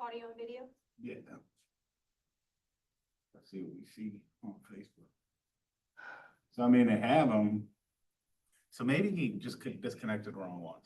audio and video? Yeah. Let's see what we see on Facebook. So I mean, they have them. So maybe he just disconnected the wrong ones.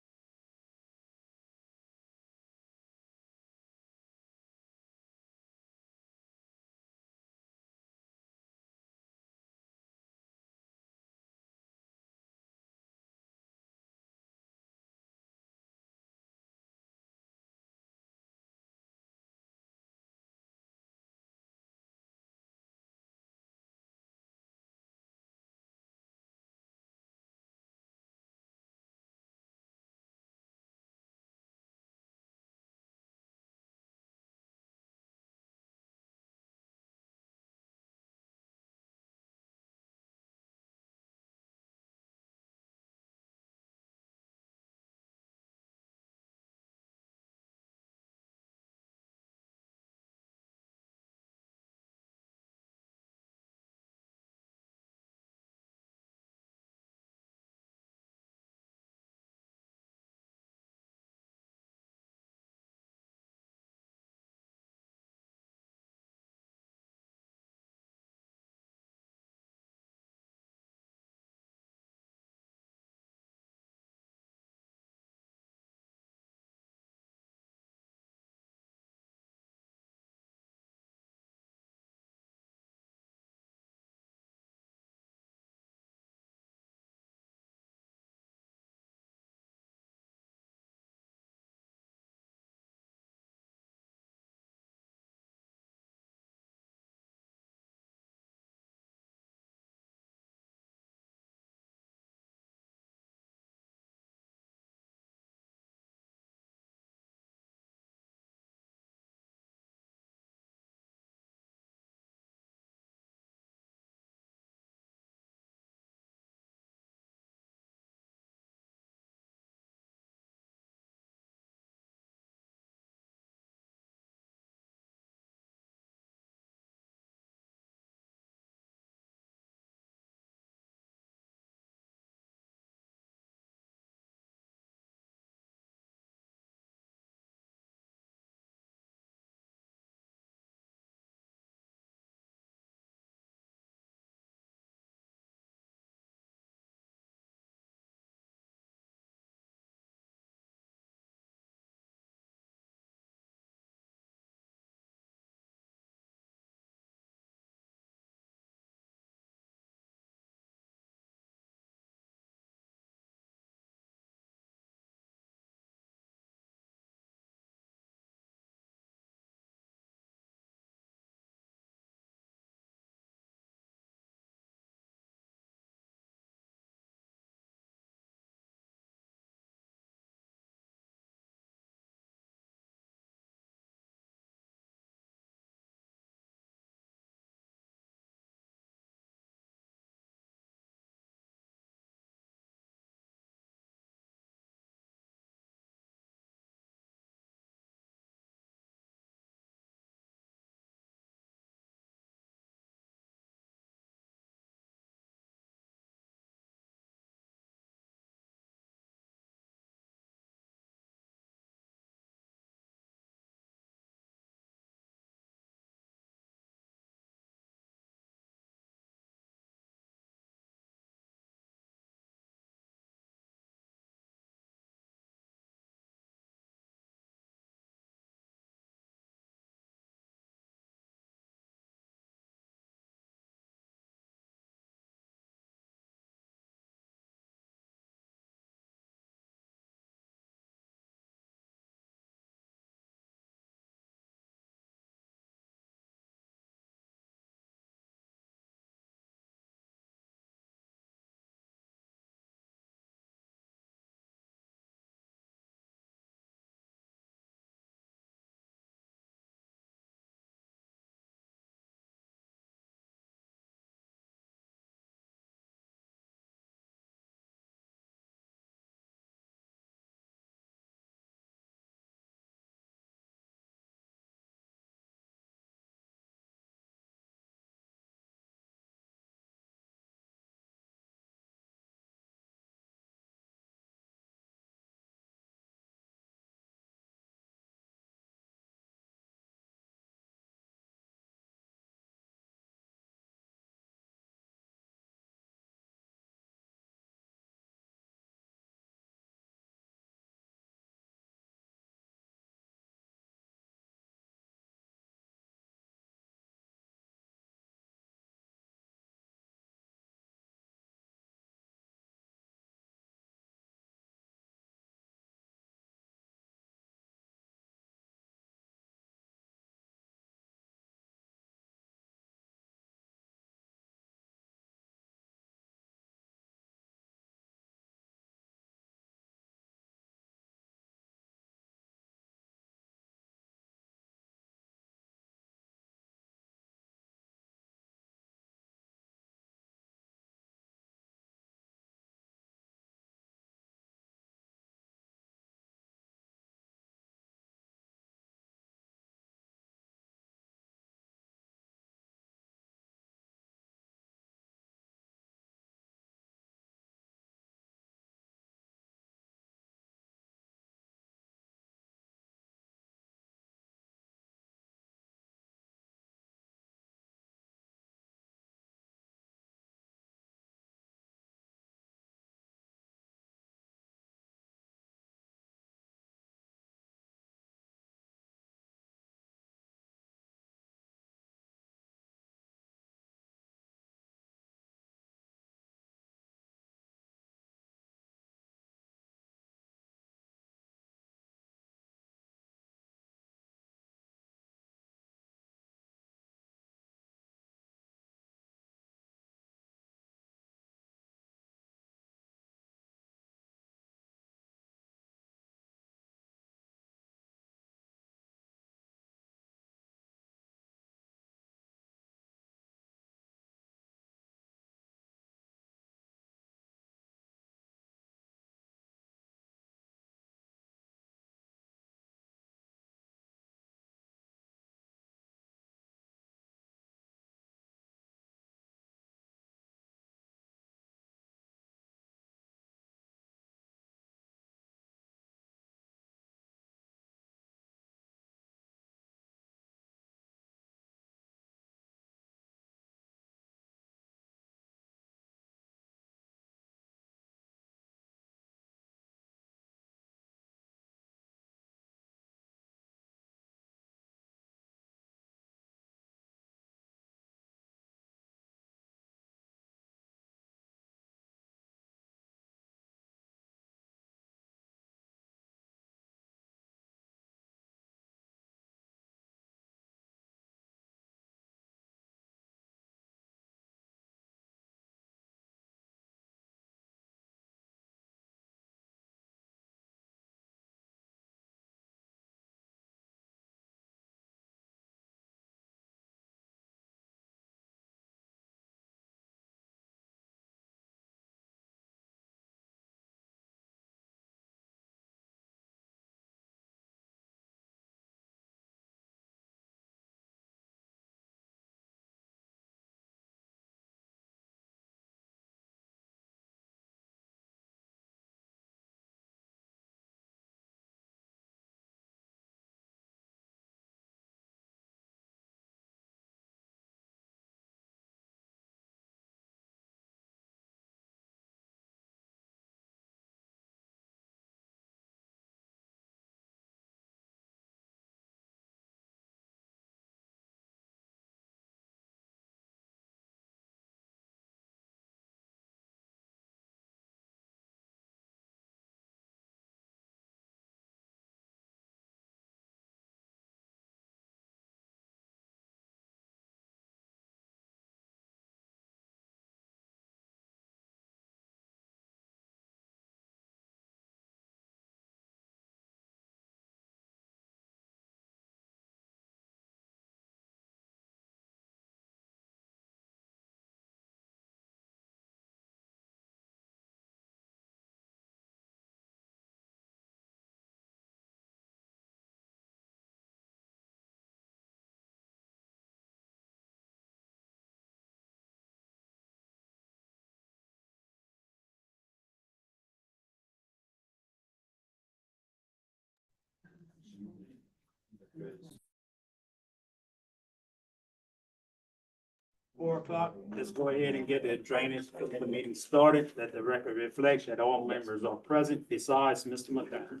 4 o'clock, let's go ahead and get the drainage meeting started. Let the record reflect that all members are present besides Mr. McCann.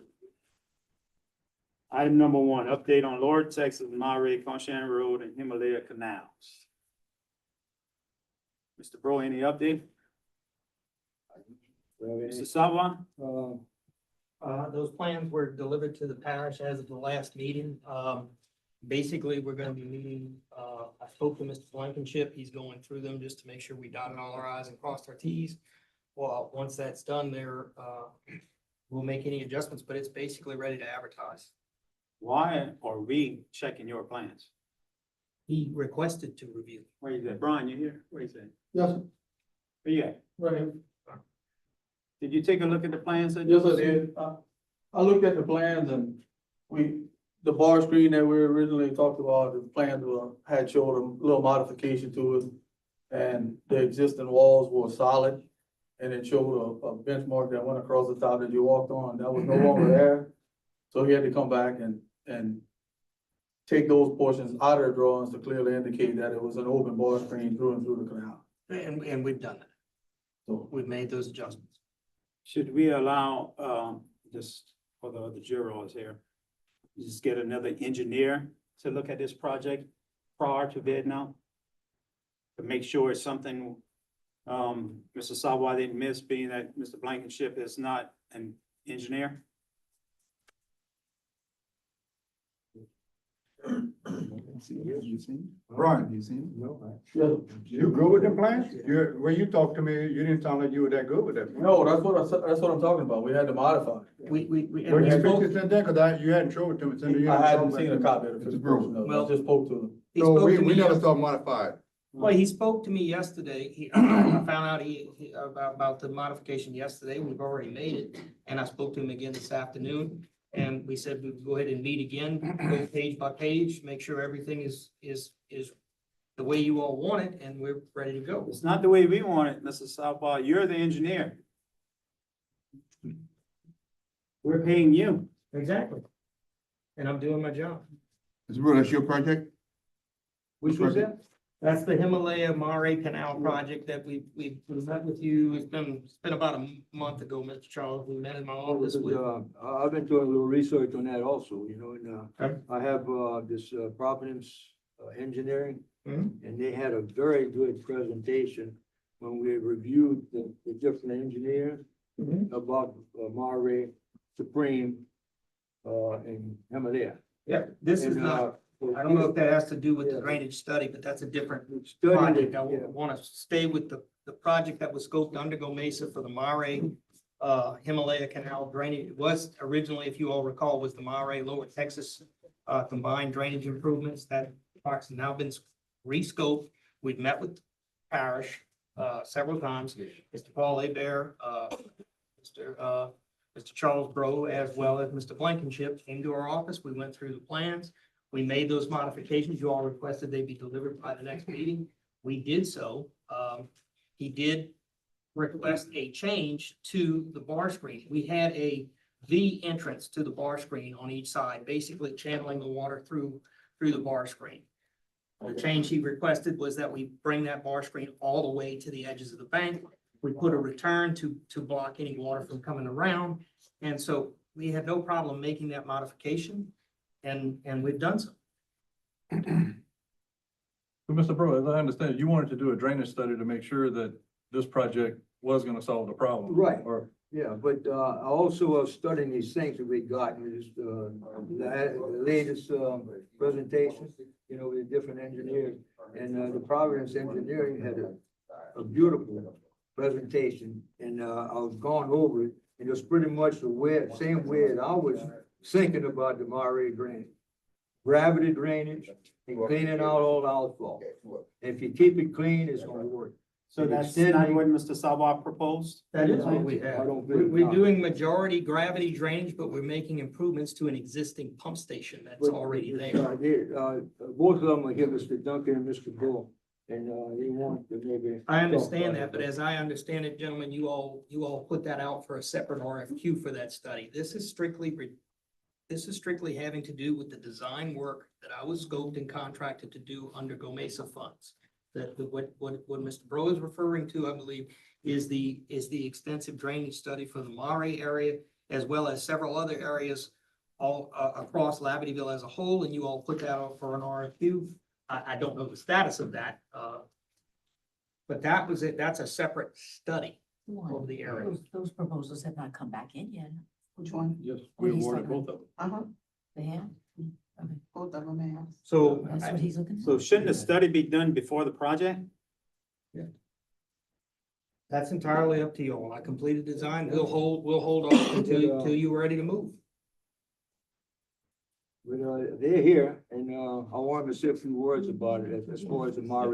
Item number 1, update on Lower Texas, Monterey, Conshan Road, and Himalaya Canals. Mr. Bro, any update? Mr. Sawan? Those plans were delivered to the parish as of the last meeting. Basically, we're gonna be meeting, I spoke to Mr. Blankenship. He's going through them just to make sure we dotted all our i's and crossed our t's. Well, once that's done, we'll make any adjustments, but it's basically ready to advertise. Why are we checking your plans? He requested to review. Where you at? Brian, you here? Where you at? Yes, Where you at? right. Did you take a look at the plans? that Yes, you- I did. I looked at the plans and the bar screen that we originally talked about, the plans had showed a little modification to it. And the existing walls were solid. And it showed a benchmark that went across the top that you walked on, that was no longer there. So he had to come back and take those portions out of the drawings to clearly indicate that it was an open bar screen through and through the canal. And we've done that. So We've made those adjustments. Should we allow, just for the other jurors here, just get another engineer to look at this project prior to bid now? To make sure it's something, Mr. Sawa didn't miss, being that Mr. Blankenship is not an engineer? Brian, yes, you good with the plans? When you talked to me, you didn't sound like you were that good with that. no, that's what I'm talking about. We had to modify it. We, Well, you fixed it since then, cause you hadn't showed it to me. since you I hadn't talked seen a about copy of It's the approved. version of it. I Well- just spoke to them. he No, spoke to we me never yes- saw modified. Well, he spoke to me yesterday. I found out about the modification yesterday. We've already made it. And I spoke to him again this afternoon. And we said we'd go ahead and meet again, go page by page, make sure everything is the way you all want it, and we're ready to go. It's not the way we want it, Mr. Sawa. You're the engineer. We're paying you. Exactly. And I'm doing my job. Mr. Brewer, that's your project? Which was it? That's the Himalaya Monterey Canal project that we met with you. It's been about a month ago, Mr. Charles. We met in my office with. I've been doing a little research on that also, you know, and, Okay. I have, this, Providence Engineering, Mhm. and they had a very good presentation when we reviewed the different engineers about, Monterey, Supreme, and Himalaya. Yeah, this is And, not, I don't know if that has to do with the drainage study, but that's a different Studied project. it, I yeah. want to stay with the project that was scoped under Go Mesa for the Monterey Himalaya Canal drainage. It was originally, if you all recall, was the Monterey Lower Texas combined drainage improvements. That park's now been re-scoped. We've met with Parish several times. Mr. Paul Abear, Mr. Charles Bro, as well as Mr. Blankenship came to our office. We went through the plans. We made those modifications. You all requested they be delivered by the next meeting. We did so. He did request a change to the bar screen. We had a V entrance to the bar screen on each side, basically channeling the water through the bar screen. The change he requested was that we bring that bar screen all the way to the edges of the bank. We put a return to block any water from coming around. And so we had no problem making that modification, and we've done so. So, Mr. Brewer, as I understand it, you wanted to do a drainage study to make sure that this project was gonna solve the problem. Right. Or, Yeah, but, I also was studying these things that we got, and just, the latest, presentation, you know, with different engineers. And, the Providence Engineering had a beautiful presentation, and, I was going over it, and it was pretty much same way that I was thinking about the Monterey drainage. Gravity drainage and cleaning out all the outfall. If you keep it clean, it's gonna work. So And that's extending- not what Mr. Sawa proposed? That is what we I have. don't believe We're not. doing majority gravity drainage, but we're making improvements to an existing pump station that's But- already but, there. Both of them are here, Mr. Duncan and Mr. Bull, and, they want to maybe. I understand that, but as I understand it, gentlemen, you all put that out for a separate RFQ for that study. This is strictly This is strictly having to do with the design work that I was scoped and contracted to do under GOMESA funds. What Mr. Bro is referring to, I believe, is the extensive drainage study for the Mare area, as well as several other areas all across Labadyville as a whole, and you all put that out for an RFQ. I don't know the status of that, but that was it. That's a separate study of the area. Those proposals have not come back in yet. Which one? Yes, What we he's awarded talking both of them. Uh-huh, They have? Okay, both of them have. So that's what he's looking for. So shouldn't the study be done before the project? that's entirely up to you all. I completed design. We'll hold off until you're ready to move. But, they're here, and, I want to say a few words about it as far as the Mare.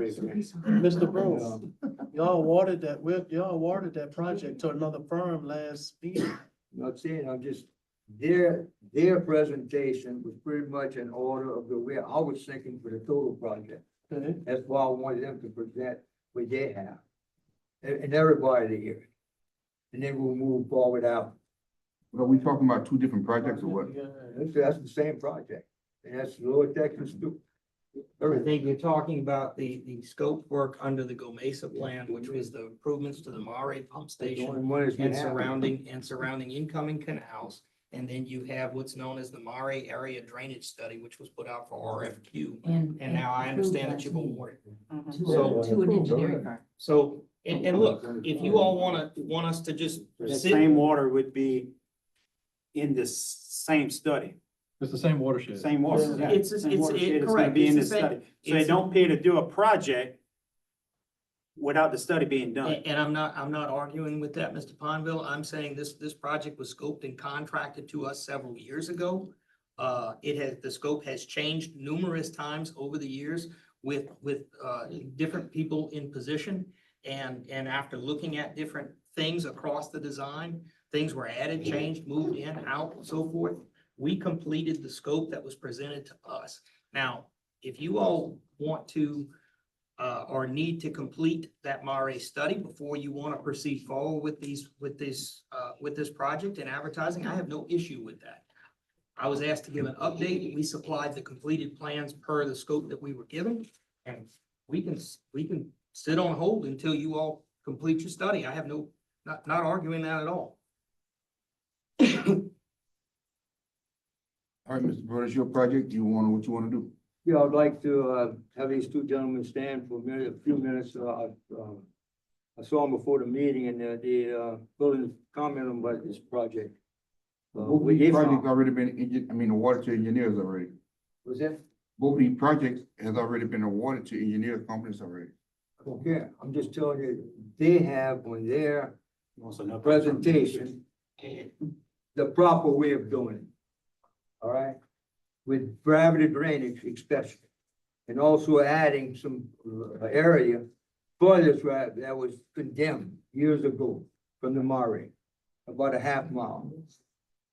Mr. Bro, y'all awarded that project to another firm last meeting. Not saying, I'm just, their presentation was pretty much in order of the way I was thinking for the total project. Okay. That's why I wanted them to present what they have. And everybody to hear it. And then we'll move forward out. Are we talking about two different projects or what? That's the same project. And that's Lower Texas too. I think you're talking about the scope work under the GOMESA plan, which was the improvements to the Mare pump That's the only station one that's and been surrounding incoming canals. And then you have what's known as the Mare area drainage study, which was put out for RFQ. And now I understand that you've awarded. To an engineering firm. So, and look, if you all want us to just The sit, same water would be in this same study, It's the same watershed. same water. Yeah. yeah, It's- same it's- watershed it- is gonna correct, be in it's this the same- study. So they it's- don't pay to do a project without the study being done. and I'm not arguing with that, Mr. Ponville. I'm saying this project was scoped and contracted to us several years ago. The scope has changed numerous times over the years with different people in position. And after looking at different things across the design, things were added, changed, moved in, out, and so forth. We completed the scope that was presented to us. Now, if you all want to or need to complete that Mare study before you want to proceed forward with this project and advertising, I have no issue with that. I was asked to give an update. We supplied the completed plans per the scope that we were given. And we can sit on hold until you all complete your study. I have not arguing that at all. All right, Mr. Burris, your project, what you wanna do? Yeah, I'd like to, have these two gentlemen stand for a few minutes. I saw them before the meeting and, building comment about this project. Both We these gave projects them, already been, awarded to engineers already. was it? Both these projects has already been awarded to engineer companies already. Okay, I'm just telling you, they have on their Also, no- presentation, the proper way of doing it. All right? With gravity drainage especially. And also adding some area for this that was condemned years ago from the Mare, about a half mile.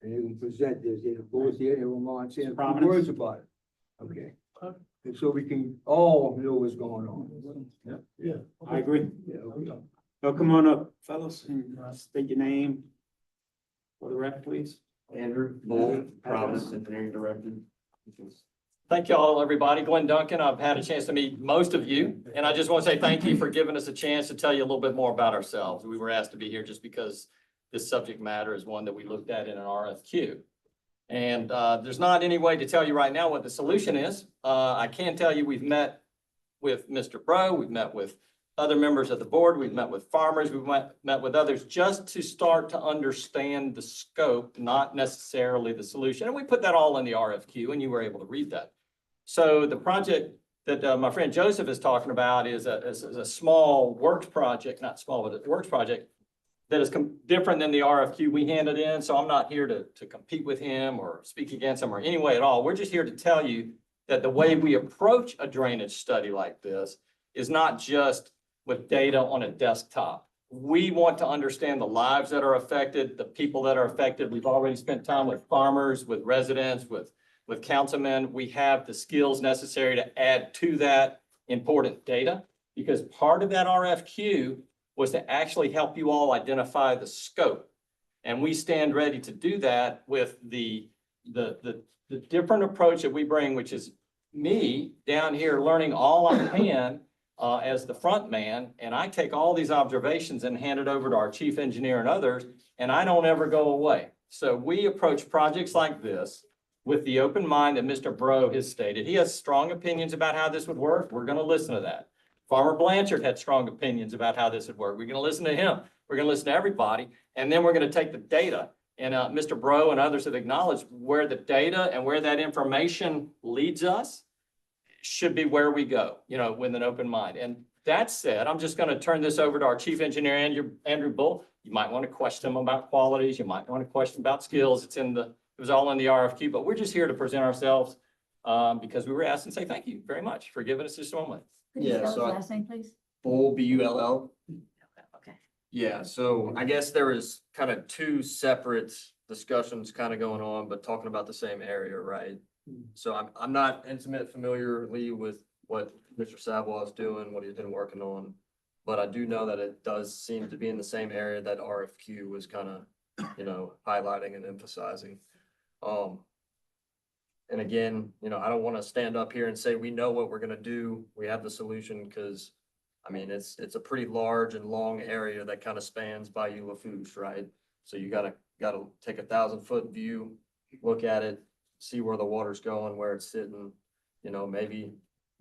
And they can present this, they go there, they will mind saying a few Prominence. words about it. Okay? And so we can all know what's going on. Yeah. I agree. Yeah, okay. So come on up, fellas, and state your name for the record, please. Andrew Bull, Providence Engineering Director. Thank you all, everybody. Glenn Duncan, I've had a chance to meet most of you, and I just want to say thank you for giving us a chance to tell you a little bit more about ourselves. We were asked to be here just because this subject matter is one that we looked at in an RFQ. And there's not any way to tell you right now what the solution is. I can tell you we've met with Mr. Bro, we've met with other members of the board, we've met with farmers, we've met with others just to start to understand the scope, not necessarily the solution. And we put that all in the RFQ and you were able to read that. So the project that my friend Joseph is talking about is a small works project, not small, but a works project that is different than the RFQ we handed in. So I'm not here to compete with him or speak against him or any way at all. We're just here to tell you that the way we approach a drainage study like this is not just with data on a desktop. We want to understand the lives that are affected, the people that are affected. We've already spent time with farmers, with residents, with councilmen. We have the skills necessary to add to that important data because part of that RFQ was to actually help you all identify the scope. And we stand ready to do that with the the different approach that we bring, which is me down here learning all I can as the front man, and I take all these observations and hand it over to our chief engineer and others, and I don't ever go away. So we approach projects like this with the open mind that Mr. Bro has stated. He has strong opinions about how this would work. We're gonna listen to that. Farmer Blanchard had strong opinions about how this would work. We're gonna listen to him. We're gonna listen to everybody, and then we're gonna take the data. And Mr. Bro and others have acknowledged where the data and where that information leads us should be where we go, with an open mind. And that said, I'm just gonna turn this over to our chief engineer, Andrew Bull. You might want to question him about qualities. You might want to question about skills. It was all in the RFQ, but we're just here to present ourselves because we were asked and say thank you very much for giving us this moment. Could you Yeah, spell his so I- last name, please? Bull, Bull. Okay. Yeah, so I guess there was kind of two separate discussions kind of going on, but talking about the same area, right? So I'm not intimate familiarly with what Mr. Savoy is doing, what he's been working on. But I do know that it does seem to be in the same area that RFQ was kind of, highlighting and emphasizing. And again, I don't want to stand up here and say we know what we're gonna do. We have the solution because, it's a pretty large and long area that kind of spans Bayou Lafourche, right? So you gotta take 1,000-foot view, look at it, see where the water's going, where it's sitting.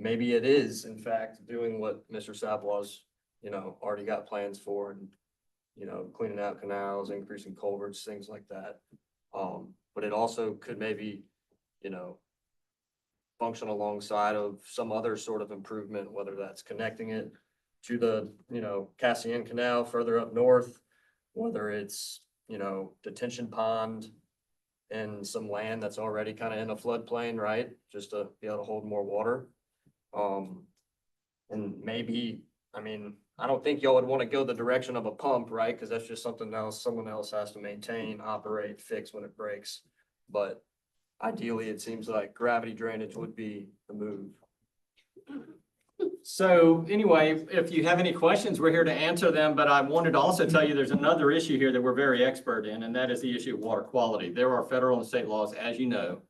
Maybe it is in fact doing what Mr. Savoy's, already got plans for and, cleaning out canals, increasing culverts, things like that. But it also could maybe, function alongside of some other sort of improvement, whether that's connecting it to the, Cassian Canal further up north, whether it's, detention pond and some land that's already kind of in a floodplain, right? Just to be able to hold more water. And maybe, I don't think y'all would want to go the direction of a pump, right? Because that's just something else, someone else has to maintain, operate, fix when it breaks. But ideally, it seems like gravity drainage would be the move. So anyway, if you have any questions, we're here to answer them, but I wanted to also tell you there's another issue here that we're very expert in, and that is the issue of water quality. There are federal and state laws, as you know.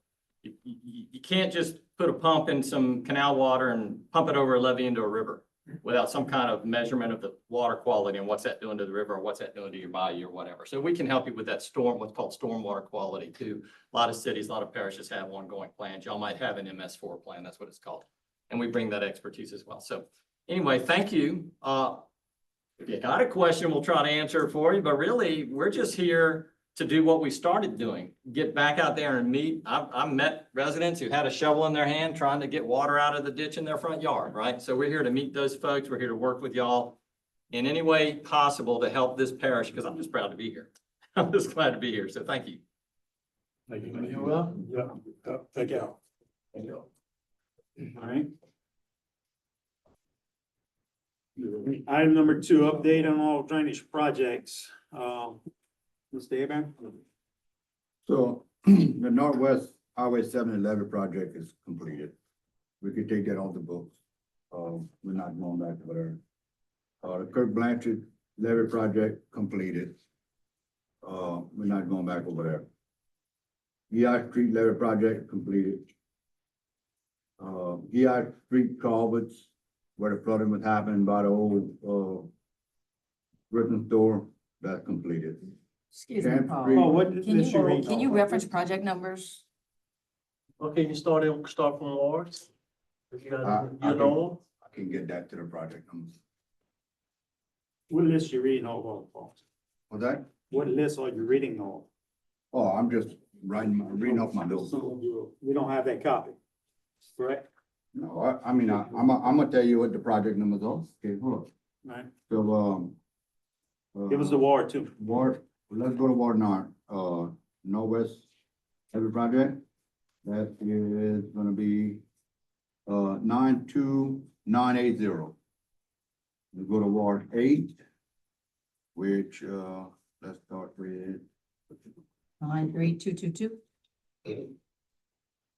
You can't just put a pump in some canal water and pump it over a levee into a river without some kind of measurement of the water quality and what's that doing to the river or what's that doing to your bayou or whatever. So we can help you with that what's called stormwater quality too. A lot of cities, a lot of parishes have ongoing plans. Y'all might have an MS4 plan. That's what it's called. And we bring that expertise as well. So anyway, thank you. If you got a question, we'll try to answer it for you, but really we're just here to do what we started doing, get back out there and meet. I've met residents who had a shovel in their hand trying to get water out of the ditch in their front yard, right? So we're here to meet those folks. We're here to work with y'all in any way possible to help this parish, because I'm just proud to be here. I'm just glad to be here. So thank you. Thank you. You will? Yeah. Thank you. Thank you. All right. Item number 2, update on all drainage projects. Mr. Abraham? So the Northwest Highway 711 project is completed. We could take that off the books. We're not going back over there. The Kirk Blanchard levee project completed. We're not going back over there. EI Street levee project completed. EI Street culverts, where the flooding was happening by the old Britain store, that's completed. Excuse me, Camp Paul. Street. Oh, what did this you read? Can you reference project numbers? Okay, you start from Lawrence. If you got, I know, I can get that to the project numbers. What list you reading over, Paul? Was that? What list are you reading on? Oh, I'm just reading off my notes. We don't have that copy, correct? No, I'm gonna tell you what the project numbers are. Okay, hold on. Right. So, Give us the Ward 2. Ward, let's go to Ward 9, Northwest Every project. That is gonna be, 92980. We go to Ward 8, which, let's start with, 93222.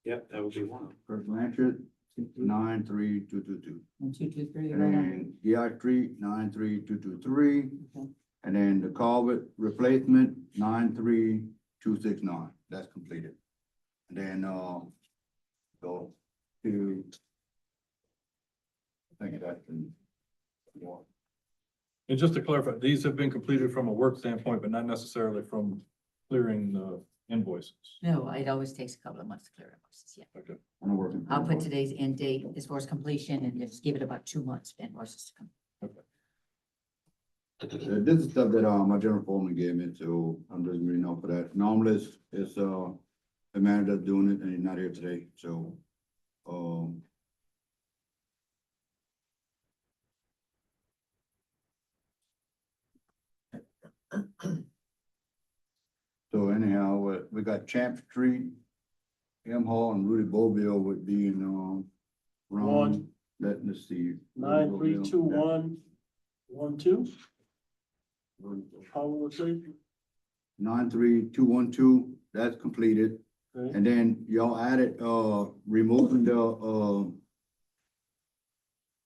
Yep, that would be one. Kirk Blanchard, 93222. And 223, And right? then EI Street, 93223. Okay. And then the culvert replacement, 93269. That's completed. and then, go to. I think that's been. And just to clarify, these have been completed from a work standpoint, but not necessarily from clearing the invoices. No, it always takes a couple of months to clear invoices, yeah. Okay. I'm working. I'll put today's end date as far as completion and just give it about 2 months for invoices to come. This is stuff that, my general foreman gave me, so I'm just reading off for that. Normally it's, the manager's doing it and he's not here today, so, So anyhow, we got Champ Street, M Hall and Rudy Boville would be in, Ron, let's see. 9321112. How will it say? 93212, that's completed. Okay. And then y'all added, removing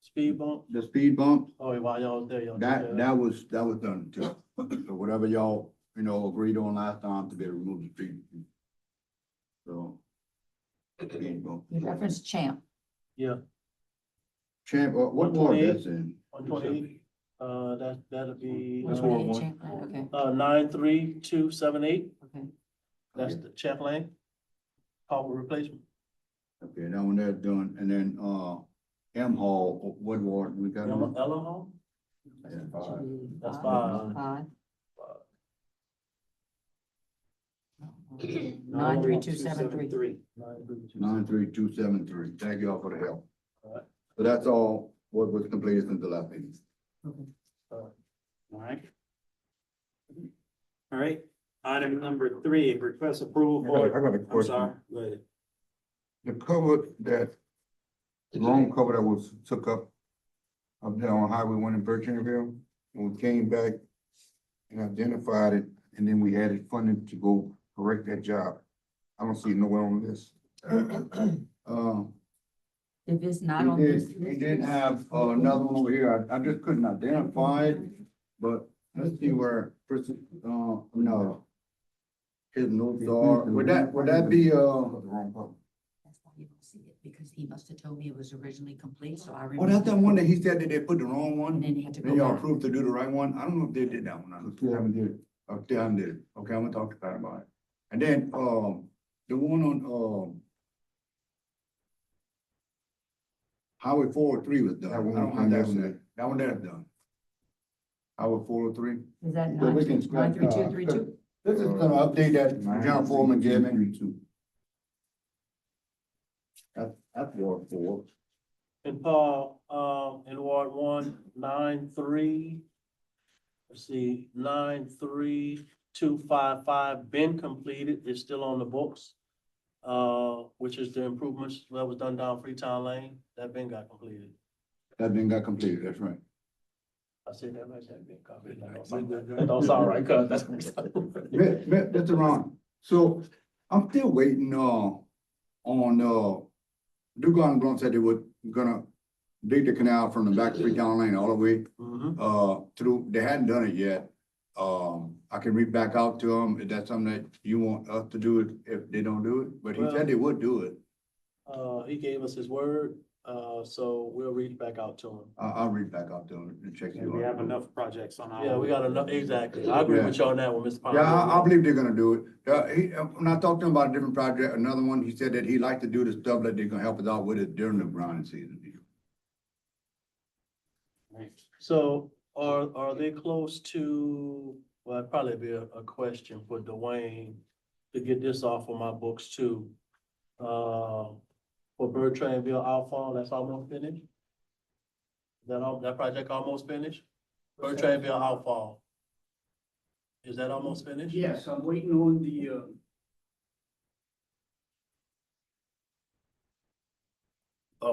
Speed bump. the speed bump. Oh, while y'all there, y'all. did That was done too. So whatever y'all, agreed on last time to be able to remove the speed. So. Speed bump. You referenced Champ. Yeah, Champ, what part that's in? 128. That'll be, That's Ward 1. Champ, okay, 93278. okay. That's the Champ Lane. Power replacement. Okay, that one there's done, and then, M Hall, what ward we got? Ella Hall? Yeah. That's Five. five. 93273. 93273, thank you all for the help. Alright. So that's all what was completed since the last meeting. All right. All right, item number 3, request approval for. I got a I'm question. sorry, go ahead. The cover that, the wrong cover that was took up there on Highway 1 in Birchenville, and we came back and identified it, and then we added funding to go correct that job. I don't see it nowhere on this. If it's not on this. He did have, another one over here, I just couldn't identify it, but let's see where, no. His notes are, would that be, the wrong cover? That's why you don't see it, because he must have told me it was originally complete, so I Oh, remember. that's the one that he said that they put the wrong And one, then he had to then go y'all back. approved to do the right one, I don't know if they did that one. I still haven't did it. Still haven't did it, okay, I'm gonna talk to Pat about it. And then, the one on, Highway 403 was done. I don't have that one there. That one there's done. Highway 403. Is that So we can scratch, 93232? This is gonna update that general foreman gave me. That's Ward 4. And Paul, in Ward 1, 93. Let's see, 93255 been completed, it's still on the books. Which is the improvements that was done down Freetown Lane, that been got completed. That thing got completed, that's right. I said that right, that been completed. That's all right, cuz that's. Mr. Ron, so I'm still waiting, Dugan and Blunt said they were gonna dig the canal from the back of Freetown Lane all the way, Mhm. through, they hadn't done it yet. I can reach back out to them, if that's something that you want us to do it, if they don't do it, but he said they would do it. He gave us his word, so we'll reach back out to him. I'll reach back out to him and check you And out. we have enough projects on our. Yeah, we got enough, exactly. I agree with you on that one, Mr. Ponder. Yeah, I believe they're gonna do it. When I talked to him about a different project, another one, he said that he liked to do the stuff that they're gonna help us out with it during the grinding season. So are they close to, well, it'd probably be a question for Dwayne to get this off of my books too. For Bertrandville Outfall, that's almost finished? That project almost finished? Bertrandville Outfall. Is that almost finished? Yes, I'm waiting on the,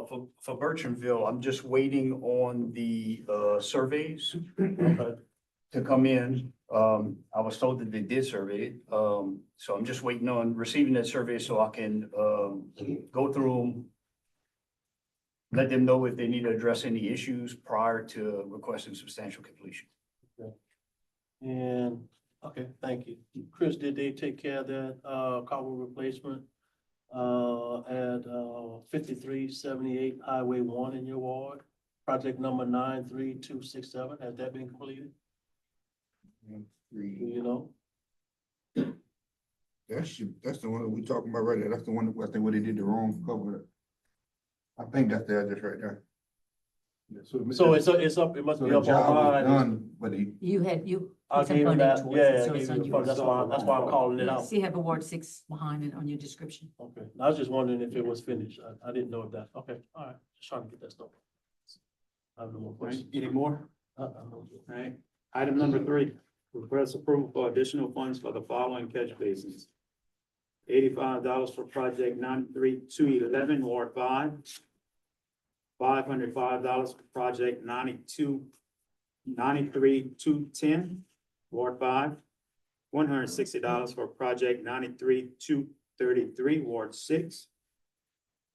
for Bertrandville, I'm just waiting on the, surveys Okay. to come in. I was told that they did survey it, so I'm just waiting on receiving that survey so I can, go through them. Let them know if they need to address any issues prior to requesting substantial completion. And, okay, thank you. Chris, did they take care of that, cobble replacement? at 5378 Highway 1 in your ward. Project number 93267, has that been completed? Do you know? That's the one we talking about right there. That's the one, I think where they did the wrong cover. I think that's the address right there. So it's up, it must So be the up job was online. done, but he, You I put some gave him funding that, towards yeah, it, I so gave it's you on the you. fund. That's why I'm calling it out. See, you have a Ward 6 behind it on your description. Okay, I was just wondering if it was finished. I didn't know if that, okay, all right, just trying to get that stuff. I have no more Right, questions. any more? Uh-uh. All right, item number 3, request approval for additional funds for the following catch basins. $85 for project 93211, Ward 5. $505 for project 93210, Ward 5. $160 for project 93233, Ward 6.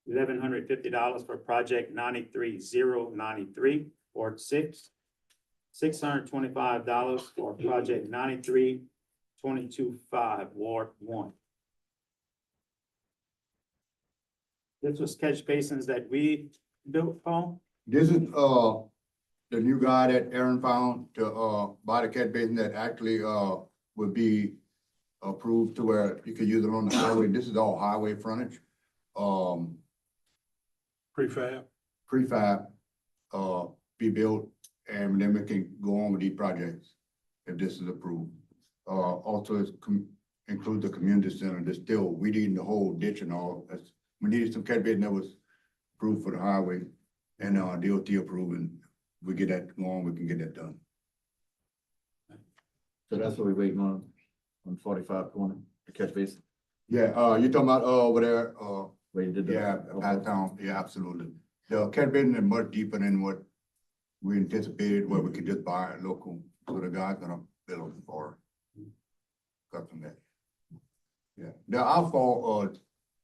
$1,150 for project 93093, Ward 6. $625 for project 93225, Ward 1. This was catch basins that we built, Paul? this is, the new guy that Aaron found to, buy the cat basin that actually, would be approved to where you could use it on the highway. This is all highway frontage. Prefab. Prefab, be built, and then we can go on with these projects if this is approved. Also, include the community center, that's still, we need the whole ditch and all, that's, we needed some cat basin that was approved for the highway, and, DOT approving, we get that going, we can get that done. So that's what we're waiting on 45 corner, the catch basin. Yeah, you talking about, over there, Where you did the. yeah, Pat Town, yeah, absolutely. The cat basin is much deeper than what we anticipated, where we could just buy it local, so the guy's gonna build it for custom that. Yeah, the outfall,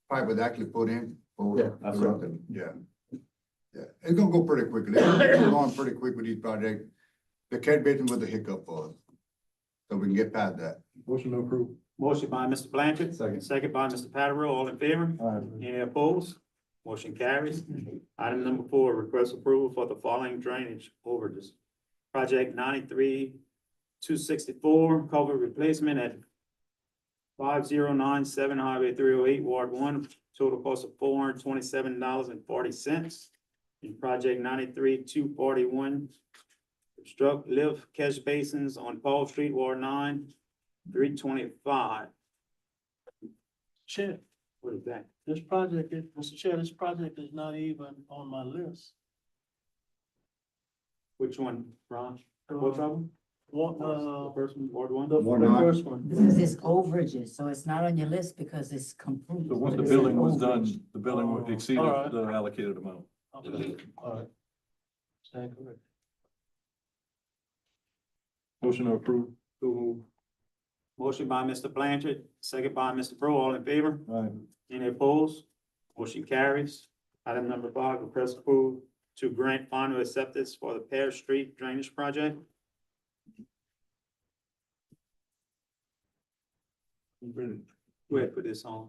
pipe was actually put in. Yeah, I saw it. Yeah. Yeah, it's gonna go pretty quickly. It's going pretty quick with these projects. The cat basin was a hiccup for us. So we can get past that. Motion to approve. Motion by Mr. Blanchard. Second. Second by Mr. Patterson, all in favor? Any opposed? Motion carries. Item number 4, request approval for the following drainage overages. Project 93264, culvert replacement at 5097 Highway 308, Ward 1, total cost of $427.40. And project 93241, construct lift catch basins on Paul Street, Ward 9, 325. Chair, What is that? this project, Mr. Chair, this project is not even on my list. Which one, Ron? Which one? What, The first one, Ward 1? the Ward the nine. first one. This is overages, so it's not on your list because it's complete. So once the But it's an building was overage. done, the building exceeded Alright. the allocated amount. Okay, all right. Stand correct. Motion to approve. Motion by Mr. Blanchard, second by Mr. Pro, all in favor? Any opposed? Motion carries. Item number 5, request approval to grant final acceptance for the Parish Street Drainage Project. Go ahead, put this on.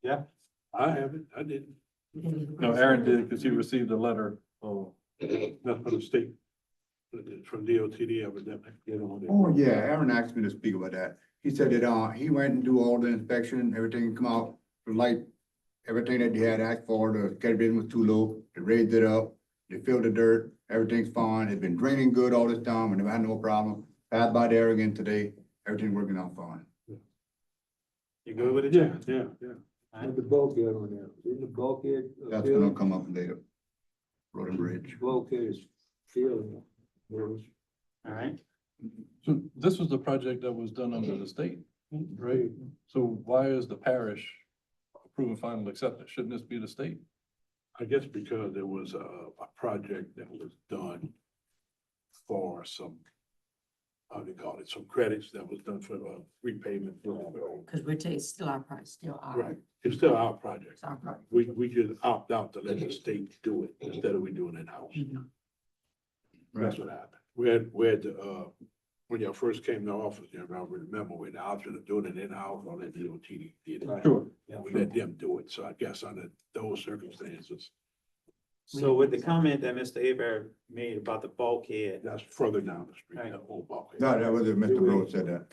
Yeah, I haven't, I didn't. No, Aaron did, because he received a letter. That's from the state. From DOTD evidently. Oh, yeah, Aaron asked me to speak about that. He said that, he went and do all the inspection, everything come out, the light, everything that they had asked for, the catch basin was too low, they raised it up, they filled the dirt, everything's fine, it's been draining good all this time, and never had no problem. Passed by there again today, everything working out fine. you good with it? Yeah, yeah, yeah. Alright. The bulkhead on there, isn't the bulkhead? That's gonna come up later. Road and Bridge. Bulkhead is filled. All right, So this was the project that was done under the state, right? So why is the parish approving final acceptance? Shouldn't this be the state? I guess because there was a project that was done for some, how do you call it, some credits that was done for repayment. Because we're taking, still our price, still our. Right, it's still our project. It's our project. We just opt out to let the state do it instead of we doing it in-house. Mhm. That's what happened. We had to, when you first came to office, you know, I remember with the option of doing it in-house or let DOT did it. Sure. We let them do it, so I guess under those circumstances, So with the comment that Mr. Abear made about the bulkhead, that's further down the street, that whole bulkhead. No, that was it, Mr. Rhodes said that.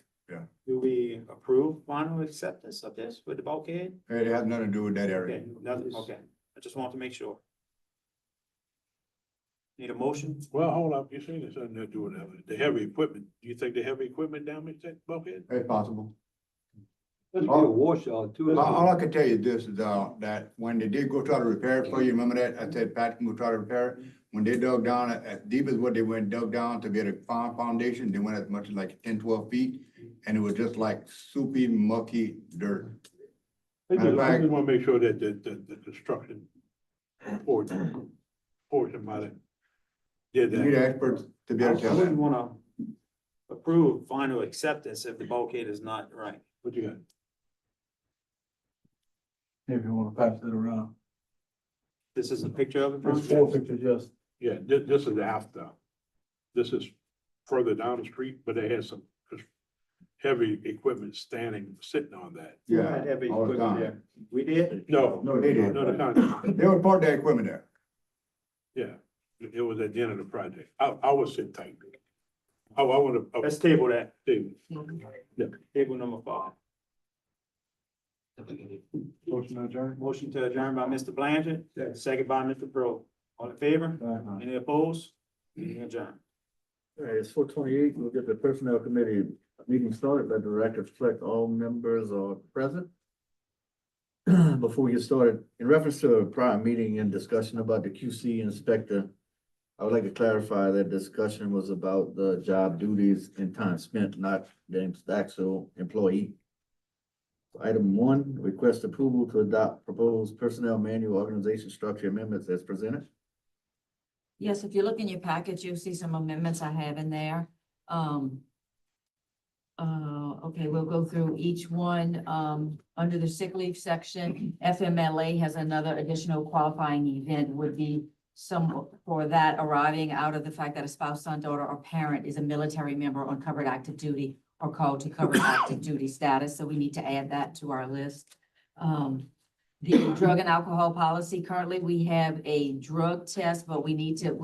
do we approve final acceptance of this with the bulkhead? It has nothing to do with that area. Okay, nothing, okay, I just want to make sure. Need a motion? Well, hold up, you seen this, they're doing that, the heavy equipment, do you think the heavy equipment damaged that bulkhead? It's possible. There's a washout too. All I can tell you this is, that when they did go try to repair it for you, remember that? I said Pat can go try to repair it. When they dug down, as deep as what they went, dug down to get a foundation, they went as much as like 10, 12 feet. And it was just like soupy, mucky dirt. I Matter of just fact- wanna make sure that the construction portion about it did You need that. experts to be I able to tell wouldn't that. wanna approve final acceptance if the bulkhead is not right. What you got? If you wanna pass it around. This is a picture of it, There's Brian? 4 pictures, yes. Yeah, this is after. This is further down the street, but they had some heavy equipment sitting on that. Who Yeah, had heavy all the equipment time. there? We did? No, No, they did. no, the contract. They would park their equipment there. Yeah, it was at the end of the project. I was sitting tight. I want to, Let's table that, yeah. table number 5. Motion adjourned. Motion to adjourn by Mr. Blanchard, second by Mr. Pro. All in favor? Any opposed? Meeting adjourned. All right, it's 4:28. We'll get the personnel committee meeting started. Let the record reflect all members are present. Before we get started, in reference to a prior meeting and discussion about the QC inspector, I would like to clarify that discussion was about the job duties and time spent, not the actual employee. Item 1, request approval to adopt proposed personnel manual organization structure amendments as presented. Yes, if you look in your package, you'll see some amendments I have in there. Okay, we'll go through each one. Under the sick leave section, FMLA has another additional qualifying event would be some for that arising out of the fact that a spouse, son, daughter, or parent is a military member on covered active duty or called to covered active duty status. So we need to add that to our list. The drug and alcohol policy, currently we have a drug test, but we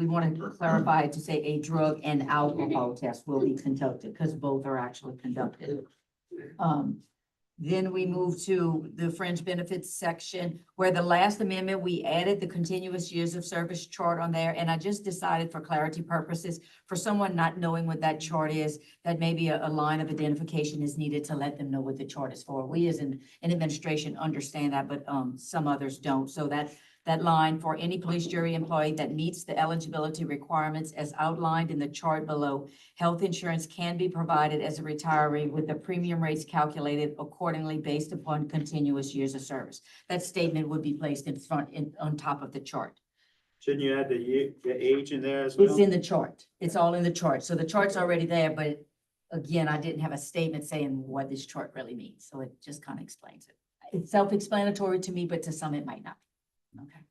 want to clarify it to say a drug and alcohol test will be conducted because both are actually conducted. Then we move to the fringe benefits section where the last amendment, we added the continuous years of service chart on there. And I just decided for clarity purposes, for someone not knowing what that chart is, that maybe a line of identification is needed to let them know what the chart is for. We as an administration understand that, but some others don't. So that line for any police jury employee that meets the eligibility requirements as outlined in the chart below, health insurance can be provided as a retiree with the premium rates calculated accordingly based upon continuous years of service. That statement would be placed in front, on top of the chart. Shouldn't you add the age in there as well? It's in the chart. It's all in the chart. So the chart's already there, but again, I didn't have a statement saying what this chart really means. So it just kind of explains it. It's self-explanatory to me, but to some it might not. Okay.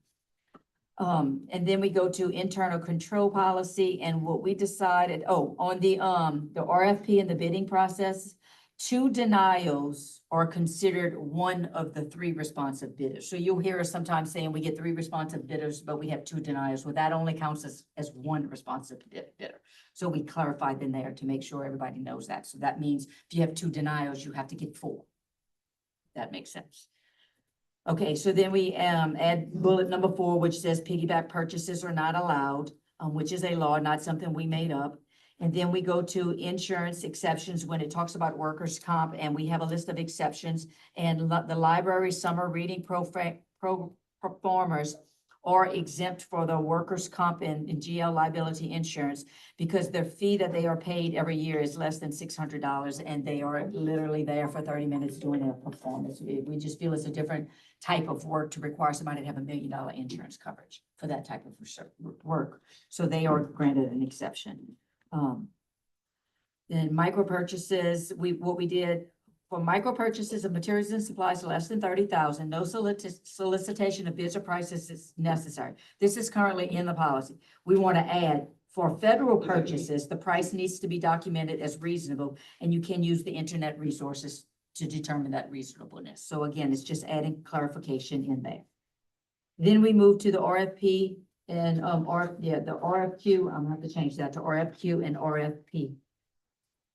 And then we go to internal control policy and what we decided, on the RFP and the bidding process, 2 denials are considered one of the 3 responsive bidders. So you'll hear us sometimes saying we get 3 responsive bidders, but we have 2 denials. Well, that only counts as 1 responsive bidder. So we clarified in there to make sure everybody knows that. So that means if you have 2 denials, you have to get 4. That makes sense. Okay, so then we add bullet number 4, which says piggyback purchases are not allowed, which is a law, not something we made up. And then we go to insurance exceptions when it talks about workers' comp, and we have a list of exceptions. And the library summer reading performers are exempt for the workers' comp and GL liability insurance because their fee that they are paid every year is less than $600, and they are literally there for 30 minutes doing their performance. We just feel it's a different type of work to require somebody to have $1 million insurance coverage for that type of work. So they are granted an exception. Then micro purchases, what we did for micro purchases of materials and supplies less than 30,000, no solicitation of bids or prices is necessary. This is currently in the policy. We want to add For federal purchases, the price needs to be documented as reasonable, and you can use the internet resources to determine that reasonableness. So again, it's just adding clarification in there. Then we move to the RFP and, the RFQ, I'm gonna have to change that to RFQ and RFP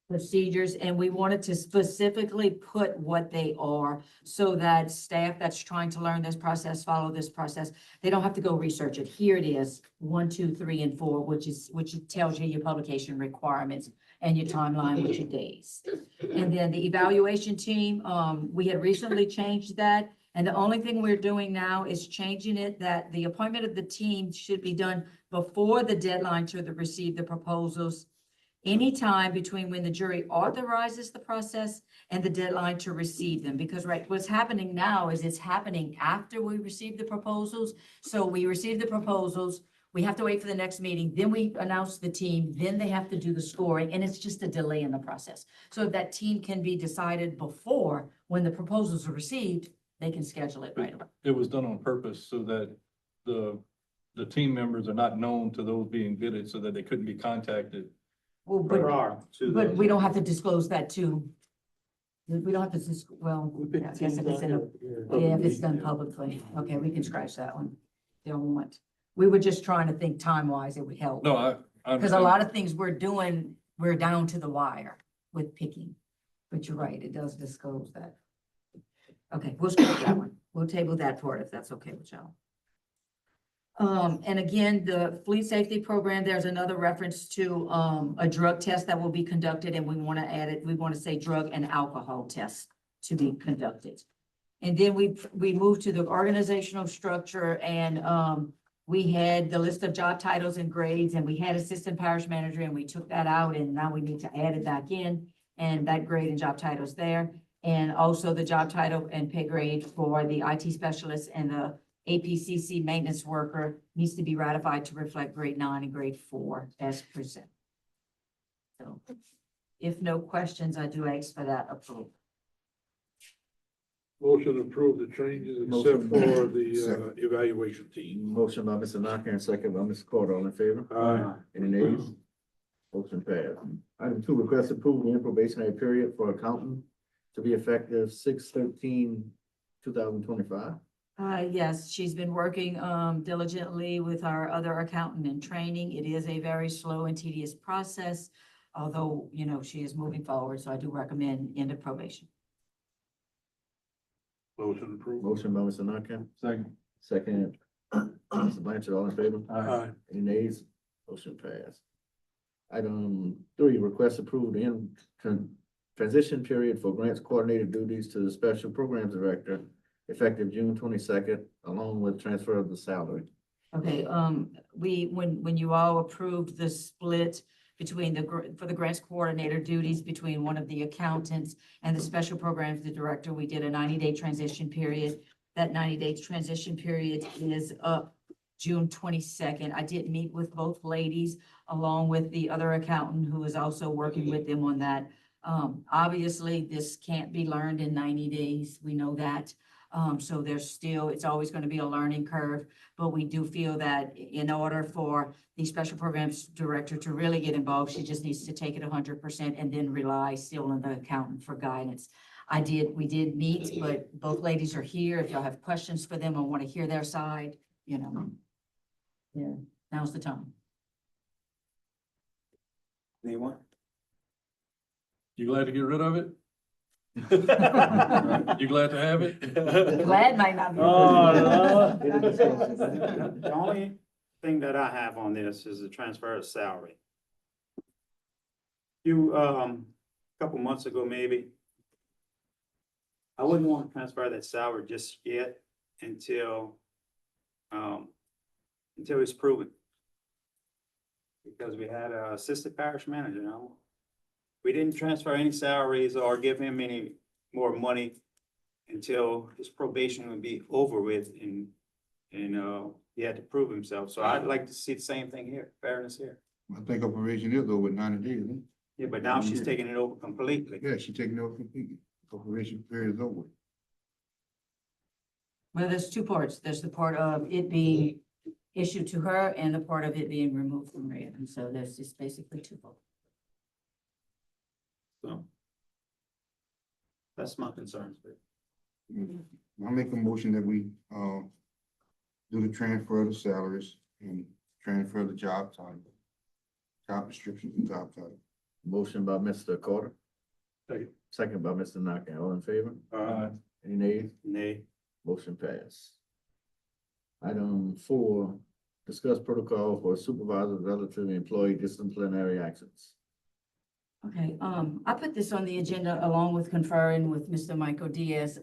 procedures, and we wanted to specifically put what they are so that staff that's trying to learn this process, follow this process, they don't have to go research it. Here it is, 1, 2, 3, and 4, which tells you your publication requirements and your timeline with your days. And then the evaluation team, we had recently changed that. And the only thing we're doing now is changing it that the appointment of the team should be done before the deadline to receive the proposals. Anytime between when the jury authorizes the process and the deadline to receive them. Because what's happening now is it's happening after we receive the proposals. So we receive the proposals, we have to wait for the next meeting, then we announce the team, then they have to do the scoring, and it's just a delay in the process. So if that team can be decided before, when the proposals are received, they can schedule it right away. It was done on purpose so that the team members are not known to those being bidded so that they couldn't be contacted. Well, but we don't have to disclose that too. We don't have to, well, I guess if it's in if it's done publicly, okay, we can scratch that one. They don't want, we were just trying to think time-wise, it would help. No, I Because a understand. lot of things we're doing, we're down to the wire with picking. But you're right, it does disclose that. Okay, we'll scratch that one. We'll table that part if that's okay with y'all. And again, the fleet safety program, there's another reference to, a drug test that will be conducted, and we want to add it, we want to say drug and alcohol tests to be conducted. And then we moved to the organizational structure, and, we had the list of job titles and grades, and we had assistant parish manager, and we took that out, and now we need to add it back in, and that grade and job titles there. And also the job title and pay grade for the IT specialist and the APCC maintenance worker needs to be ratified to reflect grade 9 and grade 4 as presented. So if no questions, I do ask for that approval. Motion to approve the changes except Motion. for the evaluation team. Motion by Mr. Knocker and second by Mr. Carter, all in favor? Aye. Any nays? Motion passed. Item 2, request approval of probationary period for accountant to be effective 6/13/2025. Yes, she's been working diligently with our other accountant in training. It is a very slow and tedious process, although, you know, she is moving forward, so I do recommend end of probation. Motion approved. Motion by Mr. Knocker, Second. second, Mr. Blanchard, all in favor? Aye. Any nays? Motion passed. Item 3, request approval to end transition period for grants coordinator duties to the special programs director effective June 22nd, along with transfer of the salary. Okay, when you all approved the split between for the grants coordinator duties between one of the accountants and the special programs director, we did a 90-day transition period. That 90-day transition period is up June 22nd. I did meet with both ladies along with the other accountant who is also working with them on that. Obviously, this can't be learned in 90 days. We know that. So it's always going to be a learning curve, but we do feel that in order for the special programs director to really get involved, she just needs to take it 100% and then rely still on the accountant for guidance. We did meet, but both ladies are here. If y'all have questions for them or want to hear their side, you know, yeah, now's the time. Anyone? You glad to get rid of it? You glad to have it? Glad might not be. The only thing that I have on this is the transfer of salary. Couple months ago, maybe, I wouldn't want to transfer that salary just yet until it's proven. Because we had an assistant parish manager, we didn't transfer any salaries or give him any more money until his probation would be over with and he had to prove himself. So I'd like to see the same thing here, fairness here. I think her probation is over 90 days, isn't Yeah, but now she's taking it over completely. it? Yeah, she's taking it over completely. Her probation period is over. Well, there's two parts. There's the part of it being issued to her and the part of it being removed from Maria. And so there's just basically twofold. So. That's my concerns, but. I make a motion that we, do the transfer of the salaries and transfer the job title, job descriptions and job title. Motion by Mr. Carter. Second. Second by Mr. Nakane. All in favor? Any nays? Nay. Motion passed. Item 4, discuss protocol for supervisors relative to employee disciplinary actions. Okay, I put this on the agenda along with conferring with Mr. Michael Diaz.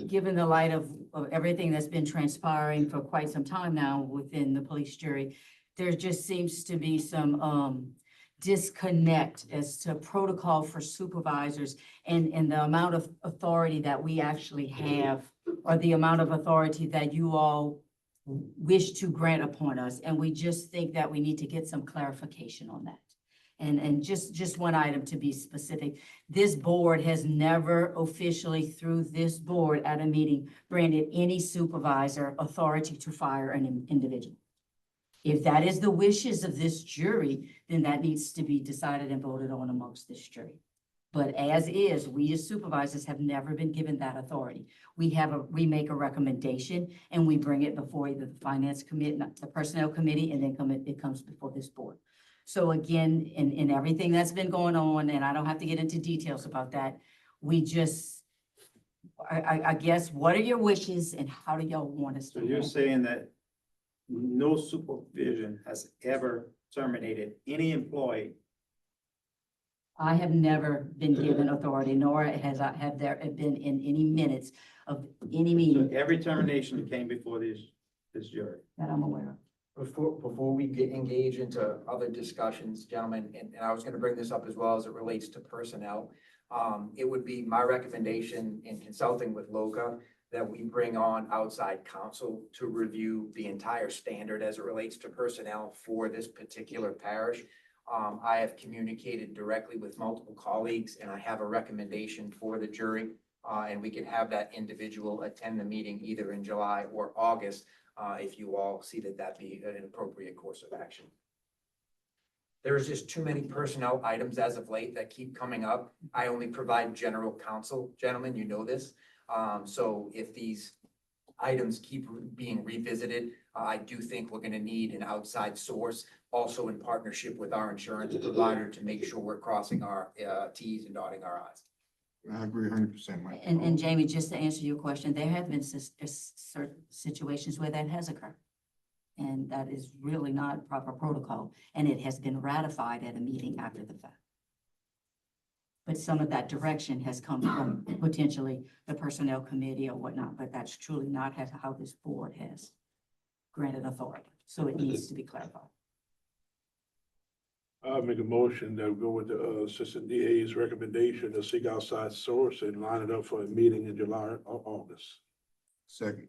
Given the light of everything that's been transpiring for quite some time now within the police jury, there just seems to be some, disconnect as to protocol for supervisors and the amount of authority that we actually have, or the amount of authority that you all wish to grant upon us. And we just think that we need to get some clarification on that. And just one item to be specific, this board has never officially through this board at a meeting granted any supervisor authority to fire an individual. If that is the wishes of this jury, then that needs to be decided and voted on amongst this jury. But as is, we as supervisors have never been given that authority. We make a recommendation and we bring it before either the finance committee, not the personnel committee, and then it comes before this board. So again, in everything that's been going on, and I don't have to get into details about that, we just, I guess, what are your wishes and how do y'all want us to? So you're handle it? saying that no supervision has ever terminated any employee? I have never been given authority, nor have there been in any minutes of any So meeting every termination came before this jury. that I'm aware of. Before we engage into other discussions, gentlemen, and I was gonna bring this up as well as it relates to personnel. It would be my recommendation in consulting with LOCA that we bring on outside counsel to review the entire standard as it relates to personnel for this particular parish. I have communicated directly with multiple colleagues and I have a recommendation for the jury. And we can have that individual attend the meeting either in July or August, if you all see that be an appropriate course of action. There's just too many personnel items as of late that keep coming up. I only provide general counsel, gentlemen, you know this. So if these items keep being revisited, I do think we're gonna need an outside source, also in partnership with our insurance provider to make sure we're crossing our Ts and dotting our Is. I agree 100%, Mike. And Jamie, just to answer your question, there have been certain situations where that has occurred. And that is really not proper protocol, and it has been ratified at a meeting after the fact. But some of that direction has come from potentially the personnel committee or whatnot, but that's truly not how this board has granted authority. So it needs to be clarified. I'll make a motion that we go with the Assistant DA's recommendation to seek outside source and line it up for a meeting in July or August. Second.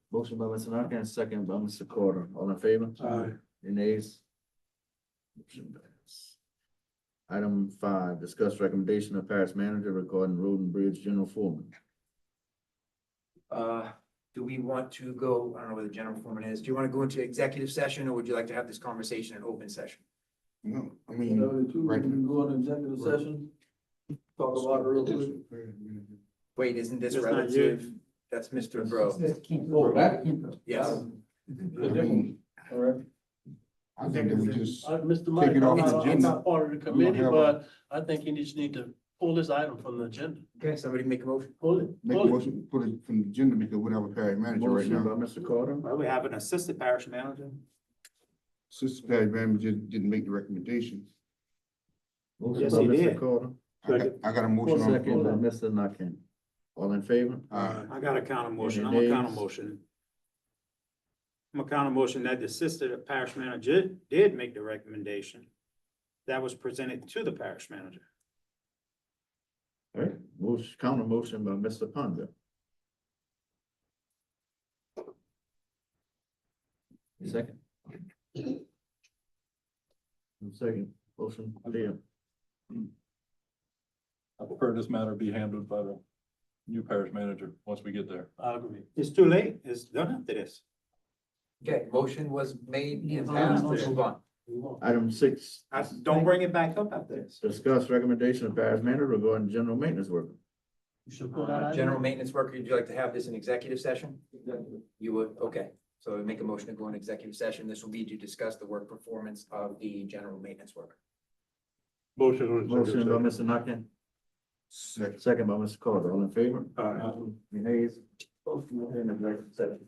Motion by Mr. Nakane, second by Mr. Carter. All in favor? Aye. Any nays? Motion passed. Item 5, discuss recommendation of parish manager regarding road and bridge general foreman. Do we want to go, I don't know where the general foreman is, do you want to go into executive session or would you like to have this conversation in open session? No, I You mean. know, we right. can go into executive session, talk about it real quick. Wait, isn't this That's not relative? That's Mr. Bro. Oh, that? Yes. The different, all right. I think that we just, Mr. Mike, it off the I'm agenda. not part of the committee, have a- but I think you just need to pull this item from the agenda. Okay, somebody make a motion. Pull it. make a Pull it. motion, put it from the agenda because we don't have a parish manager right Motion by now. Mr. Carter, Well, we have an assistant parish manager. Sister parish manager didn't make the recommendation. motion Yes, by he Mr. did. Carter, I got a motion on the second by floor. Mr. Nakane. All in favor? I got a counter motion. I'm Any a counter nays? motion. I'm a counter motion that the assistant parish manager did make the recommendation that was presented to the parish manager. All right, motion, counter motion by Mr. Ponder. Second. Second, motion, Leo. I prefer this matter be handled by the new parish manager once we get there. I agree. It's too late. It's done after this. Okay, motion was made Yeah, and vote on passed. the motion. Move on. Item 6, Don't bring it back up after this. discuss recommendation of parish manager regarding general maintenance work. You should put that. General maintenance worker, would you like to have this in executive session? You would, okay. So make a motion to go in executive session. This will be to discuss the work performance of the general maintenance worker. Motion on. Motion by Mr. Nakane, second by Mr. Carter, all in favor? Aye. Any nays? Both in executive session.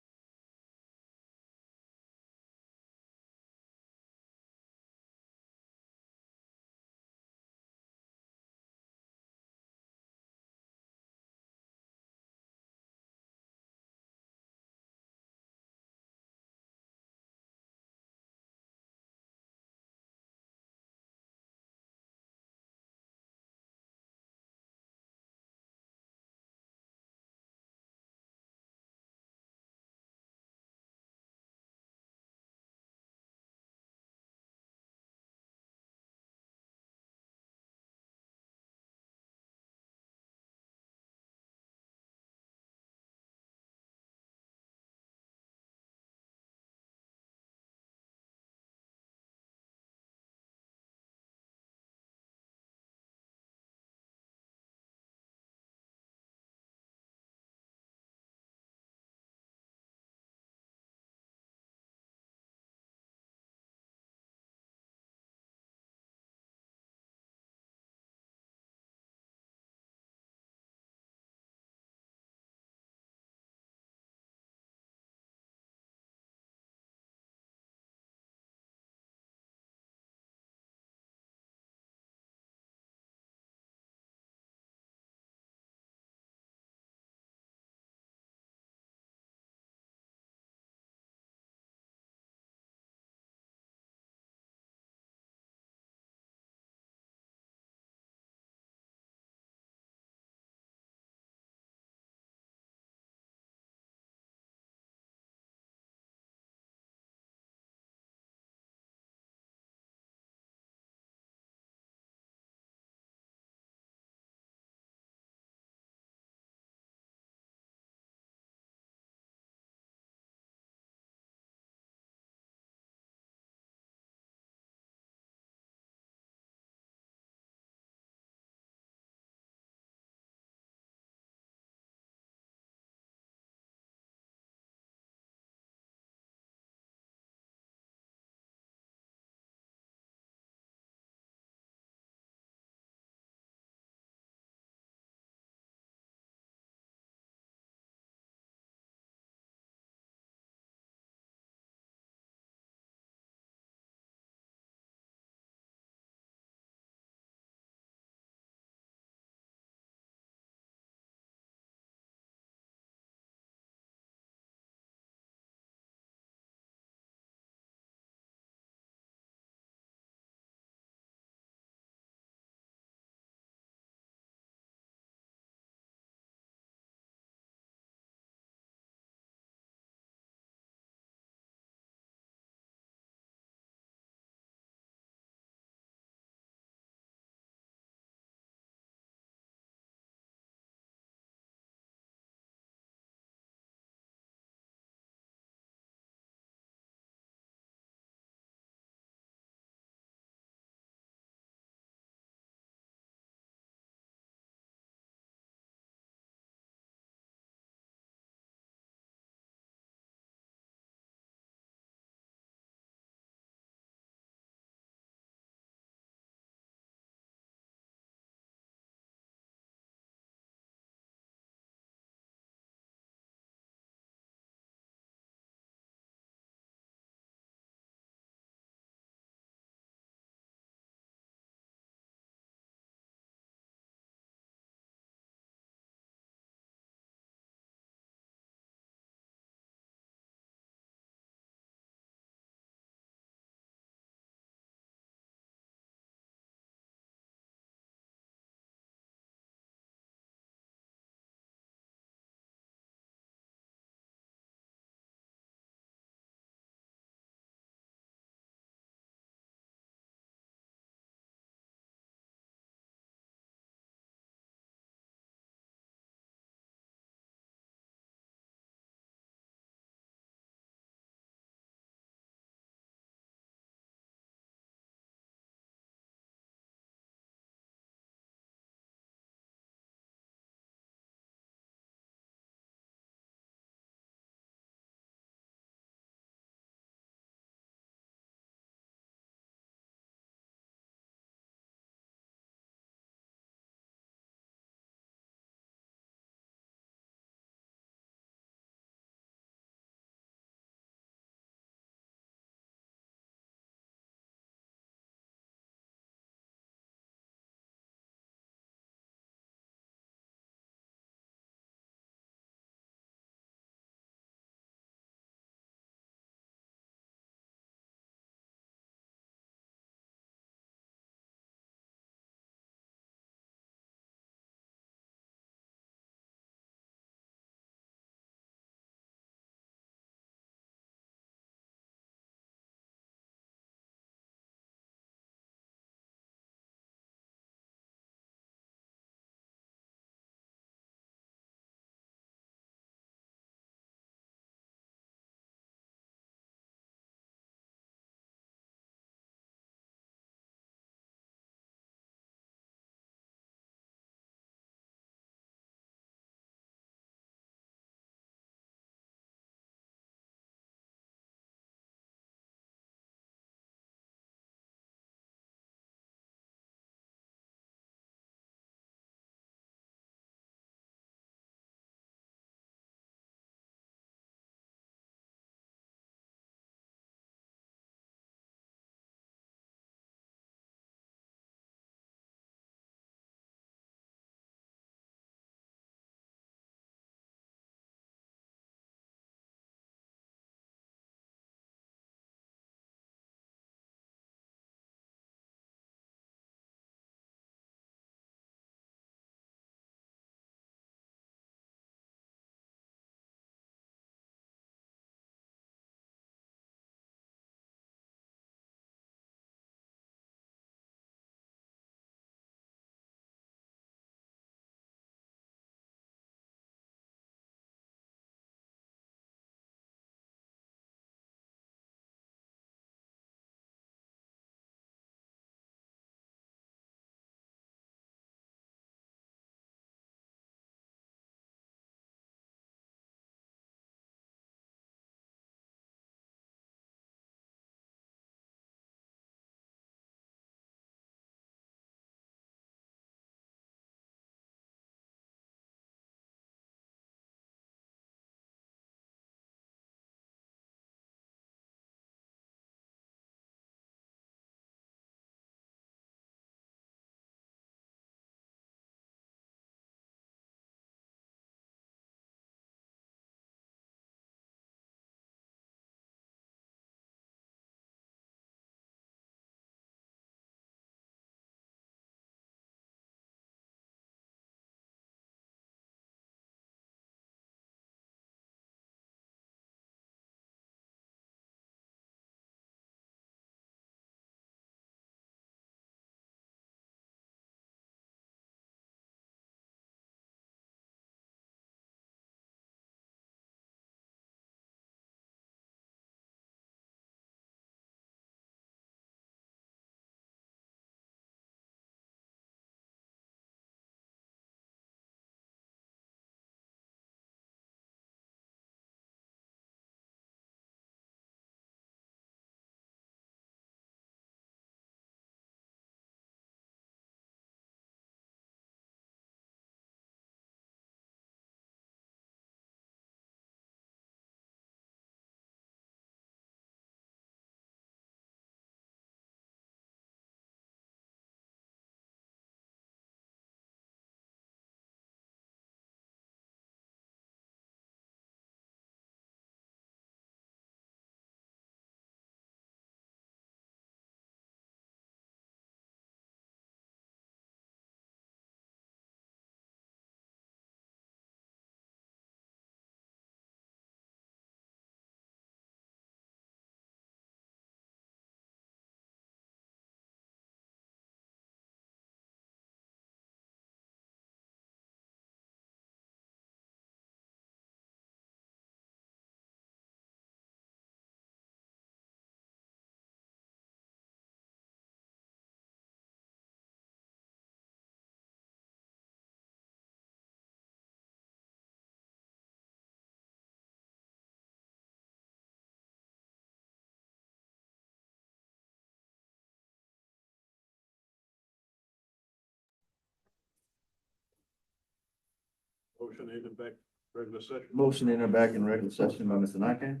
Motion in the back, regular session. Motion in and back in regular session by Mr. Nakane.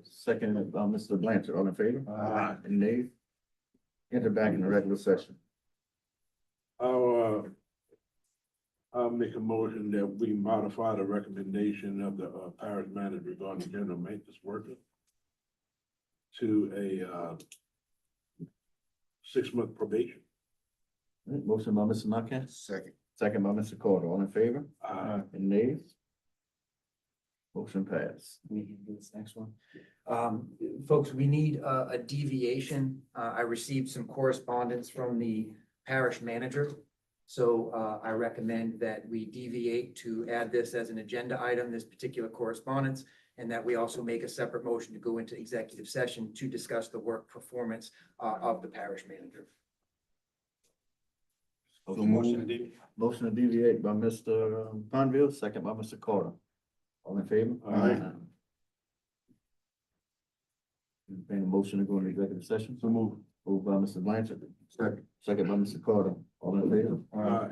Second by Mr. Blanchard. All in favor? Aye. Any nays? Enter back in the regular session. I'll make a motion that we modify the recommendation of the parish manager regarding general maintenance worker to a 6-month probation. All right, motion by Mr. Nakane, Second. second by Mr. Carter. All in favor? Any nays? Motion passed. We can do this next one. Folks, we need a deviation. I received some correspondence from the parish manager. So I recommend that we deviate to add this as an agenda item, this particular correspondence, and that we also make a separate motion to go into executive session to discuss the work performance of the parish manager. Motion to deviate by Mr. Ponville, second by Mr. Carter. All in favor? Aye. Entertain a motion to go into executive session. So move. Moved by Mr. Blanchard. Second by Mr. Carter. All in favor? Aye.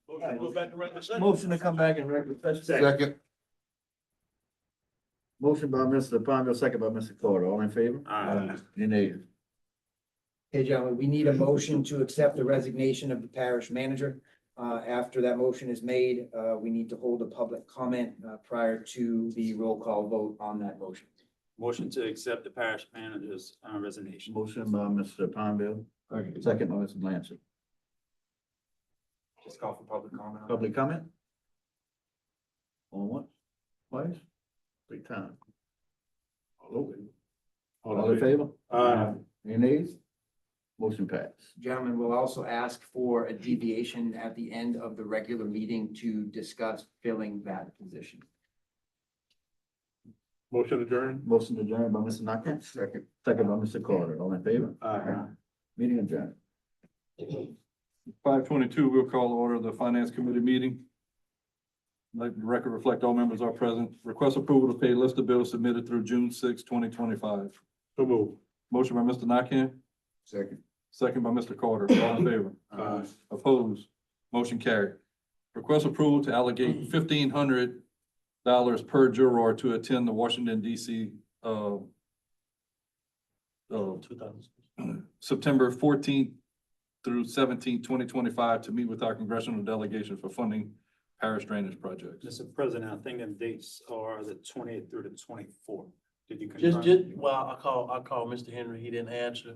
Motion to go back to regular session. Motion to come back in regular session. Second. Motion by Mr. Ponville, second by Mr. Carter. All in favor? Any nays? Okay, gentlemen, we need a motion to accept the resignation of the parish manager. After that motion is made, we need to hold a public comment, prior to the roll call vote on that motion. Motion to accept the parish manager's resignation. Motion by Mr. Ponville, second by Mr. Blanchard. Just call for public comment. Public comment? On what? Twice? Three times. All in favor? Any nays? Motion passed. Gentlemen, we'll also ask for a deviation at the end of the regular meeting to discuss filling that position. Motion adjourned. Motion adjourned by Mr. Nakane. Second by Mr. Carter. All in favor? Aye. Meeting adjourned. 5:22, we'll call to order the finance committee meeting. Let the record reflect all members are present. Request approval to pay list of bills submitted through June 6, 2025. So move. Motion by Mr. Nakane, Second. second by Mr. Carter. All in favor? Aye. Opposed? Motion carried. Request approval to allocate $1,500 per juror to attend the Washington DC, 2000. September 14th through 17th, 2025, to meet with our congressional delegation for funding parish drainage projects. Mr. President, I think the dates are the 20th through the 24th. Did you confirm? Well, I called Mr. Henry, he didn't answer.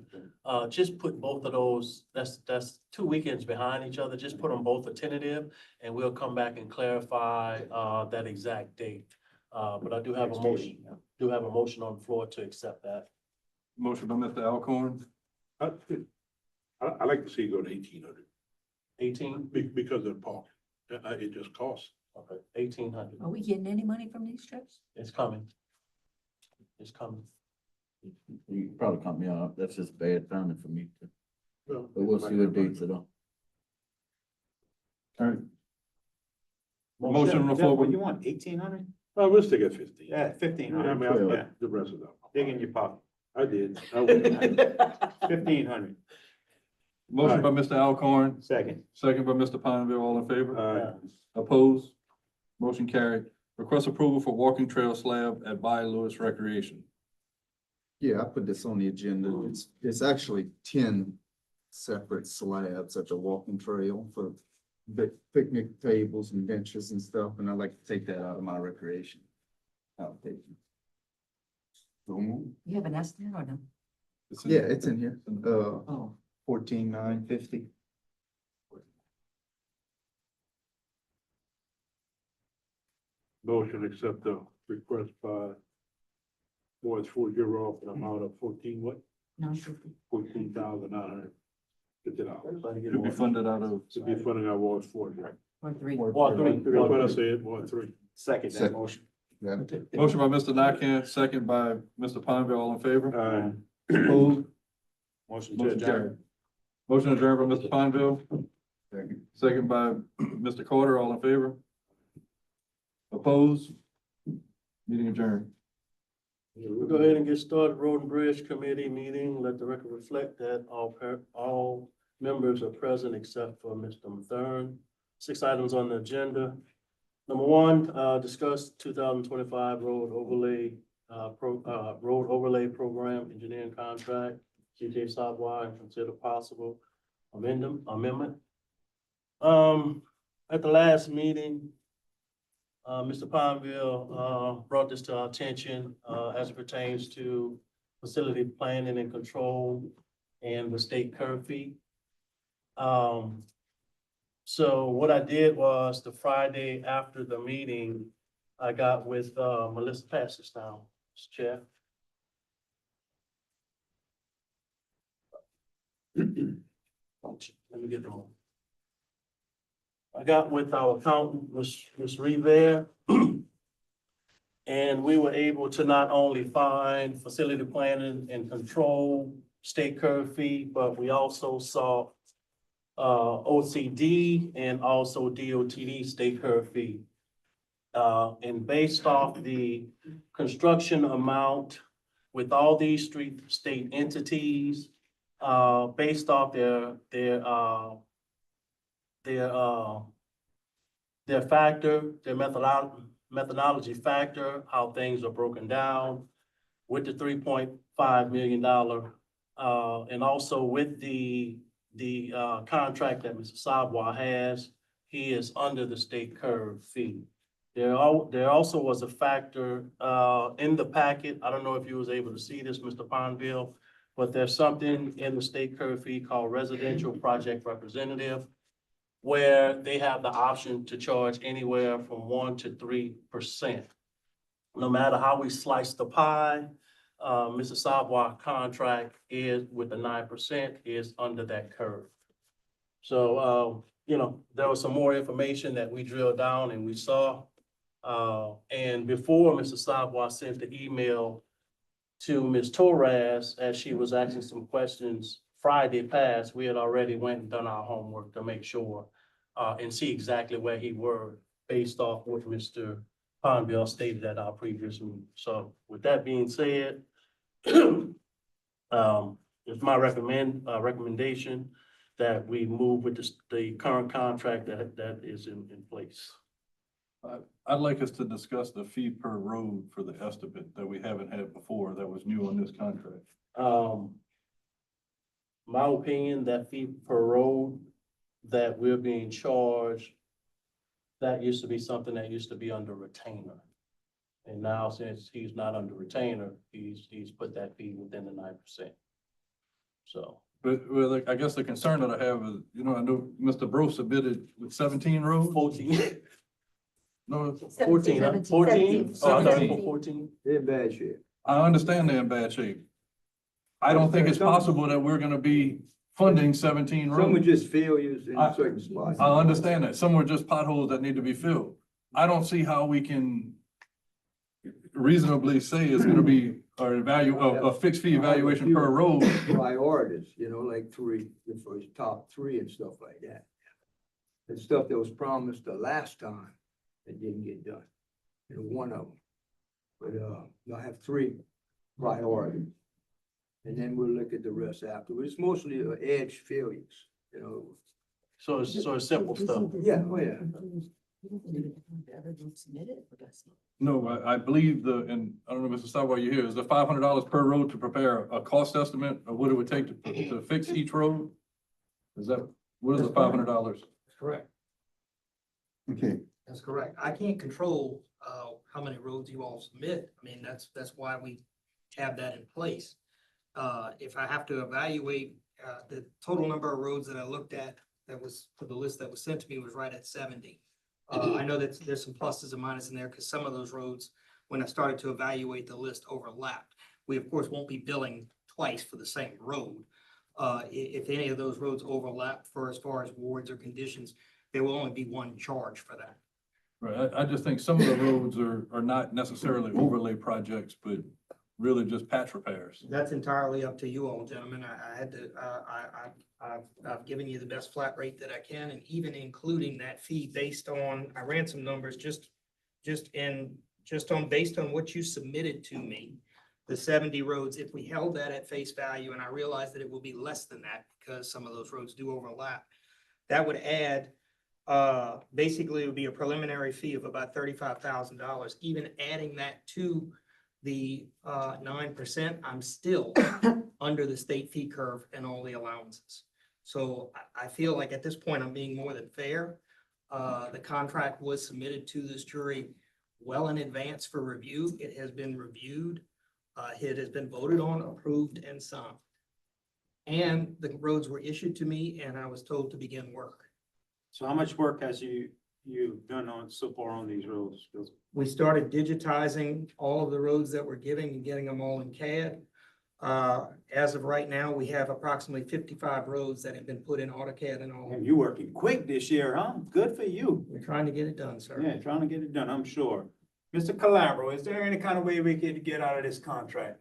Just put both of those, that's 2 weekends behind each other, just put them both a tentative, and we'll come back and clarify, that exact date. But I do have a motion, on the floor to accept that. Motion by Mr. Alcorn, I like to see it go to 1,800 18, because of the park. It just costs. okay, 1,800, Are we getting any money from these trips? it's coming. It's coming. You can probably cut me off. That's just bad timing for me. Well, But we'll see what dates it on. all right. Motion on the floor. What you want, 1,800? Well, we'll stick at 15. Yeah, I 1,500. mean, I'll Yeah, put the rest of them. dig in your pocket. I did. I will. 1,500. Motion by Mr. Alcorn, Second. second by Mr. Ponville. All in favor? Aye. Opposed? Motion carried. Request approval for walking trail slab at By Lewis Recreation. Yeah, I put this on the agenda. It's actually 10 separate slabs at the walking trail for picnic tables and benches and stuff, and I'd like to take that out of my recreation allocation. You have an estimate or no? Yeah, it's in here. 14,950. Motion accept the request by Ward 4 off an amount of 14, what? 950. 14,950. To be funded out of, To be funding our Ward 4. Or three. Ward 3. That's what I said, Ward 3. Second that motion. motion by Mr. Nakane, second by Mr. Ponville. All in favor? Aye. Opposed? Motion to Motion adjourn. carried. Motion adjourned by Mr. Ponville, Second. second by Mr. Carter. All in favor? Opposed? Meeting adjourned. We'll go ahead and get started. Road and Bridge Committee meeting. Let the record reflect that all members are present except for Mr. Mathern. 6 items on the agenda. Number 1, discuss 2025 road overlay program engineering contract, CJ Savoy, and consider possible amendment. At the last meeting, Mr. Ponville, brought this to our attention, as it pertains to facility planning and control and the state curb fee. So what I did was the Friday after the meeting, I got with, Melissa, pass this down, Mr. Chair. Let me get them on. I got with our accountant, Ms. Rivera. And we were able to not only find facility planning and control state curb fee, but we also saw OCD and also DOTD state curb fee. And based off the construction amount with all these state entities, based off their their factor, their methodology factor, how things are broken down with the $3.5 million. And also with the contract that Mr. Sabwa has, he is under the state curve fee. There also was a factor, in the packet. I don't know if you was able to see this, Mr. Ponville, but there's something in the state curve fee called residential project representative, where they have the option to charge anywhere from 1% to 3%. No matter how we slice the pie, Mr. Sabwa contract is with the 9% is under that curve. So, there was some more information that we drilled down and we saw. And before Mr. Sabwa sent the email to Ms. Torres, as she was asking some questions Friday past, we had already went and done our homework to make sure and see exactly where he were based off what Mr. Ponville stated at our previous meeting. So with that being said, it's my recommendation that we move with the current contract that is in place. I'd like us to discuss the fee per road for the estimate that we haven't had before, that was new on this contract. My opinion, that fee per road that we're being charged, that used to be something that used to be under retainer. And now since he's not under retainer, he's put that fee within the 9%. So. But, well, I guess the concern that I have is, I know Mr. Bro submitted with 17 roads. 14. No, 14, huh? 14? Oh, I thought it was 14. They're in bad shape. I understand they're in bad shape. I don't think it's possible that we're gonna be funding 17 Some were roads. just failures in certain spots. I understand that. Some were just potholes that need to be filled. I don't see how we can reasonably say it's gonna be a fixed fee evaluation per road. Priorities, like three, the first top three and stuff like that. The stuff that was promised the last time that didn't get done. One of them. But, you'll have three priorities. And then we'll look at the rest afterwards. It's mostly edge failures, So it's simple stuff. Yeah, oh yeah. No, I believe and I don't know, Mr. Sawyer, you here, is the $500 per road to prepare a cost estimate of what it would take to fix each road? What is the $500? That's correct. Okay, That's correct. I can't control, how many roads you all submit. I mean, that's why we have that in place. If I have to evaluate, the total number of roads that I looked at, that was for the list that was sent to me was right at 70. I know that there's some pluses and minuses in there because some of those roads, when I started to evaluate the list, overlapped. We of course won't be billing twice for the same road. If any of those roads overlap for as far as wards or conditions, there will only be one charge for that. Right, I just think some of the roads are not necessarily overlay projects, but really just patch repairs. That's entirely up to you all, gentlemen. I've given you the best flat rate that I can, and even including that fee based on, I ran some numbers based on what you submitted to me, the 70 roads. If we held that at face value, and I realize that it will be less than that because some of those roads do overlap, that would add, basically it would be a preliminary fee of about $35,000. Even adding that to the 9%, I'm still under the state fee curve and all the allowances. So I feel like at this point, I'm being more than fair. The contract was submitted to this jury well in advance for review. It has been reviewed. It has been voted on, approved, and signed. And the roads were issued to me, and I was told to begin work. So how much work has you've done so far on these roads? We started digitizing all of the roads that we're giving and getting them all in CAD. As of right now, we have approximately 55 roads that have been put in AutoCAD and all. And you working quick this year, huh? Good for you. We're trying to get it done, sir. Yeah, trying to get it done, I'm sure. Mr. Calabro, is there any kind of way we could get out of this contract?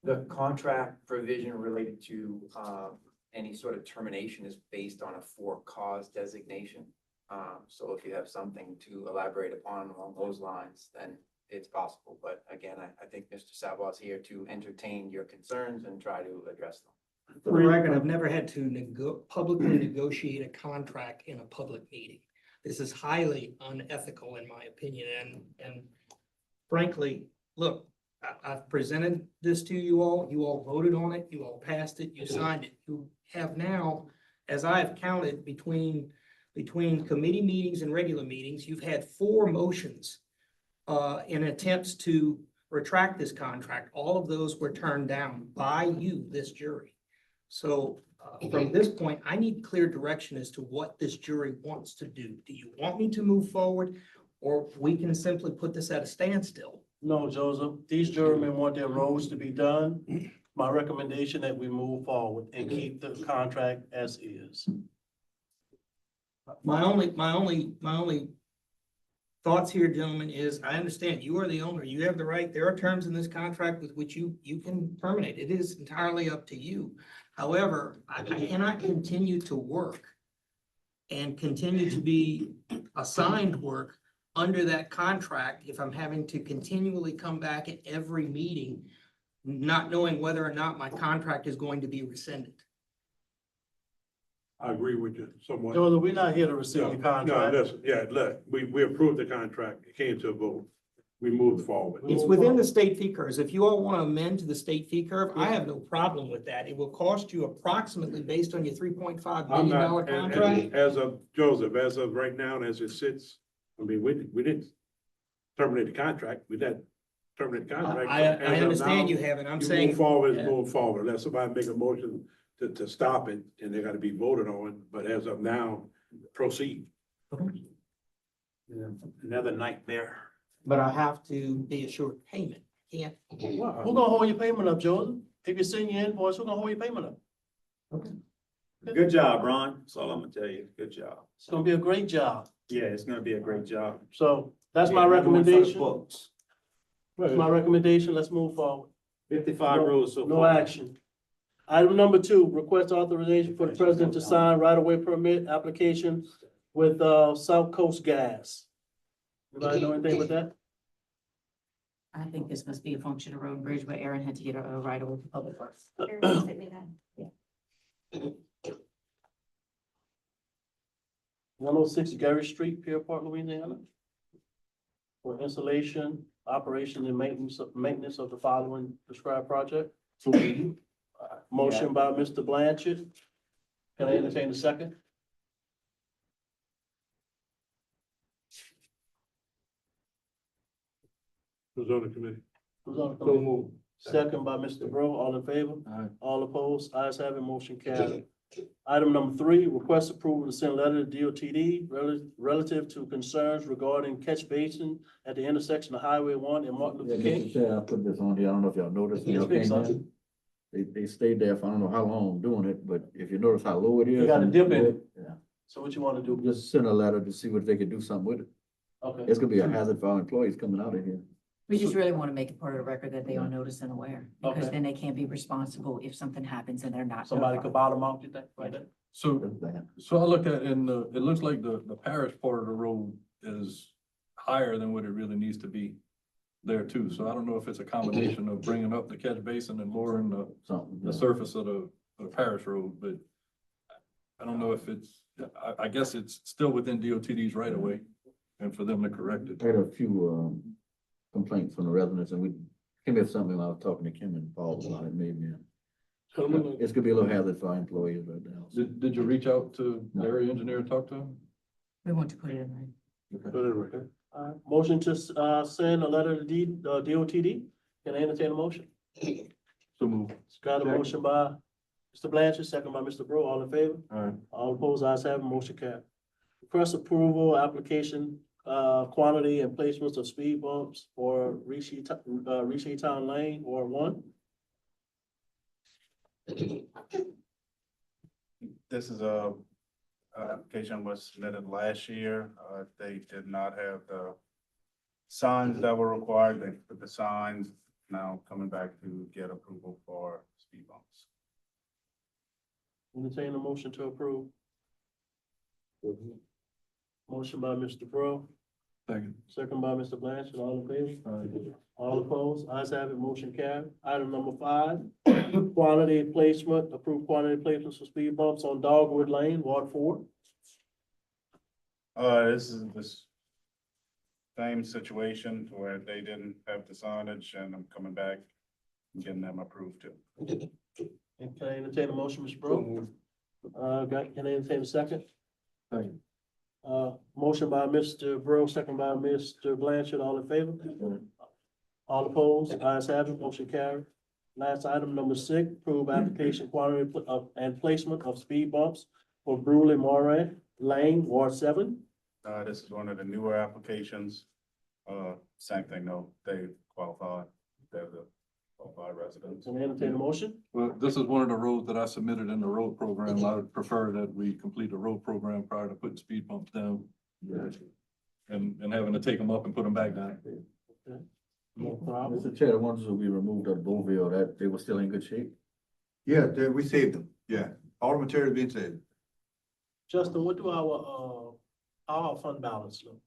The contract provision related to any sort of termination is based on a for-cause designation. So if you have something to elaborate upon along those lines, then it's possible. But again, I think Mr. Sabwat's here to entertain your concerns and try to address them. For the record, I've never had to publicly negotiate a contract in a public meeting. This is highly unethical in my opinion, and frankly, look, I've presented this to you all voted on it, you all passed it, you signed it. You have now, as I have counted between committee meetings and regular meetings, you've had 4 motions in attempts to retract this contract. All of those were turned down by you, this jury. So from this point, I need clear direction as to what this jury wants to do. Do you want me to move forward, or we can simply put this at a standstill? No, Joseph, these jurymen want their roads to be done. My recommendation that we move forward and keep the contract as is. My only thoughts here, gentlemen, is I understand you are the owner. You have the right. There are terms in this contract with which you can terminate. It is entirely up to you. However, I cannot continue to work and continue to be assigned work under that contract if I'm having to continually come back at every meeting, not knowing whether or not my contract is going to be rescinded. I agree with you somewhat. Joseph, we're not here to rescind the No, contract. listen, yeah, look, we approved the contract, it came to a vote, we moved forward. It's within the state fee curves. If you all want to amend to the state fee curve, I have no problem with that. It will cost you approximately, based on your $3.5 I'm million not, contract. as of Joseph, as of right now, and as it sits, I mean, we didn't terminate the contract, we didn't terminate the contract. I As of understand now, you haven't. I'm you saying. move forward, Yeah. move forward, let somebody make a motion to stop it, and they gotta be voted on, but as of now, proceed. Yeah, another nightmare. But I have to be assured payment. Can't. Who gonna hold your payment up, Joseph? If you send your invoice, who gonna hold your payment up? Good job, Ron. That's all I'm gonna tell you. Good job. It's gonna be a great job. Yeah, it's gonna be a great job. So that's Yeah, my another one for the recommendation. books. That's my recommendation. Let's move forward. 55 rules so No far. action. Item number 2, request authorization for the president to sign right-of-way permit application with, South Coast Gas. Anybody know anything with that? I think this must be a function of road and bridge where Aaron had to get a right of public works. 106 Gary Street, Pier Park, Louisiana. For installation, operation, and maintenance of the following prescribed project. Motion by Mr. Blanchard. Can I entertain a second? Who's on the committee? Who's on the committee? Second by Mr. Bro, all in favor? Aye. All opposed? Ayes have it, motion carried. Item number 3, request approval to send letter to DOTD relative to concerns regarding catch basin at the intersection of Highway 1 and Martin Yeah, Luther Mr. King. Chair, I put this on here. I don't know if y'all noticed. when Yes, y'all big came son. in. They stayed there for I don't know how long doing it, but if you notice how low it is. You got a and- dip in it. Yeah, So what you want to do? just send a letter to see what they could do something with it. Okay. It's gonna be a hazard for our employees coming out of here. We just really want to make it part of the record that they are noticed and aware, because Okay. then they can't be responsible if something happens and they're not. Somebody notified. could bottom out, you think, like that? So, That's bad. so I looked at, and it looks like the parish part of the road is higher than what it really needs to be there too. So I don't know if it's a combination of bringing up the catch basin and lowering Something. the surface of the parish road, but I don't know if it's, I guess it's still within DOTD's right of way and for them to correct it. I had a few, complaints from the residents and we came up with something when I was talking to Kim and Paul about it, maybe. It's gonna be a little hazard for our employees right now. so. Did you reach out to the area engineer and talk to him? We want to put it in there. Okay. Motion to, send a letter to DOTD. Can I entertain a motion? So move. It's got a motion by Mr. Blanchard, second by Mr. Bro, all in favor? All right. All opposed, ayes have it, motion carried. Request approval, application, quantity and placements of speed bumps for Rishi Town Lane, Ward 1. This is a application was submitted last year. They did not have the signs that were required. They put the signs, now coming back to get approval for speed bumps. Entertain a motion to approve. Motion by Mr. Bro, Second. second by Mr. Blanchard, all in favor? All opposed, ayes have it, motion carried. Item number 5, quantity placement, approved quantity placements for speed bumps on Dogwood Lane, Ward 4. This is this same situation where they didn't have the signage and I'm coming back and getting them approved too. And can I entertain a motion, Mr. Bro? Can I entertain a second? Second. Motion by Mr. Bro, second by Mr. Blanchard, all in favor? All opposed, ayes have it, motion carried. Last item, number 6, approve application quantity and placement of speed bumps for Bruley Moray Lane, Ward 7. This is one of the newer applications. Same thing, though, they qualify, they're the qualified residents. Can I entertain a motion? Well, this is one of the roads that I submitted in the road program. I would prefer that we complete the road program prior to putting speed bumps down. And having to take them up and put them back down. No problem. Mr. Chair, the ones that we removed at Boville, that they were still in good shape? Yeah, we saved them, yeah, all the material being saved. Justin, what do our fund balance look?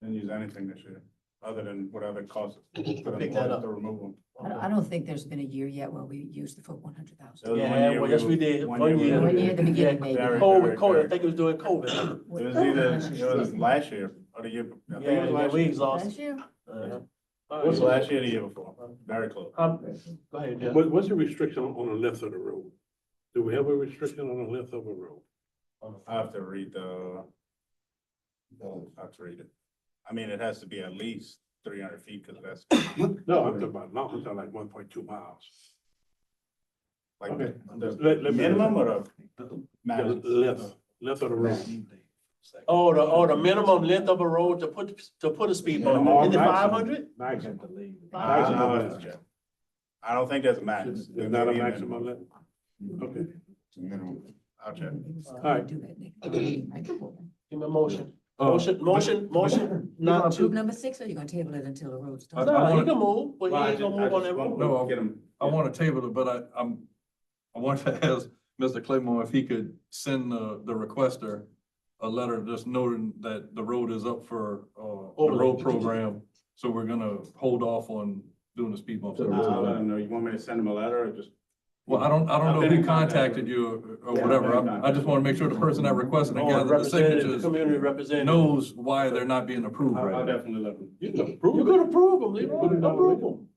Didn't use anything this year, other than whatever it costs to Pick that up. remove them. I don't think there's been a year yet where we used the full 100,000. There was one Yeah, year well, yes, we were- did. one One year we year. were- One year at the beginning, maybe. Very, COVID, very, I think it was during COVID. It was either, it was last year or the year, I think it Yeah, was yeah, last we year. exhausted. Last year? It was last year, or the year before, very close. Go ahead, Jeff. What's the restriction on the length of the road? Do we have a restriction on the length of a road? I have to read I have to read it. I mean, it has to be at least 300 feet, because that's No, I'm talking about, no, I'm talking like 1.2 miles. like Okay. the Let me- minimum or the The maximum? length of the road. Oh, the minimum length of a road to put a speed bump, Yeah, is it maximum. 500? Maximum. I'll have to check. I don't think there's a max. There's There not may a be maximum length? Okay. I'll check. All right. Do that next. Give me a motion. Uh, Motion You gonna not approve to. number 6 or you gonna table it until the road's I- done? No, he wanna- can move, but he ain't gonna move on that road. No, Get 'em- I want to table it, but I want to ask Mr. Claymore if he could send the requester a letter just noting that the road is up for, the road program. So we're gonna hold off on doing the speed bumps. I'll let them know. You want me to send them a letter or just? Well, I don't I've know been who in contact contacted with- you or Yeah, whatever. I've been in I just want to make sure the person that requested and gathered the Representative, signatures community representative. knows why they're not being approved I'll right now. definitely let them. You can approve You it. could approve them, Leroy, Put it on approve the- them.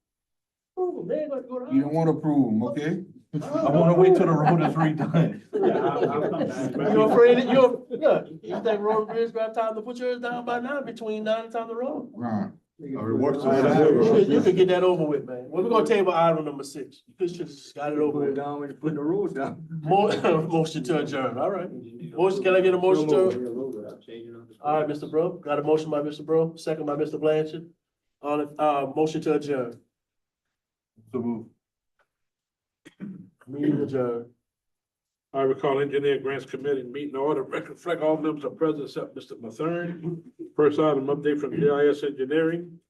Approve them, they ain't gonna go to. You don't wanna approve them, okay? I want to wait till the road is redone. Yeah, I'll come back. You afraid that look, you think road and bridge got time to put yours down by now, between now and time the road? Right. Or it works. You could get that over with, man. We're gonna table item number 6. You should just got it over Put it with. down when you put the roads down. Motion to adjourn, all right. Motion, can I get a motion to? All right, Mr. Bro, got a motion by Mr. Bro, second by Mr. Blanchard. Motion to adjourn. So move. Meeting adjourned. I recall Engineer Grants Committee meeting order, reflect all members are present except Mr. Mathern. First item, update from GIS Engineering.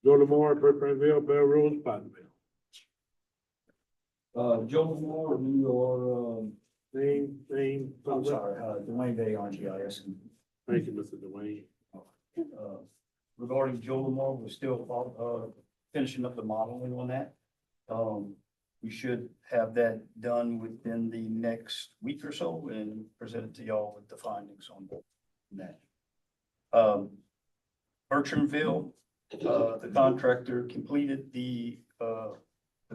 Joe Lamore, Burtonville, Bell Rose, Pottenville. Joe Moore, you Name. I'm sorry, Dwayne Day on GIS. Thank you, Mr. Dwayne. Regarding Joe Lamore, we're still, finishing up the modeling on that. We should have that done within the next week or so and present it to y'all with the findings on that. Bertramville, the contractor completed the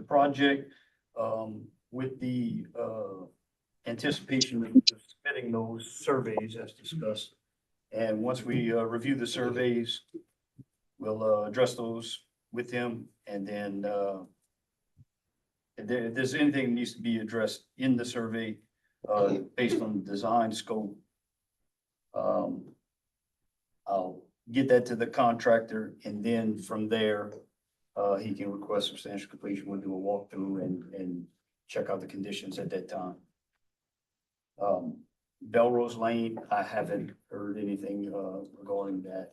project, with the, anticipation of submitting those surveys as discussed. And once we, review the surveys, we'll, address those with him and then, if there's anything that needs to be addressed in the survey, based on the design scope, I'll get that to the contractor and then from there, he can request substantial completion. We'll do a walkthrough and check out the conditions at that time. Belrose Lane, I haven't heard anything, regarding that.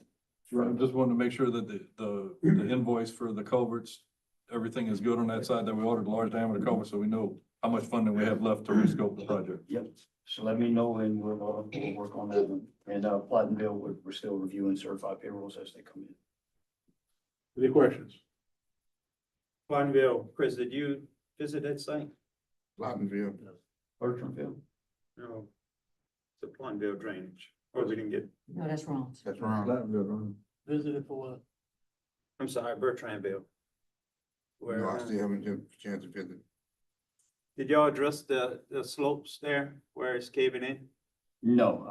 I just wanted to make sure that the invoice for the culverts, everything is good on that side, that we ordered a large diameter culvert, so we know how much funding we have left to rescope the project. Yep, so let me know and we'll work on that one. And, Plattenville, we're still reviewing certified payrolls as they come in. Any questions? Pottenville, Chris, did you visit that site? Pottenville. Bertramville? No. It's a Pottenville drainage. Or we didn't get, No, that's wrong. That's wrong. Platinumville Road. Visited for what? I'm sorry, Bertrandville. Where, No, I still haven't had a chance to visit. did y'all address the slopes there where it's caving in? No,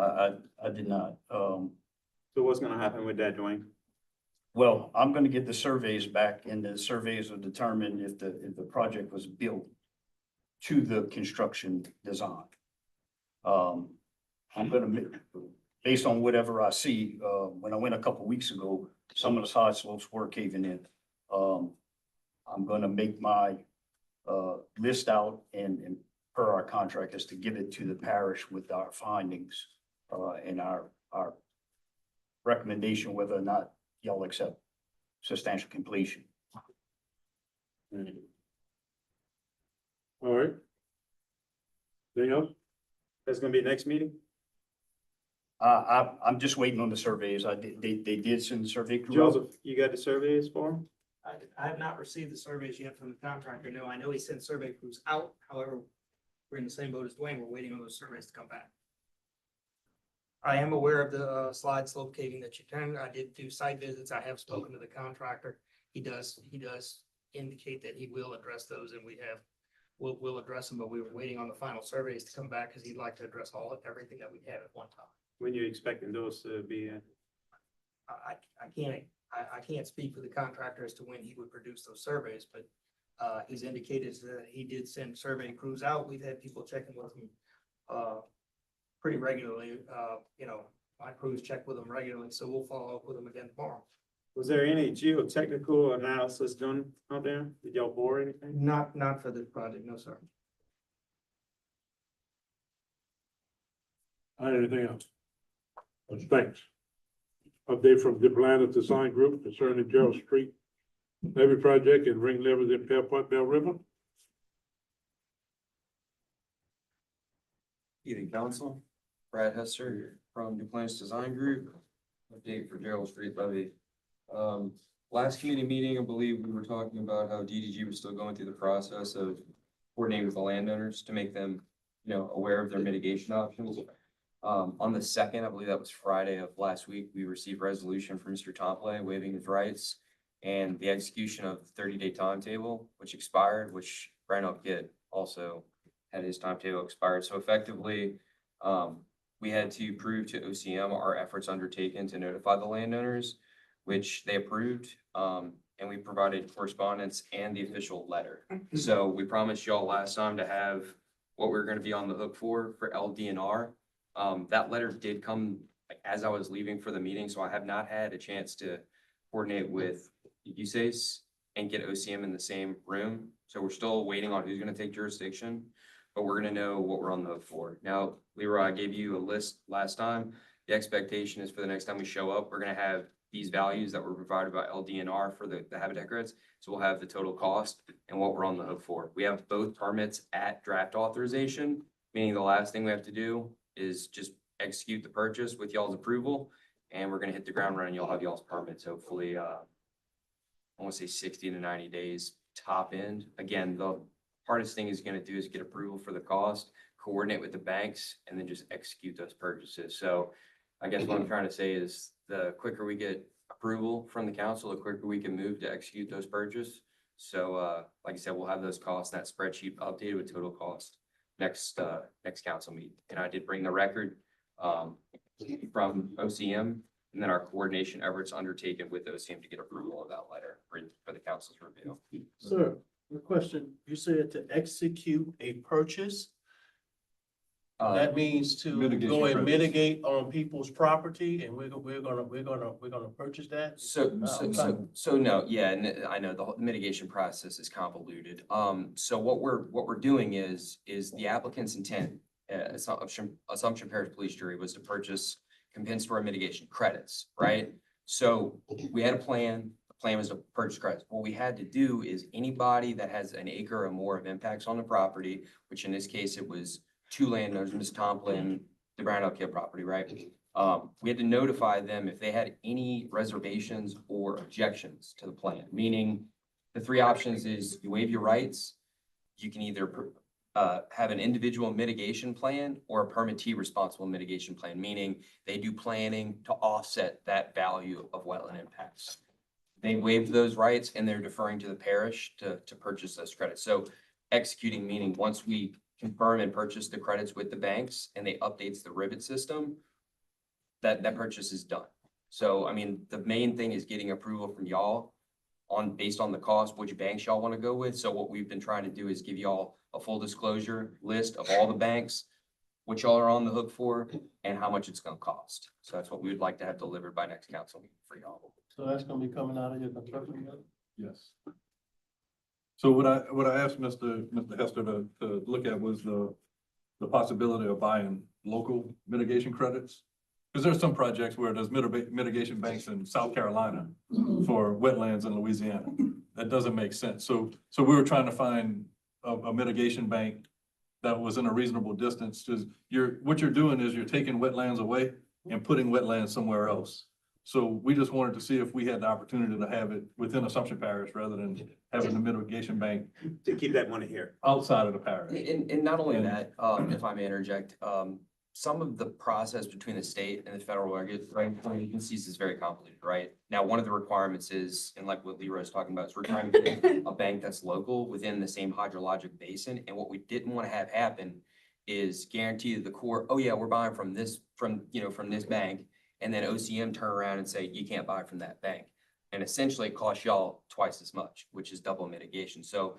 I did not. So what's gonna happen with that, Dwayne? Well, I'm gonna get the surveys back and the surveys will determine if the project was built to the construction design. I'm gonna, based on whatever I see, when I went a couple weeks ago, some of the side slopes were caving in. I'm gonna make my, list out and per our contract is to give it to the parish with our findings, and our recommendation whether or not y'all accept substantial completion. All right. Anything else? That's gonna be next meeting? I'm just waiting on the surveys. They did send the survey crew out. Joseph, you got the surveys for him? I have not received the surveys yet from the contractor. No, I know he sent survey crews out. However, we're in the same boat as Dwayne. We're waiting on those surveys to come back. I am aware of the slide slope caving that you turned. I did do site visits. I have spoken to the contractor. He does indicate that he will address those, and we'll address them, but we were waiting on the final surveys to come back because he'd like to address everything that we have at one time. When you expecting those to be in? I can't speak for the contractor as to when he would produce those surveys, but he's indicated that he did send survey crews out. We've had people checking with him pretty regularly. My crews check with him regularly, so we'll follow up with him again tomorrow. Was there any geotechnical analysis done out there? Did y'all bore anything? Not for this project, no, sir. All right, anything else? Thanks. Update from Dip Land Design Group concerning Gerald Street levee project and ring levers in Fairport Bell River. Evening, council. Brad Hester from Duplantis Design Group. Update for Gerald Street levy. Last committee meeting, I believe we were talking about how DDG was still going through the process of coordinating with the landowners to make them, aware of their mitigation options. On the 2nd, I believe that was Friday of last week, we received resolution from Mr. Tomplay waiving his rights and the execution of the 30-day timetable, which expired, which Brian Upkett also had his timetable expired. So effectively, we had to prove to OCM our efforts undertaken to notify the landowners, which they approved. And we provided correspondence and the official letter. So we promised y'all last time to have what we're going to be on the hook for LDNR. That letter did come as I was leaving for the meeting, so I have not had a chance to coordinate with USACE and get OCM in the same room. So we're still waiting on who's going to take jurisdiction, but we're going to know what we're on the hook for. Now, Leroy, I gave you a list last time. The expectation is for the next time we show up, we're going to have these values that were provided by LDNR for the habitat grids. So we'll have the total cost and what we're on the hook for. We have both permits at draft authorization, meaning the last thing we have to do is just execute the purchase with y'all's approval, and we're gonna hit the ground running. Y'all have y'all's permits, hopefully, I want to say 60 to 90 days top end. Again, the hardest thing is gonna do is get approval for the cost, coordinate with the banks, and then just execute those purchases. So I guess what I'm trying to say is the quicker we get approval from the council, the quicker we can move to execute those purchases. So, like I said, we'll have those costs, that spreadsheet updated with total cost next council meeting. And I did bring the record from OCM, and then our coordination efforts undertaken with OCM to get approval of that letter for the council's review. Sir, the question, you said to execute a purchase? That means to mitigation go and purchase. mitigate on people's property, and we're gonna purchase that? So no, yeah, and I know the whole mitigation process is convoluted. So what we're doing is the applicant's intent, Assumption Parish Police Jury was to purchase compensatory mitigation credits, right? So we had a plan. The plan was to purchase credits. What we had to do is anybody that has an acre or more of impacts on the property, which in this case it was 2 landowners, Ms. Tomplin, the Brown Oak Hill property, right? We had to notify them if they had any reservations or objections to the plan, meaning the 3 options is you waive your rights, you can either have an individual mitigation plan or a permittee responsible mitigation plan, meaning they do planning to offset that value of wetland impacts. They waived those rights and they're deferring to the parish to purchase those credits. So executing, meaning once we confirm and purchase the credits with the banks and they updates the rivet system, that purchase is done. So, I mean, the main thing is getting approval from y'all based on the cost, which banks y'all want to go with. So what we've been trying to do is give y'all a full disclosure list of all the banks, what y'all are on the hook for, and how much it's gonna cost. So that's what we would like to have delivered by next council meeting for y'all. So that's gonna be coming out of your construction budget? Yes. So what I asked Mr. Hester to look at was the possibility of buying local mitigation credits. Because there's some projects where there's mitigation banks in South Carolina for wetlands in Louisiana. That doesn't make sense. So we were trying to find a mitigation bank that was in a reasonable distance. Because what you're doing is you're taking wetlands away and putting wetlands somewhere else. So we just wanted to see if we had the opportunity to have it within Assumption Parish rather than having the mitigation bank To keep that money here. outside of the parish. And not only that, if I may interject, some of the process between the state and the federal regulatory agencies is very convoluted, right? Now, one of the requirements is, and like what Leroy is talking about, is we're trying to get a bank that's local within the same hydrologic basin. And what we didn't want to have happen is guarantee to the Corps, oh yeah, we're buying from this bank. And then OCM turn around and say, you can't buy from that bank. And essentially it costs y'all twice as much, which is double mitigation. So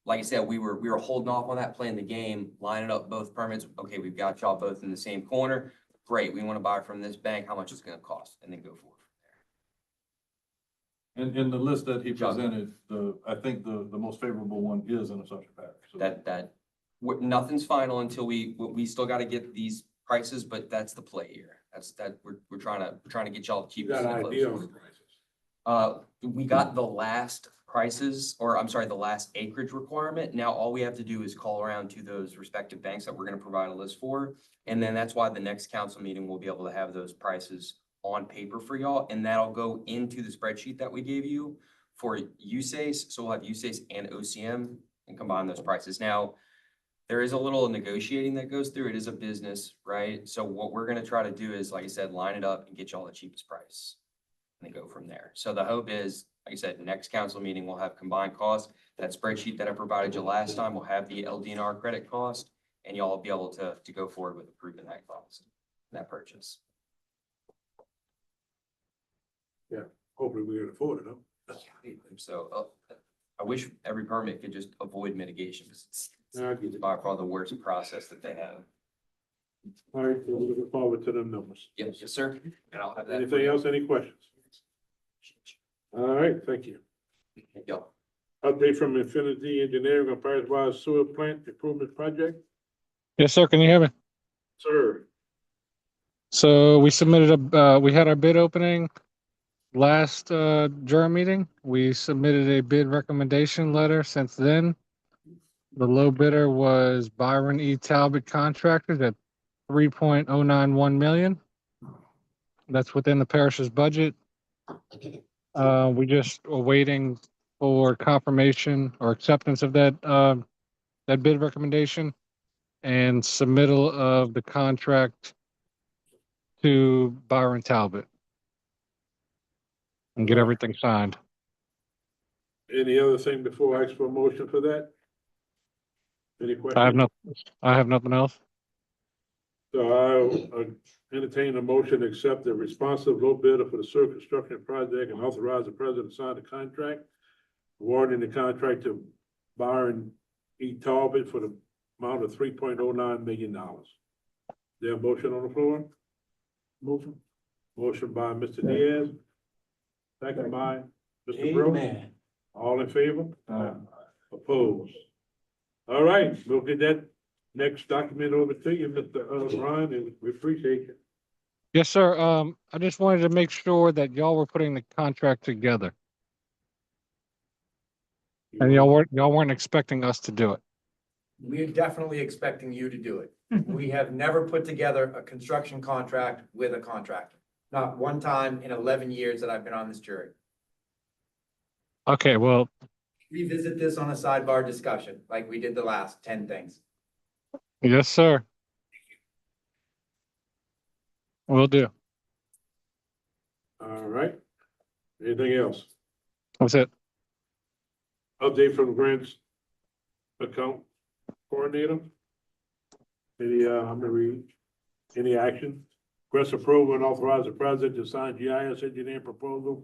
like I said, we were holding off on that, playing the game, lining up both permits. Okay, we've got y'all both in the same corner. Great, we want to buy from this bank. How much it's going to cost? And then go forward from And in the list that he presented, I think the most favorable one is in Assumption Parish. So there. Nothing's final until we still got to get these prices, but that's the play here. We're trying to get y'all the You cheapest. got an idea on the prices? We got the last prices, or I'm sorry, the last acreage requirement. Now, all we have to do is call around to those respective banks that we're gonna provide a list for. And then that's why the next council meeting, we'll be able to have those prices on paper for y'all. And that'll go into the spreadsheet that we gave you for USACE. So we'll have USACE and OCM and combine those prices. Now, there is a little negotiating that goes through. It is a business, right? So what we're gonna try to do is, like I said, line it up and get y'all the cheapest price. And then go from there. So the hope is, like I said, next council meeting, we'll have combined costs. That spreadsheet that I provided you last time will have the LDNR credit cost, and y'all will be able to go forward with approving that cost, that purchase. Hopefully we can afford it, huh? So I wish every permit could just avoid mitigation, because Yeah, I get it's it. by far the worst process that they have. All right, so we're looking forward to them numbers. Yes, sir. And I'll have that. Anything else, any questions? All right, thank you. Thank y'all. Update from Infinity Engineering on Parish Wide Sewer Plant Improvement Project. Yes, sir. Can you hear me? Sir, So we submitted we had our bid opening last jury meeting. We submitted a bid recommendation letter since then. The low bidder was Byron E. Talbot Contractors at 3.091 million. That's within the parish's budget. We just are waiting for confirmation or acceptance of that bid recommendation and submittal of the contract to Byron Talbot and get everything signed. any other thing before I ask for a motion for that? Any questions? I have nothing else. So I'll entertain a motion to accept the responsive low bidder for the sewer construction project and authorize the president to sign the contract, awarding the contract to Byron E. Talbot for the amount of $3.09 million. There a motion on the floor? Motion. Motion by Mr. Diaz. Second by Mr. Brooks. Amen. All in favor? Opposed? All right, we'll get that next document over to you, Mr. Ryan, and we appreciate you. Yes, sir. I just wanted to make sure that y'all were putting the contract together and y'all weren't expecting us to do it. We're definitely expecting you to do it. We have never put together a construction contract with a contractor. Not one time in 11 years that I've been on this jury. Okay, well, Revisit this on a sidebar discussion like we did the last 10 things. Yes, sir. Will do. All right. Anything else? That's it. Update from the grants account coordinator? Any, I'm gonna read, any action? Request approval and authorize the president to sign GIS engineering proposal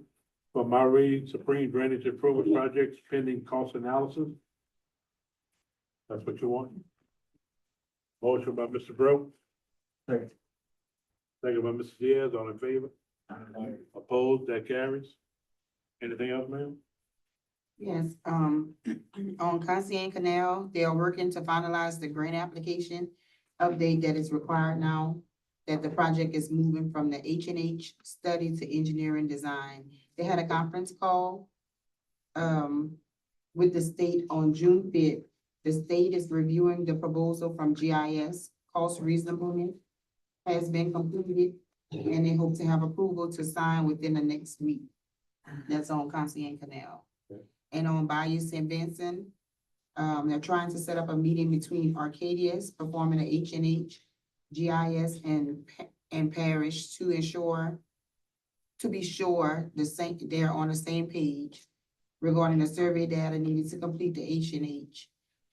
for Maury Supreme Drainage Improvement Project pending cost analysis. That's what you want? Motion by Mr. Bro. Second. Second by Mr. Diaz, all in favor? Opposed, that carries. Anything else, ma'am? Yes, on Cassian Canal, they are working to finalize the grant application update that is required now, that the project is moving from the H&H study to engineering design. They had a conference call with the state on June 5th. The state is reviewing the proposal from GIS. Cost reasonableness has been completed, and they hope to have approval to sign within the next week. That's on Cassian Canal. And on Bayou St. Vincent, they're trying to set up a meeting between Arcadius performing the H&H, GIS and Parish to be sure they're on the same page regarding the survey data needed to complete the H&H.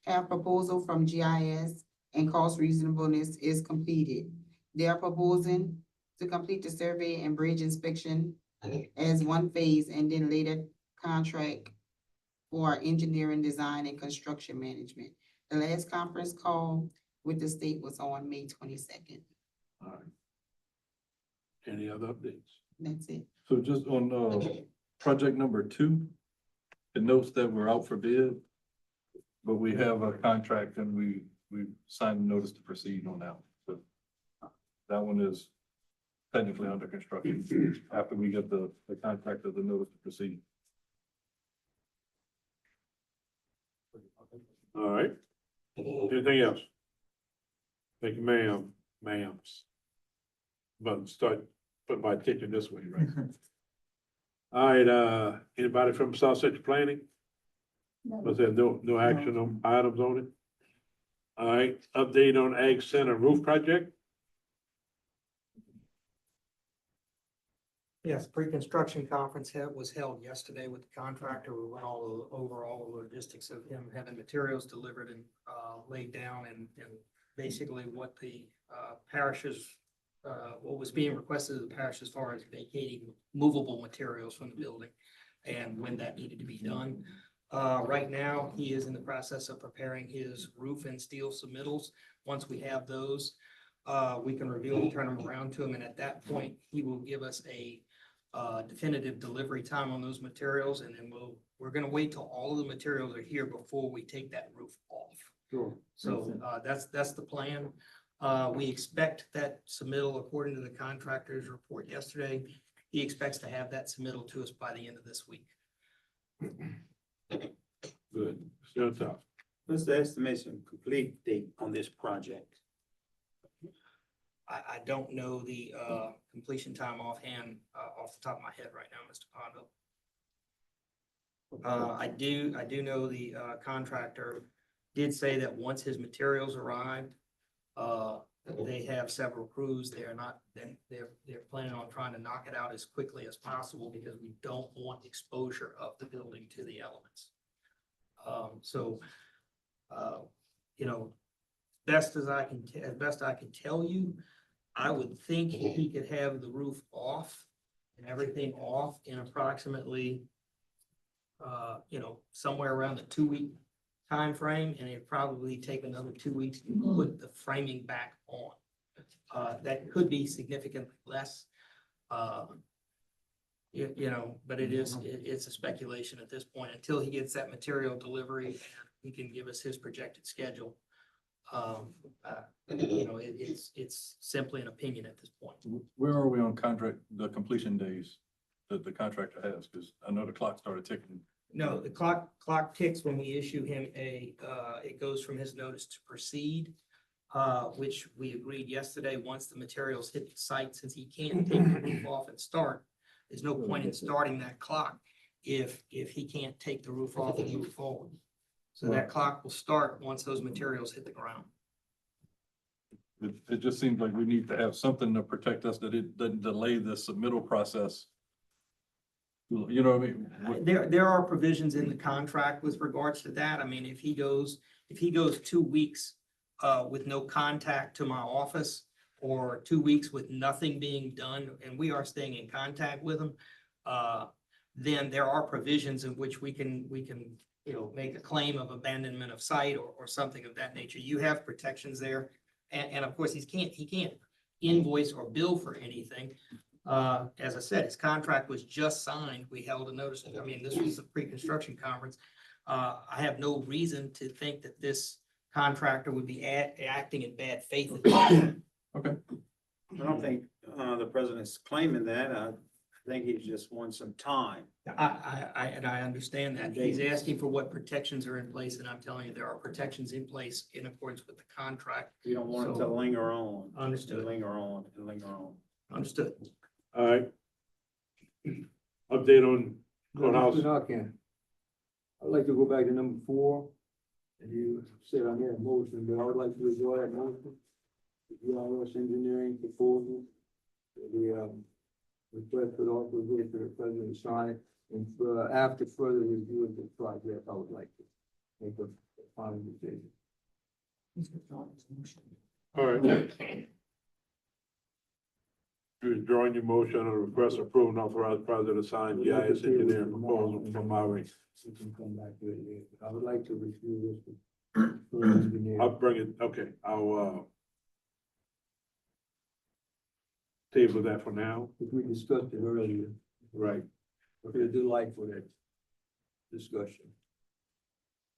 Have proposal from GIS and cost reasonableness is completed. They are proposing to complete the survey and bridge inspection as one phase and then later contract for engineering, design, and construction management. The last conference call with the state was on May 22nd. All right. Any other updates? That's it. So just on, project number 2, it notes that we're out for bid, but we have a contract and we signed a notice to proceed on that. So that one is technically under construction after we get the contract of the notice to proceed. All right. Anything else? Thank you, ma'am, ma'ams. But start putting my attention this way, right? All right, anybody from South Central Planning? Was there no action on items on it? All right, update on Ag Center roof project? Yes, pre-construction conference was held yesterday with the contractor. We went over all the logistics of him having materials delivered and laid down and basically what the parishes, what was being requested of the parish as far as vacating movable materials from the building and when that needed to be done. Right now, he is in the process of preparing his roof and steel submittals. Once we have those, we can review and turn them around to him. And at that point, he will give us a definitive delivery time on those materials. And then we're going to wait till all of the materials are here before we take that roof off. Sure. So that's the plan. We expect that submittal, according to the contractor's report yesterday, he expects to have that submittal to us by the end of this week. Good, still tough. What's the estimation complete date on this project? I don't know the completion time offhand, off the top of my head right now, Mr. Pondo. I do know the contractor did say that once his materials arrived, they have several crews. They're planning on trying to knock it out as quickly as possible because we don't want exposure of the building to the elements. Best I can tell you, I would think he could have the roof off and everything off in approximately, somewhere around the 2-week time frame, and it'd probably take another 2 weeks to put the framing back on. That could be significantly less, but it's a speculation at this point until he gets that material delivery and he can give us his projected schedule. It's simply an opinion at this point. Where are we on contract, the completion days that the contractor has? Because I know the clock started ticking. No, the clock ticks when we issue him it goes from his notice to proceed, which we agreed yesterday. Once the materials hit the site, since he can't take the roof off and start, there's no point in starting that clock if he can't take the roof off and move forward. So that clock will start once those materials hit the ground. It just seems like we need to have something to protect us, that it doesn't delay the submittal process. You know what I mean? There are provisions in the contract with regards to that. I mean, if he goes 2 weeks with no contact to my office, or 2 weeks with nothing being done, and we are staying in contact with him, then there are provisions in which we can, you know, make a claim of abandonment of site or something of that nature. You have protections there. And of course, he can't invoice or bill for anything. As I said, his contract was just signed. We held a notice. I mean, this was a pre-construction conference. I have no reason to think that this contractor would be acting in bad faith. Okay. I don't think, the president's claiming that. I think he just wants some time. I understand that. He's asking for what protections are in place, and I'm telling you, there are protections in place in accordance with the contract. We don't want it to So- linger on. Understood. Linger on and linger on. Understood. All right. Update on courthouse. Mr. Narcan, I'd like to go back to number 4. And you said I made a motion, but I would like to withdraw that motion. The GIS engineering proposal, the request for the authorization for the president to sign it. And after further review of the project, I would like to make a final decision. All right. You're withdrawing your motion on a request approve and authorize president to sign GIS engineering proposal from highway. We can come back to it later. I would like to review this. For the engineer. I'll bring it, okay, I'll, table that for now. If we discussed it earlier, Right. we're delightful that discussion.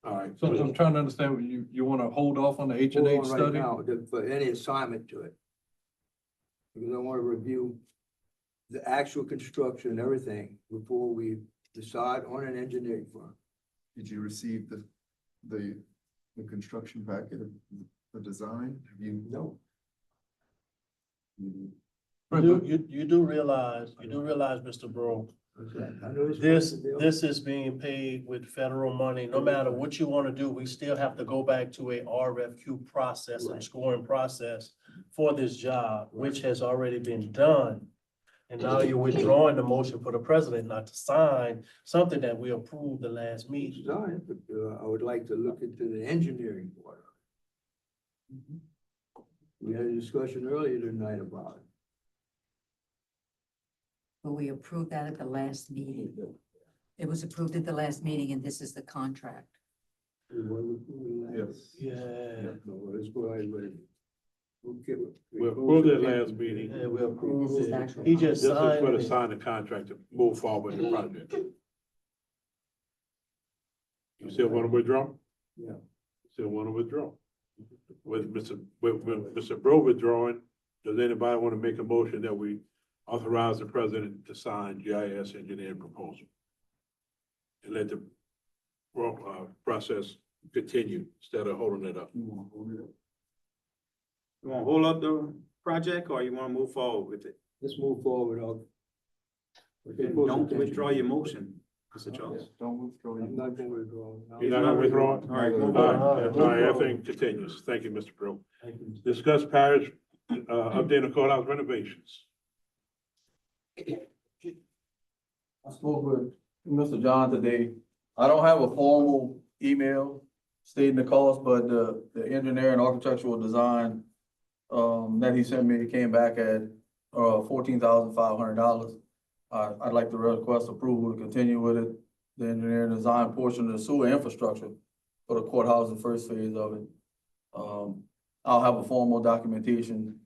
All right. So I'm trying to understand, what you want to hold off on the H and Hold H on right study? now, for any assignment to it. Because I want to review the actual construction and everything before we decide on an engineering firm. Did you receive the construction packet, the design? Have you? No. You do realize, Mr. Bro, I know it's this is being paid with federal money. No matter what you want to do, we still have to go back to a RFQ process and scoring process for this job, which has already been done. And now you're withdrawing the motion for the president not to sign something that we approved the last meeting. Design, but I would like to look into the engineering part of it. We had a discussion earlier tonight about it. But we approved that at the last meeting. It was approved at the last meeting, and this is the contract. Yes. Yeah. No, let's go ahead with it. Okay. We approved it last meeting. Yeah, we approved This is it. actual He just This is signed for the it. sign the contract to move forward with the project. You still want to withdraw? Yeah. Still want to withdraw? With Mr. Bro withdrawing, does anybody want to make a motion that we authorize the president to sign GIS engineering proposal? And let the process continue instead of holding it up. You want to hold up the project or you want to move forward with it? Let's move forward. Then don't withdraw your motion, Mr. Charles. Don't withdraw. I'm not going to withdraw. You're not gonna withdraw it? All right, move All on. right, all right, everything continues. Thank you, Mr. Bro. Thank you. Discuss parish, update on courthouse renovations. I spoke with Mr. John today. I don't have a formal email stating the cost, but the engineer and architectural design that he sent me came back at $14,500. I'd like to request approval to continue with it. The engineering design portion of the sewer infrastructure for the courthouse, the first phase of it. I'll have a formal documentation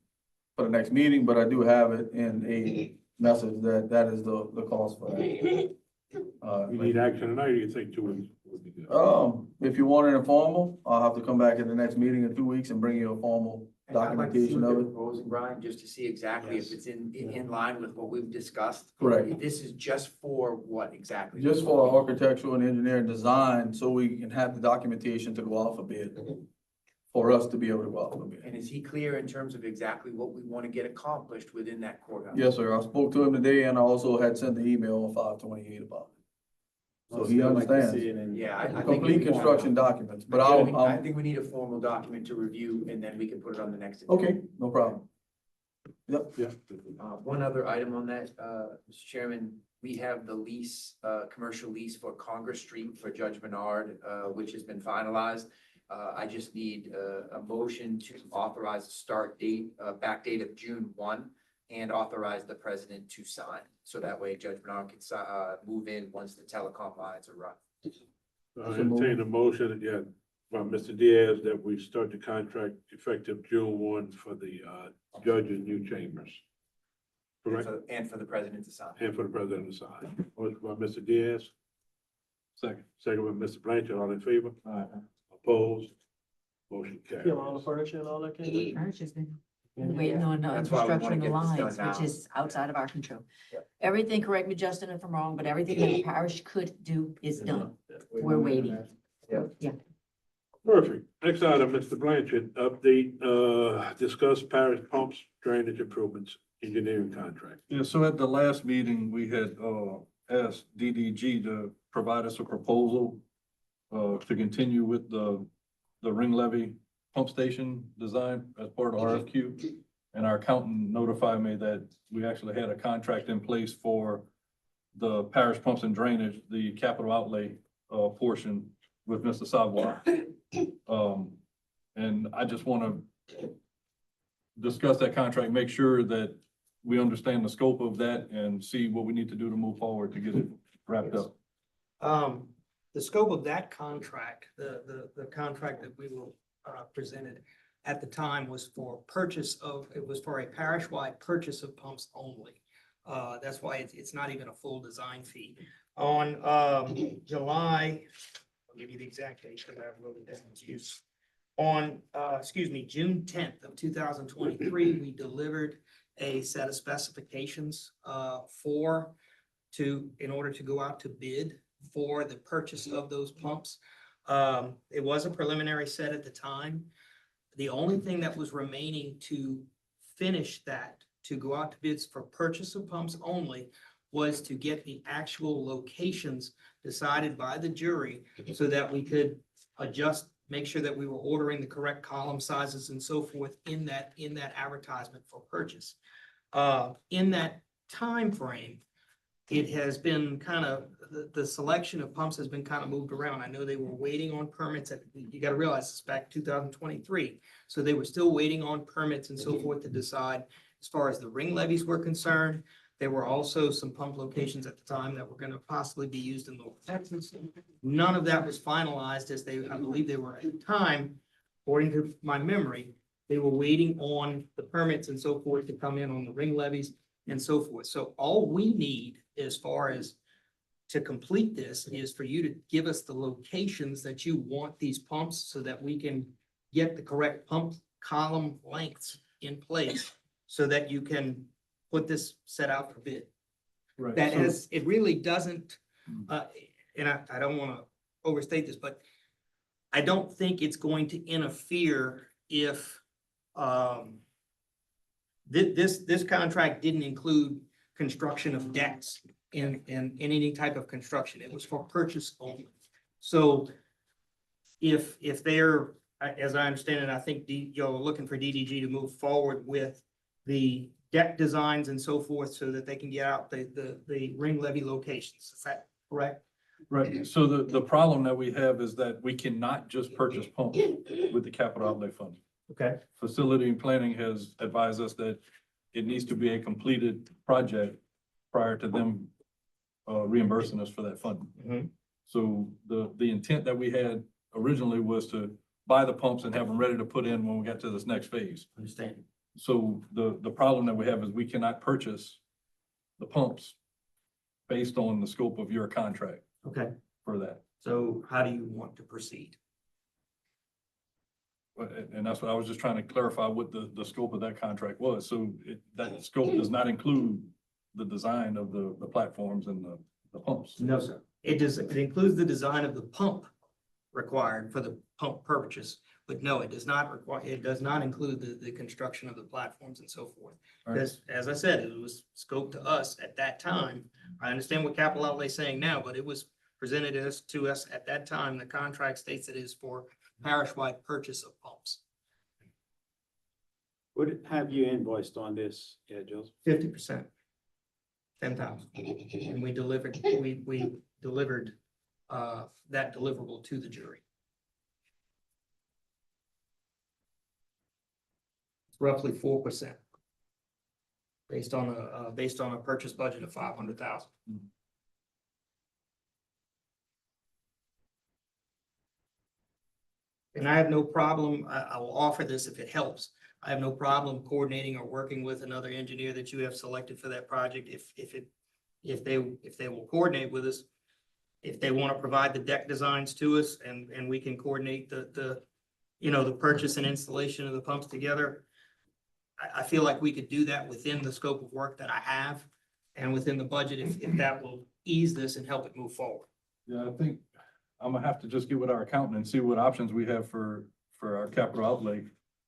for the next meeting, but I do have it in a message that is the cost for that. You need action tonight, or you think 2 weeks would be good? If you want it informal, I'll have to come back at the next meeting in 2 weeks and bring you a formal And I'd like to see documentation what of they're it. proposing, Brian, just to see exactly if it's in line with what we've discussed. Correct. This is just for what exactly? Just for architectural and engineering design, so we can have the documentation to go out for bid. For us to be able to go out for bid. And is he clear in terms of exactly what we want to get accomplished within that courthouse? Yes, sir. I spoke to him today and I also had sent the email on 5/28 about it. So he understands. Yeah, I think. Complete we- construction documents, but I think I'll, we need a formal document to review and then we can put it on the next. agenda. okay, no problem. Yep. One other item on that, Mr. Chairman, we have the lease, commercial lease for Congress Street for Judge Menard, which has been finalized. I just need a motion to authorize a start date, back date of June 1, and authorize the president to sign. So that way Judge Menard can, move in once the telecom lines are run. I entertain a motion, by Mr. Diaz, that we start the contract effective June 1 for the, judge in new chambers. Correct? And for the president to sign. And for the president to sign. Motion by Mr. Diaz. Second. Second by Mr. Blanchard, all in favor? Opposed? Motion carries. Kill all the furniture and all that kind of stuff. Parish has been waiting on That's why we wanna construction of the get this done lines, which now. is outside of our control. Yep. Everything, correct me, Justin, if I'm wrong, but everything that the parish could do is done. We're waiting. Yeah. Perfect. Next item, Mr. Blanchard, update, discuss parish pumps drainage improvements engineering contract. Yeah, so at the last meeting, we had, asked DDG to provide us a proposal, to continue with the ring levy pump station design as part of the RFQ. And our accountant notified me that we actually had a contract in place for the parish pumps and drainage, the capital outlay, portion with Mr. Savoy. And I just want to discuss that contract, make sure that we understand the scope of that and see what we need to do to move forward to get it wrapped up. The scope of that contract, the contract that we were presented at the time was for it was for a parish-wide purchase of pumps only. That's why it's not even a full design fee. On July, I'll give you the exact date because I have wrote it down to you. On, June 10th of 2023, we delivered a set of specifications in order to go out to bid for the purchase of those pumps. It was a preliminary set at the time. The only thing that was remaining to finish that, to go out to bids for purchase of pumps only, was to get the actual locations decided by the jury so that we could adjust, make sure that we were ordering the correct column sizes and so forth in that advertisement for purchase. In that time frame, it has been kind of, the selection of pumps has been kind of moved around. I know they were waiting on permits. You got to realize it's back 2023. So they were still waiting on permits and so forth to decide as far as the ring levies were concerned. There were also some pump locations at the time that were going to possibly be used in North Texas. None of that was finalized as I believe they were at the time, according to my memory, they were waiting on the permits and so forth to come in on the ring levies and so forth. So all we need as far as to complete this is for you to give us the locations that you want these pumps so that we can get the correct pump column lengths in place so that you can put this set out for bid. Right. That So- is, it really doesn't, and I don't want to overstate this, but I don't think it's going to interfere if this contract didn't include construction of decks in any type of construction. It was for purchase only. So if they're, as I understand it, I think you're looking for DDG to move forward with the deck designs and so forth so that they can get out the ring levy locations. Is that correct? Right, so the problem that we have is that we cannot just purchase pumps with the capital outlay fund. Okay. Facility and planning has advised us that it needs to be a completed project prior to them reimbursing us for that funding. Mhm. So the intent that we had originally was to buy the pumps and have them ready to put in when we get to this next phase. Understand. So the problem that we have is we cannot purchase the pumps based on the scope of your contract Okay. for that. So how do you want to proceed? And that's what I was just trying to clarify what the scope of that contract was. So that scope does not include the design of the platforms and the pumps. No, sir. It includes the design of the pump required for the pump purchase, but no, it does not include the construction of the platforms and so forth. Right. Because as I said, it was scoped to us at that time. I understand what capital outlay is saying now, but it was presented to us at that time. The contract states it is for parish-wide purchase of pumps. Would have you invoiced on this, Joseph? 50%. 10,000. And we delivered that deliverable to the jury. It's roughly 4%. Based on a purchase budget of 500,000. And I have no problem, I will offer this if it helps. I have no problem coordinating or working with another engineer that you have selected for that project if they will coordinate with us. If they want to provide the deck designs to us and we can coordinate the purchase and installation of the pumps together. I feel like we could do that within the scope of work that I have and within the budget if that will ease this and help it move forward. Yeah, I think I'm gonna have to just get with our accountant and see what options we have for our capital outlay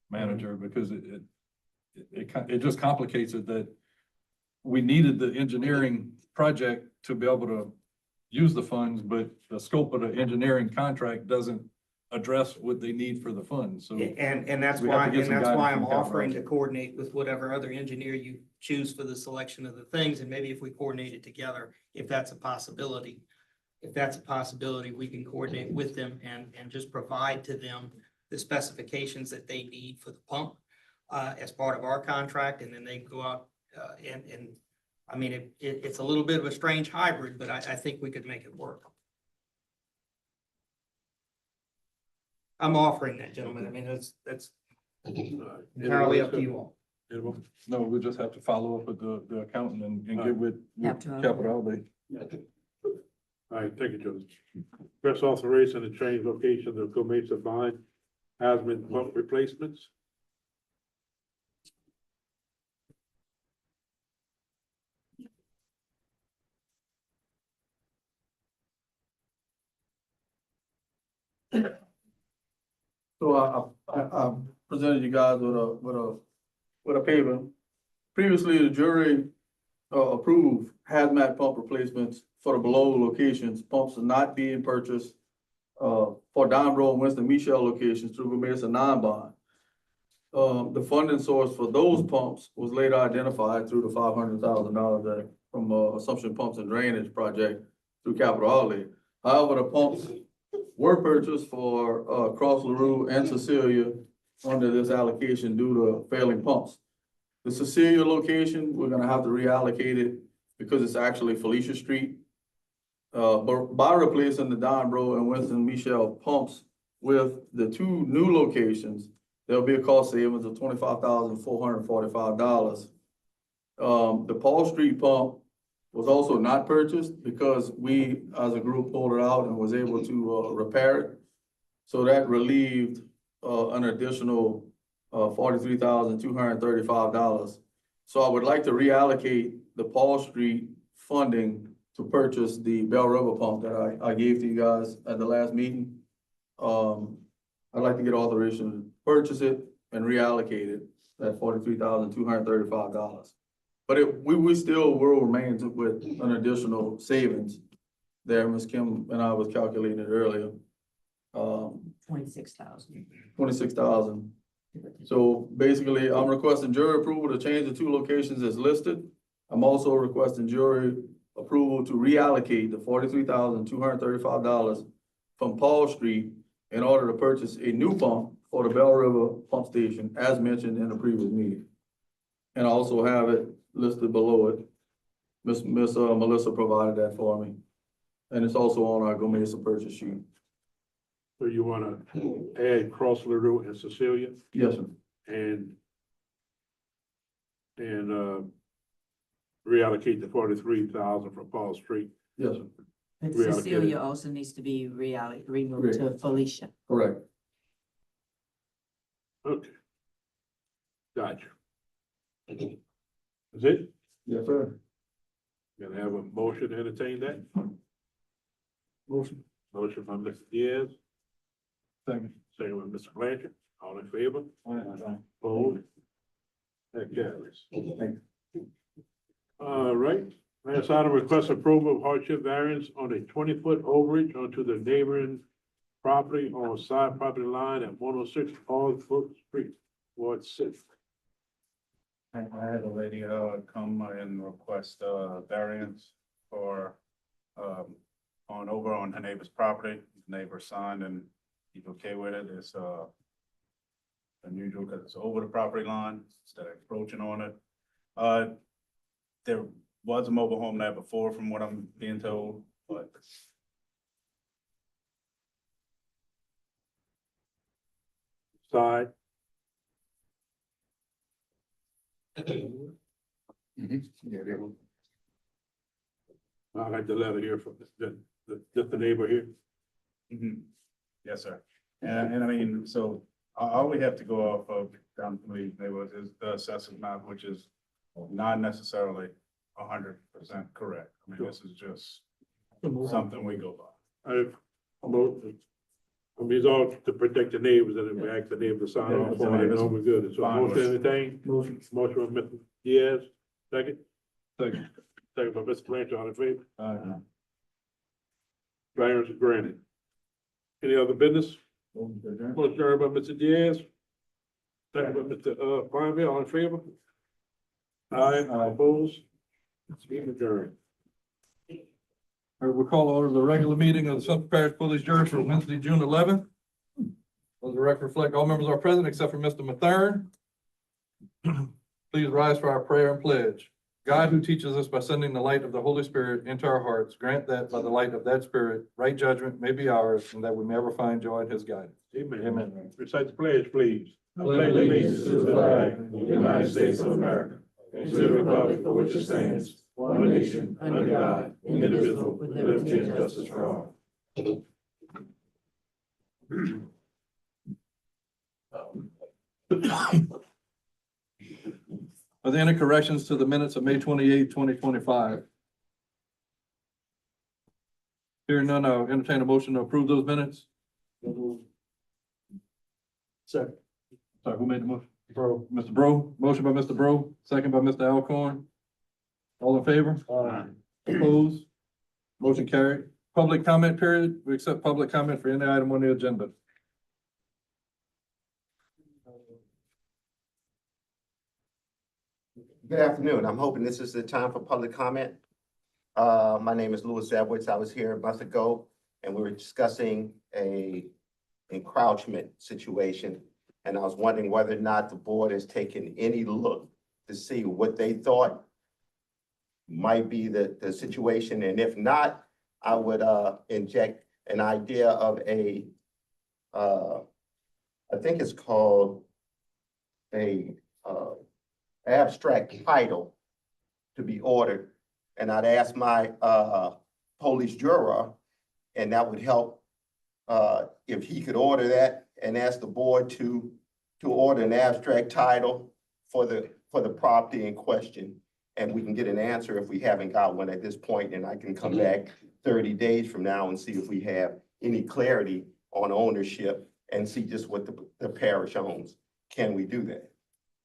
manager, because it just complicates it that we needed the engineering project to be able to use the funds, but the scope of the engineering contract doesn't address what they need for the funds, so. And that's we have why, to get and some that's guidance why from I'm capital offering to outlay. coordinate with whatever other engineer you choose for the selection of the things, and maybe if we coordinate it together, if that's a possibility. If that's a possibility, we can coordinate with them and just provide to them the specifications that they need for the pump as part of our contract, and then they can go out and I mean, it's a little bit of a strange hybrid, but I think we could make it work. I'm offering that, gentlemen. I mean, that's entirely up to you all. No, we just have to follow up with the accountant and get with Capital capital outlay. All right, thank you, Joseph. Press authorization to change location of Gomesa Vine Asman pump replacements. So I presented you guys with a paper. Previously, the jury approved hazmat pump replacements for the below locations. Pumps are not being purchased for Don and Winston Michelle locations through Gomesa non-bond. The funding source for those pumps was later identified through the $500,000 that from Assumption Pumps and Drainage Project through capital outlay. However, the pumps were purchased for Cross LaRue and Cecilia under this allocation due to failing pumps. The Cecilia location, we're gonna have to reallocate it because it's actually Felicia Street. But by replacing the Don Bro and Winston Michelle pumps with the two new locations, there'll be a cost savings of $25,445. The Paul Street pump was also not purchased because we, as a group, pulled it out and was able to repair it. So that relieved an additional $43,235. So I would like to reallocate the Paul Street funding to purchase the Bell River pump that I gave to you guys at the last meeting. I'd like to get authorization to purchase it and reallocate it, that $43,235. But we still will remain with an additional savings there. Ms. Kim and I was calculating it earlier. 26,000. 26,000. So basically, I'm requesting jury approval to change the two locations as listed. I'm also requesting jury approval to reallocate the $43,235 from Paul Street in order to purchase a new pump for the Bell River pump station as mentioned in the previous meeting. And I also have it listed below it. Miss Melissa provided that for me. And it's also on our Gomesa purchase sheet. So you wanna add Cross LaRue and Cecilia Yes, sir. and reallocate the 43,000 from Paul Street. Yes, sir. But Reallocate Cecilia it. also needs to be removed to Felicia. Correct. Okay. Gotcha. Is it? Yes, sir. Gonna have a motion to entertain that? Motion. Motion by Mr. Diaz, Second. second by Mr. Blanchard, all in favor? Opposed? That carries. All right, last Next item, request approval of hardship variance on a 20-foot overage onto the neighboring property on side property line at 106 Allsbrook Street, Ward 6. I had a lady, come and request, variance for, on her neighbor's property. The neighbor signed and he's okay with it. It's, unusual because it's over the property line instead of encroaching on it. There was a mobile home there before, from what I'm being told, but Side. Yeah, they will. I got the letter here from just the neighbor here. mhm. Yes, sir. And I mean, so all we have to go off of down from these neighborhoods is the assessment map, which is not necessarily 100% correct. I mean, this is just something we go by. It's all to protect the neighbors, and if we ask the neighbors to sign off on it, then we're good. So Fine. motion, anything? Motion. Motion by Mr. Diaz, second? Second. Second by Mr. Blanchard, all in favor? Variance is granted. Any other business? Motion carried by Mr. Diaz. Second by Mr. Farnville, all in favor? Aye, opposed? It's being adjourned. All right, we'll call order the regular meeting of the Central Parish Police Jury for Wednesday, June 11th. Let the record reflect all members are present except for Mr. Mathern. Please rise for our prayer and pledge. God, who teaches us by sending the light of the Holy Spirit into our hearts, grant that by the light of that Spirit, right judgment may be ours, and that we may ever find joy in his guidance. Amen. Amen. Recite the pledge, please. I pledge allegiance to the flag of the United States of America, and to the republic for which it stands, one nation, under God, indivisible, with liberty and justice for all. Are there any corrections to the minutes of May 28, 2025? Hearing none, I'll entertain a motion to approve those minutes. Second. Sorry, who made the motion? Bro. Mr. Bro, motion by Mr. Bro, second by Mr. Alcorn. All in favor? Opposed? Motion carried. Public comment period. We accept public comment for any item on the agenda. Good afternoon. I'm hoping this is the time for public comment. My name is Louis Edwards. I was here a month ago and we were discussing a encroachment situation. And I was wondering whether or not the board has taken any look to see what they thought might be the situation. And if not, I would inject an idea of a, I think it's called a abstract title to be ordered. And I'd ask my police juror, and that would help if he could order that and ask the board to order an abstract title for the property in question. And we can get an answer if we haven't got one at this point, and I can come back 30 days from now and see if we have any clarity on ownership and see just what the parish owns. Can we do that?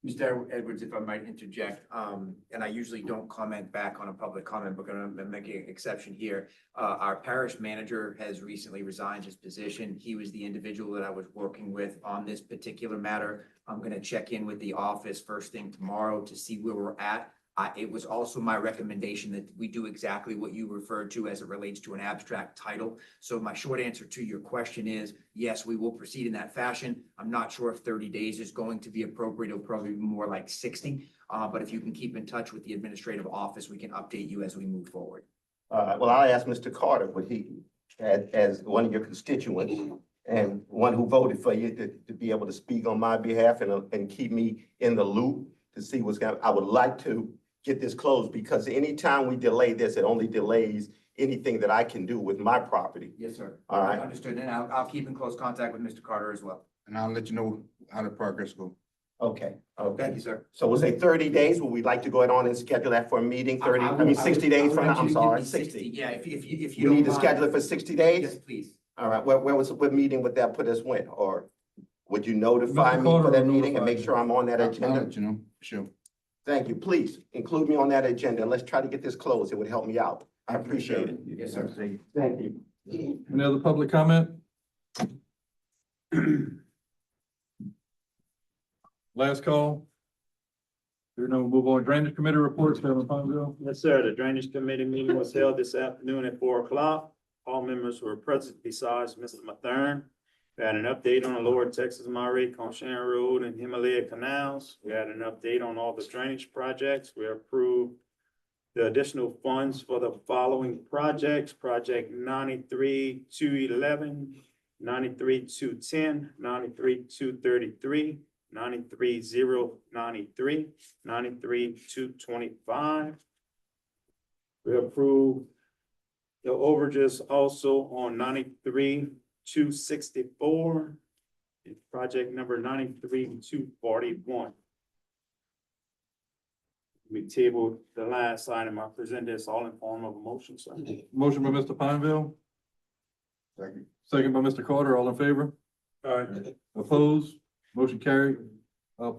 Mr. Edwards, if I might interject, and I usually don't comment back on a public comment, but I'm gonna make an exception here. Our parish manager has recently resigned his position. He was the individual that I was working with on this particular matter. I'm gonna check in with the office first thing tomorrow to see where we're at. It was also my recommendation that we do exactly what you referred to as it relates to an abstract title. So my short answer to your question is, yes, we will proceed in that fashion. I'm not sure if 30 days is going to be appropriate. It'll probably be more like 60. But if you can keep in touch with the administrative office, we can update you as we move forward. Well, I'll ask Mr. Carter, what he, as one of your constituents and one who voted for you to be able to speak on my behalf and keep me in the loop to see what's going on. I would like to get this closed, because anytime we delay this, it only delays anything that I can do with my property. Yes, sir. All right. Understood. And I'll keep in close contact with Mr. Carter as well. And I'll let you know how the progress goes. Okay. Thank you, sir. So we'll say 30 days. Would we like to go ahead on and schedule that for a meeting? 60 days from now? I'm sorry, 60. Yeah, if you You don't need to mind. schedule it for 60 days? Yes, please. All right, what meeting would that put us with? Or would you notify Mr. me Carter for that will meeting and notify make you. sure I'm on that I'll agenda? let you know, sure. Thank you. Please include me on that agenda. Let's try to get this closed. It would help me out. I appreciate it. Yes, sir. Thank you. Any other public comment? Last call. There no move on. Drainage Committee reports, Chairman Ponville. Yes, sir. The Drainage Committee meeting was held this afternoon at 4 o'clock. All members were present besides Mr. Mathern. We had an update on the Lower Texas Monterey, Conshan Road and Himalaya Canals. We had an update on all the drainage projects. We approved the additional funds for the following projects: Project 93-211, 93-210, 93-233, 93-093, 93-225. We approved the overages also on 93-264, and project number 93-241. We tabled the last item. I present this all in form of a motion, sir. Motion by Mr. Ponville, second by Mr. Carter. All in favor? Opposed? Motion carried.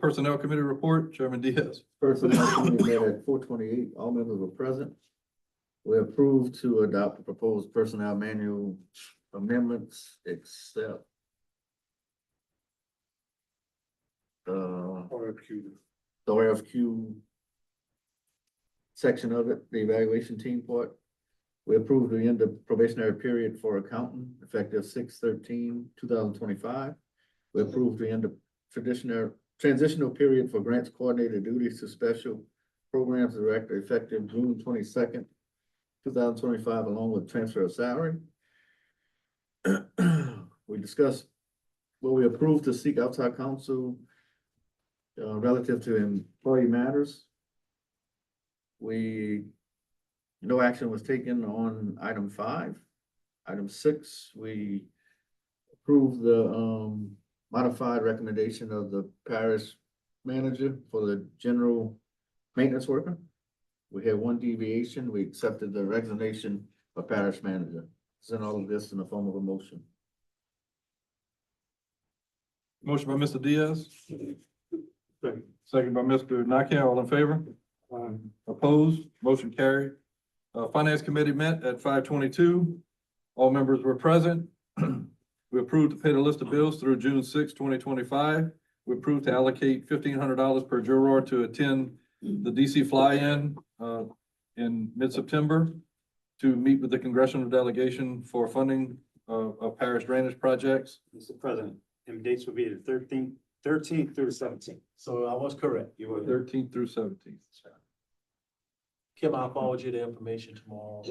Personnel Committee report, Chairman Diaz. Personnel Committee met at 4:28. All members were present. We approved to adopt the proposed personnel manual amendments, except the RFQ section of it, the evaluation team part. We approved the end of probationary period for accountant effective 6/13/2025. We approved the end of transitional period for grants coordinator duties to special programs director effective June 22nd, 2025, along with transfer of salary. We discussed what we approved to seek outside counsel relative to employee matters. No action was taken on item 5. Item 6, we approved the modified recommendation of the parish manager for the general maintenance worker. We had one deviation. We accepted the resignation of parish manager. Send all of this in the form of a motion. Motion by Mr. Diaz. Second by Mr. Nakaya. All in favor? Opposed? Motion carried. Finance Committee met at 5:22. All members were present. We approved to pay the list of bills through June 6, 2025. We approved to allocate $1,500 per juror to attend the DC fly-in in mid-September to meet with the congressional delegation for funding of parish drainage projects. Mr. President, and dates will be the 13th through the 17th. So I was correct. You were 13th through 17th. Kim, I'll forward you the information tomorrow,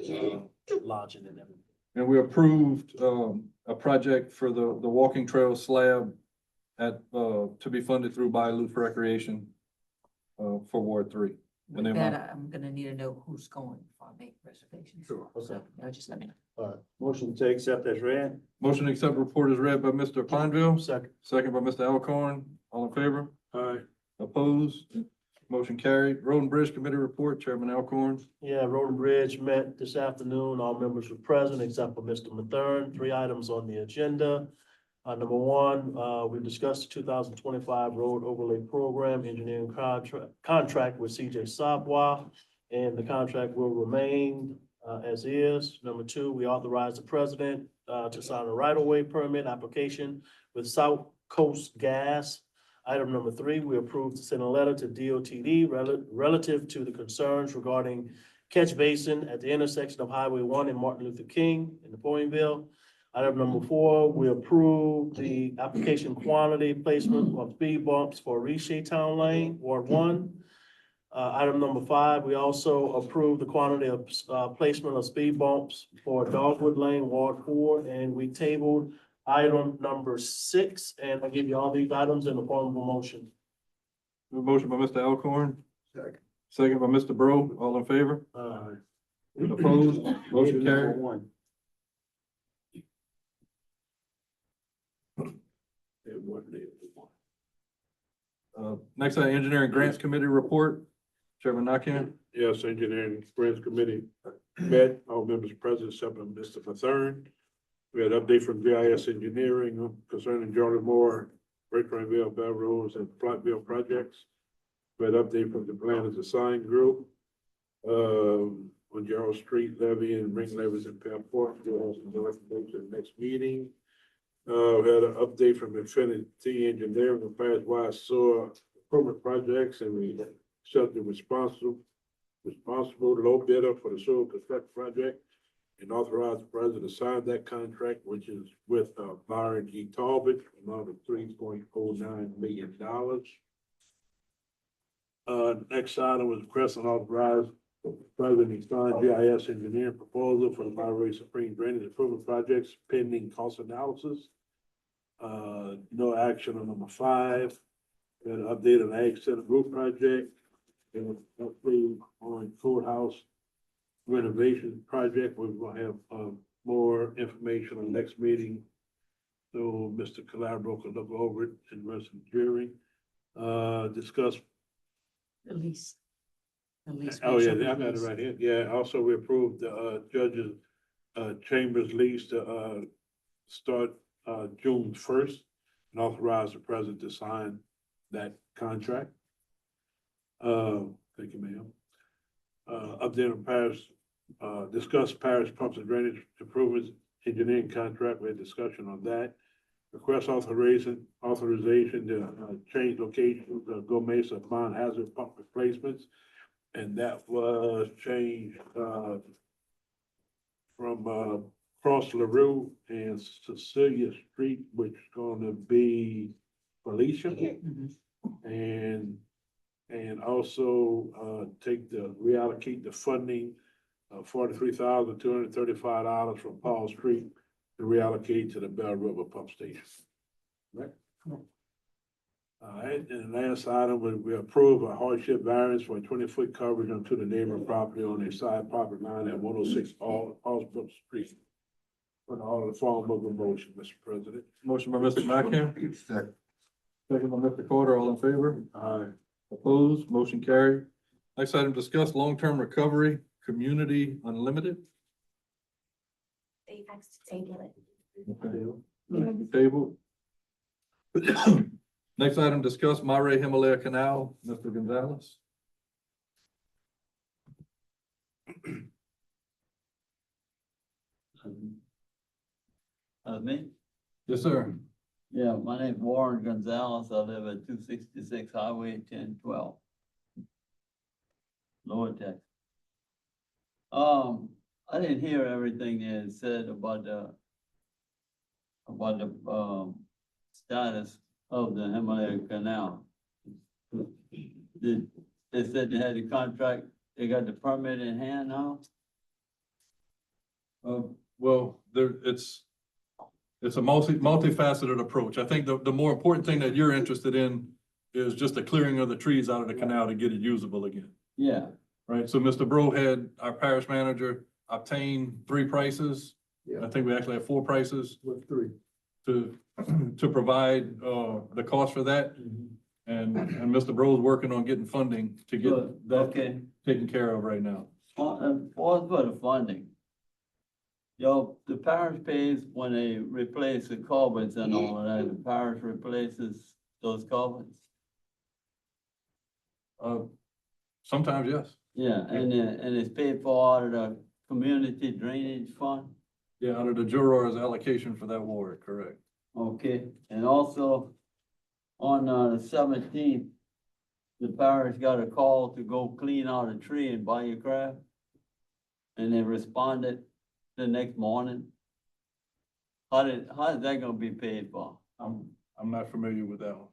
lodging and everything. And we approved a project for the walking trail slab to be funded through Bayou for Recreation for Ward 3. And With then that, I'm gonna need to know who's going before I make reservations. Sure. So, just let me know. motion to accept as read. motion to accept report is read by Mr. Ponville, Second. second by Mr. Alcorn. All in favor? Aye. Opposed? Motion carried. Road and Bridge Committee report, Chairman Alcorn. Yeah, Road and Bridge met this afternoon. All members were present except for Mr. Mathern. 3 items on the agenda. Number 1, we discussed the 2025 road overlay program engineering contract with CJ Sabwa, and the contract will remain as is. Number 2, we authorized the president to sign a right-of-way permit application with South Coast Gas. Item number 3, we approved to send a letter to DOTD relative to the concerns regarding catch basin at the intersection of Highway 1 and Martin Luther King in Napoleonville. Item number 4, we approved the application quantity placement of speed bumps for Riche Town Lane, Ward 1. Item number 5, we also approved the quantity of placement of speed bumps for Dogwood Lane, Ward 4, and we tabled item number 6, and I'll give you all these items in the form of a motion. A motion by Mr. Alcorn. Second by Mr. Bro. All in favor? Opposed? Motion carried. One. Next, Engineering Grants Committee report, Chairman Nakaya. Yes, Engineering Grants Committee met, all members present, except for Mr. Mathern. We had update from GIS Engineering concerning Jordan Moore, Great Granville, Bell Rose, and Platteville projects. We had update from the Planners Design Group. On Gerald Street levy and ring levies in Fairport, we'll have some information next meeting. We had an update from Infinity Engineering on past wide sewer improvement projects, and we accepted responsible low bidder for the sewer construction project and authorized the president to sign that contract, which is with Byron E. Talbot, amount of $3.09 million. Next item was request and authorize President sign GIS engineering proposal for the Monterey Supreme Drainage Improvement Projects pending cost analysis. No action on number 5. We had an update on Ag Center Group project. And an update on courthouse renovation project. We're gonna have more information on the next meeting. So Mr. Calabro can look over it and rest of the jury. Discuss. The lease. The lease. Oh, yeah, I got it right here. Yeah, also we approved the judge's chambers lease to start June 1st and authorize the president to sign that contract. Thank you, ma'am. Update on Parish, discuss Parish pumps and drainage improvements engineering contract. We had discussion on that. Request authorization to change locations of Gomez of Mount Hazard pump replacements. And that was changed from Cross LaRue and Cecilia Street, which is gonna be Felicia. And also reallocate the funding of $43,235 from Paul Street to reallocate to the Bell River Pump Station. Right? All right, and the last item, we approve a hardship variance for a 20-foot coverage onto the neighboring property on a side property line at 106 Allsbrook Street. For all the form of a motion, Mr. President. Motion by Mr. McCann, second by Mr. Carter, all in favor? Aye. Opposed, motion carried. Next item, discuss long-term recovery, community unlimited. They have to table Okay. Table. Next item, discuss Monterey Himalaya Canal, Mr. Gonzalez. Me? Yes, sir. Yeah, my name's Warren Gonzalez. I live at 266 Highway 1012. Lower Texas. I didn't hear everything they had said about the status of the Himalaya Canal. They said they had the contract, they got the permit in hand now? Well, it's a multifaceted approach. I think the more important thing that you're interested in is just the clearing of the trees out of the canal to get it usable again. Yeah. Right, so Mr. Brohead, our parish manager, obtained 3 prices. Yeah. I think we actually have 4 prices With 3. to provide the cost for that. And Mr. Bro's working on getting funding to get that taken care of right now. As for the funding, the parish pays when they replace the culverts and all of that, the parish replaces those culverts? Sometimes, yes. Yeah, and it's paid for out of the community drainage fund? Yeah, under the juror's allocation for that ward, correct. Okay, and also on the 17th, the parish got a call to go clean out a tree in Bayou Craft. And they responded the next morning. How is that gonna be paid for? I'm not familiar with that one.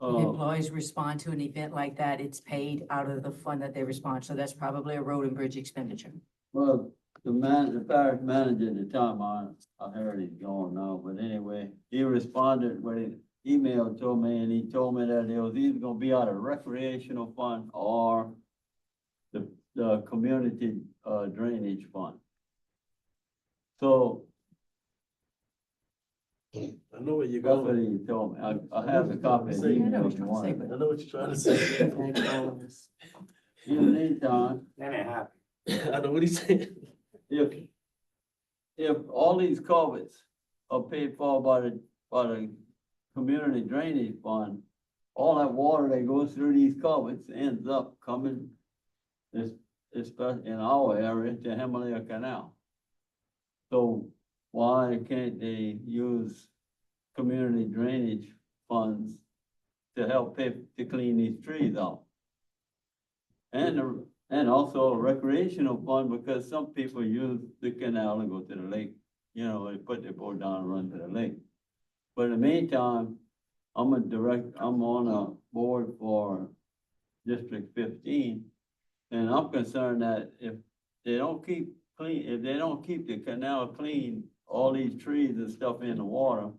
If employees respond to an event like that, it's paid out of the fund that they respond. So that's probably a road and bridge expenditure. Well, the parish manager at the time, I heard he's gone now, but anyway, he responded with an email to me, and he told me that it was either gonna be out of recreational fund or the community drainage fund. So I know where you're that's what going. he told me. I have a copy of the email if you want it. I know what you're trying to say. In the meantime, That ain't happy. I know what he's saying. if all these culverts are paid for by the community drainage fund, all that water that goes through these culverts ends up coming, especially in our area, to Himalaya Canal. So why can't they use community drainage funds to help pay to clean these trees out? And also a recreational fund, because some people use the canal and go to the lake. You know, they put their boat down and run to the lake. But in the meantime, I'm on a board for District 15. And I'm concerned that if they don't keep the canal clean, all these trees and stuff in the water,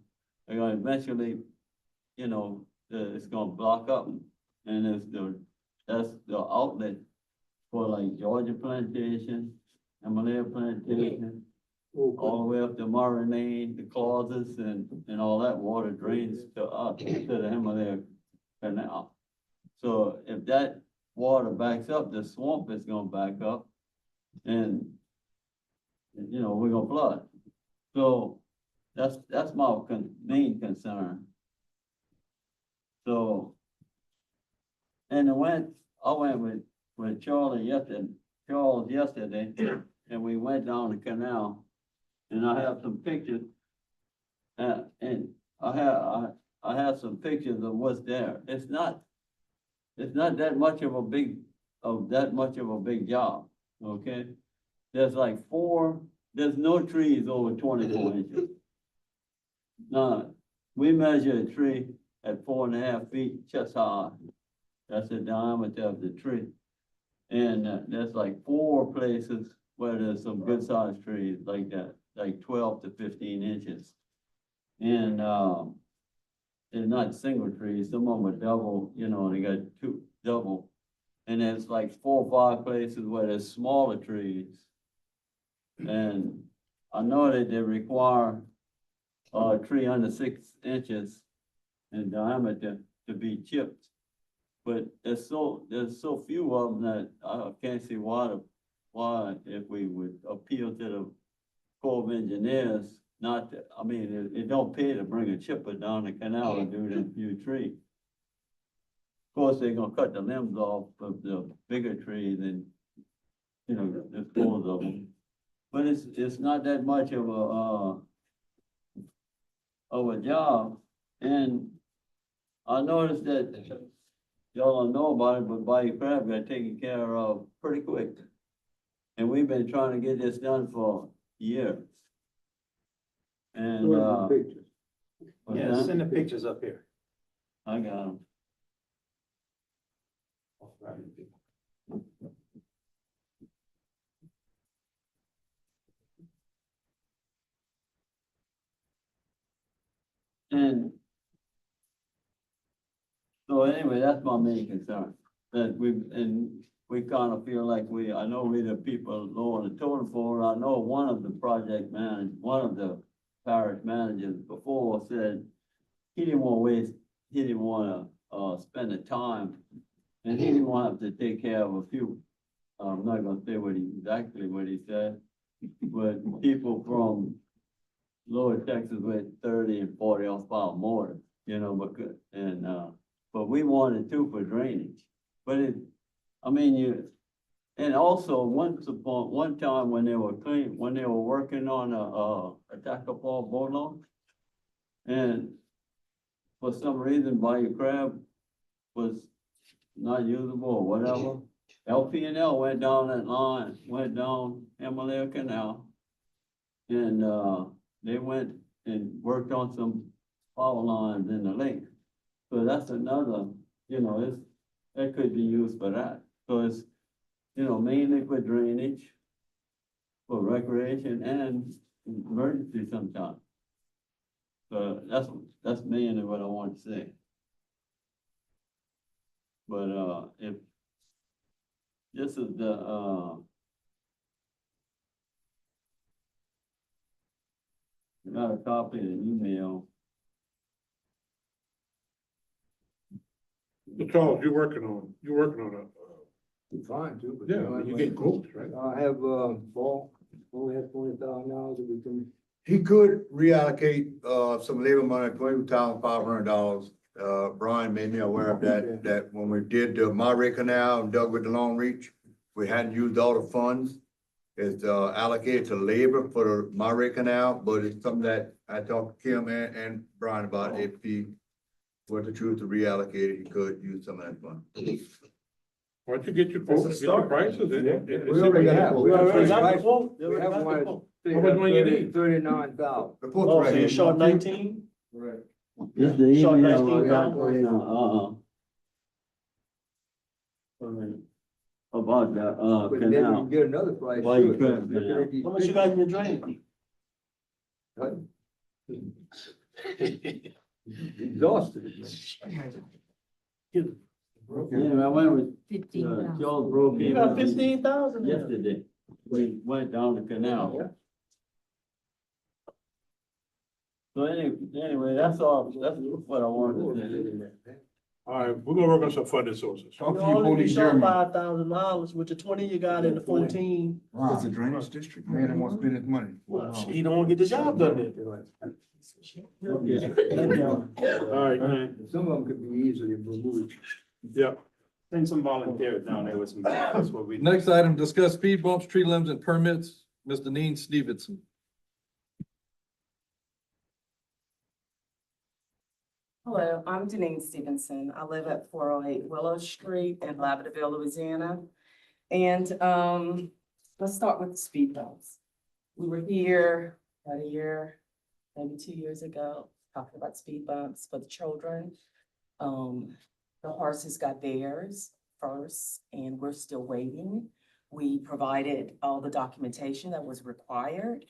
they're gonna eventually, you know, it's gonna block up. And that's the outlet for like Georgia Plantation, Himalaya Plantation, all the way up to Murray Lane, the clauses and all that water drains to us, to the Himalaya Canal. So if that water backs up, the swamp is gonna back up and, you know, we're gonna flood. So that's my main concern. So, and I went with Charles yesterday, and we went down the canal, and I have some pictures. And I have some pictures of what's there. It's not that much of a big job, okay? There's no trees over 24 inches. Now, we measure a tree at 4.5 feet chest high. That's the diameter of the tree. And there's like 4 places where there's some good sized trees like that, like 12 to 15 inches. And they're not single trees, some of them are double, you know, they got 2 double. And there's like 4 or 5 places where there's smaller trees. And I know that they require a tree under 6 inches in diameter to be chipped. But there's so few of them that I can't see why if we would appeal to the Corps of Engineers, not to, I mean, it don't pay to bring a chipper down the canal and do them few trees. Of course, they're gonna cut the limbs off of the bigger trees and, you know, dispose of them. But it's not that much of a job. And I noticed that y'all don't know about it, but Bayou Crab got taken care of pretty quick. And we've been trying to get this done for years. And, Yeah, send the pictures up here. I got them. And so anyway, that's my main concern, that we kind of feel like I know we the people low on the totem pole. I know one of the parish managers before said he didn't want to spend the time, and he didn't want to take care of a few. I'm not gonna say exactly what he said, but people from Lower Texas with 30 and 40 horsepower motor, you know, but we wanted 2 for drainage. But and also one time when they were working on a Tacopah boat launch, and for some reason Bayou Crab was not usable or whatever, LP&L went down that line, went down Himalaya Canal, and they went and worked on some power lines in the lake. So that's another, you know, that could be used for that. So it's, you know, mainly for drainage, for recreation and emergency sometimes. So that's mainly what I want to say. But if this is I got a copy of the email. Charles, you're working on it. Fine too, but. Yeah, you get quotes, right? I have, only have $20,000 that we can He could reallocate, some labor money, $22,500. Brian made me aware of that when we did the Monterey Canal and dug with the Long Reach, we hadn't used all the funds. It's, allocated to labor for the Monterey Canal, but it's something that I talked to Kim and Brian about. If he were to choose to reallocate it, he could use some of that fund. Why don't you get your quotes, get your prices and. We already have. We already got the quote. We have one. How much money you need? 39,000. The quote's Oh, right so here. you're short 19? Right. This the Short email 19 I got, now? about the, But maybe we canal. can get another price. Why you too. couldn't, Looking yeah. at these How much you got in your drain? pictures, Exhausted. Yeah, I went with, 15,000. Joe broke in. You got 15,000 there. Yesterday, we went down the canal. So anyway, that's all, that's what I wanted to say. All right, we're gonna work on some funding sources. You only be short $5,000 with the 20 you got in the 14. It's a drainage district, man, that won't spend his money. Well, he don't wanna get the job done then. All right, man. Some of them could be easily removed. Yeah. Send some volunteers down there with some, that's what we. Next item, discuss speed bumps, tree limbs, and permits. Mr. Neen Stevenson. Hello, I'm Denise Stevenson. I live at 408 Willow Street in Laverdale, Louisiana. And let's start with the speed bumps. We were here about a year, maybe 2 years ago, talking about speed bumps for the children. The horses got theirs first, and we're still waiting. We provided all the documentation that was required.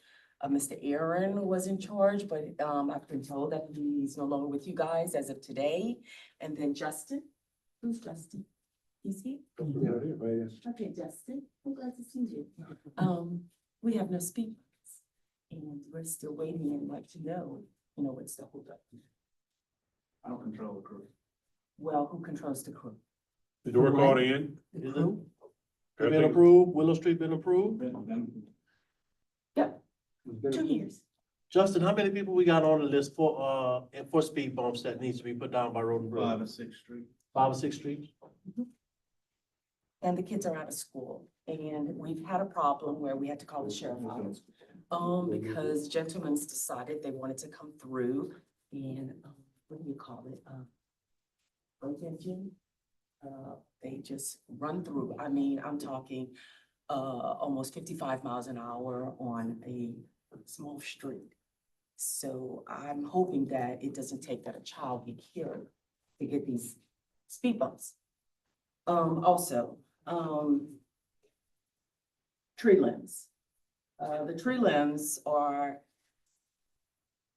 Mr. Aaron was in charge, but I've been told that he's no longer with you guys as of today. And then Justin, who's Justin? He's here? Okay, Justin, I'm glad to see you. We have no speed bumps, and we're still waiting and like to know, what's the holdup. I don't control the crew. Well, who controls the crew? Did the work order in? The crew? It been approved, Willow Street been approved? Yep, 2 years. Justin, how many people we got on the list for speed bumps that needs to be put down by Road and Bridge? 5 and 6th Street. 5 or 6 streets? And the kids are out of school, and we've had a problem where we had to call the sheriff out. Because gentlemen decided they wanted to come through and, what do you call it? Break engine. They just run through. I mean, I'm talking, almost 55 miles an hour on a small street. So I'm hoping that it doesn't take that a child be killed to get these speed bumps. Also, tree limbs. The tree limbs are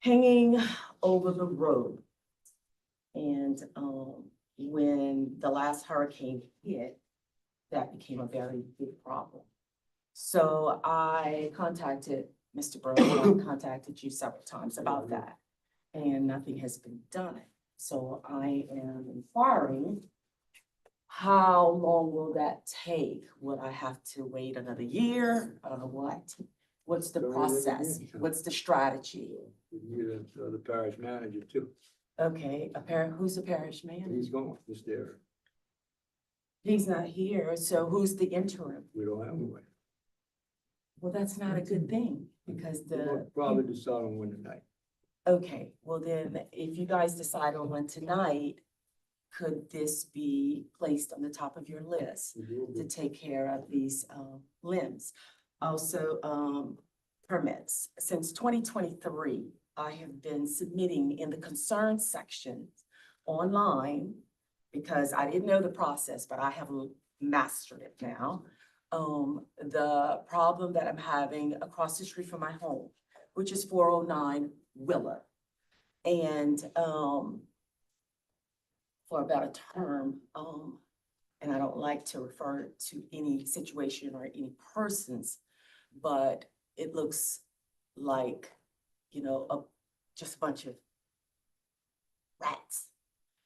hanging over the road. And when the last hurricane hit, that became a very big problem. So I contacted Mr. Burrow, I contacted you several times about that, and nothing has been done. So I am inquiring, how long will that take? Would I have to wait another year? What? What's the process? What's the strategy? You, the parish manager too. Okay, who's the parish man? He's gone, just there. He's not here, so who's the interim? We don't have one. Well, that's not a good thing, because We'll probably decide on when tonight. okay, well then, if you guys decide on one tonight, could this be placed on the top of your list to take care of these limbs? Also, permits. Since 2023, I have been submitting in the concern section online, because I didn't know the process, but I have mastered it now. The problem that I'm having across the street from my home, which is 409 Willow. And for about a term, and I don't like to refer to any situation or any persons, but it looks like, just a bunch of rats.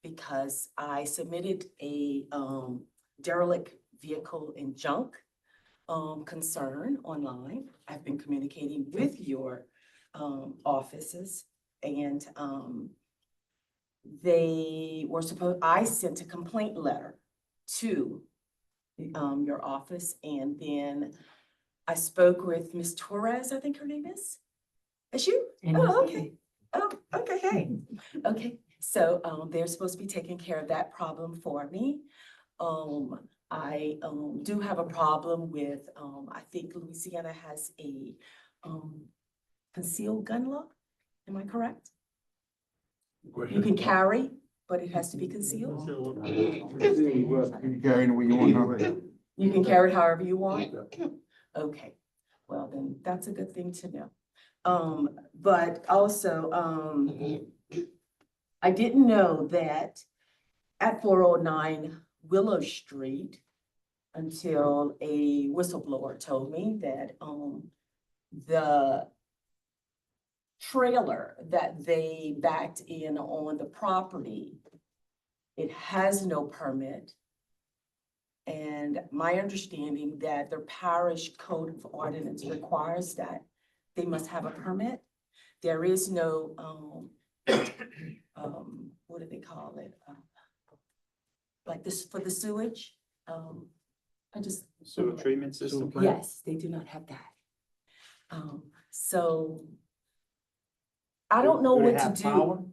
Because I submitted a derelict vehicle and junk concern online. I've been communicating with your offices. And, they were supposed, I sent a complaint letter to, your office. And then I spoke with Ms. Torres, I think her name is. Is you? Oh, okay. Oh, okay, hey. Okay, so, they're supposed to be taking care of that problem for me. I, do have a problem with, I think Louisiana has a, concealed gun law. Am I correct? You can carry, but it has to be concealed. You can carry it where you want to. You can carry it however you want. Okay, well then, that's a good thing to know. But also, I didn't know that at 409 Willow Street until a whistleblower told me that, the trailer that they backed in on the property, it has no permit. And my understanding that their parish code of ordinance requires that they must have a permit. There is no, what do they call it? Like this for the sewage. I just. Sewer treatment system. Yes, they do not have that. So I don't know Do they what to have do. power?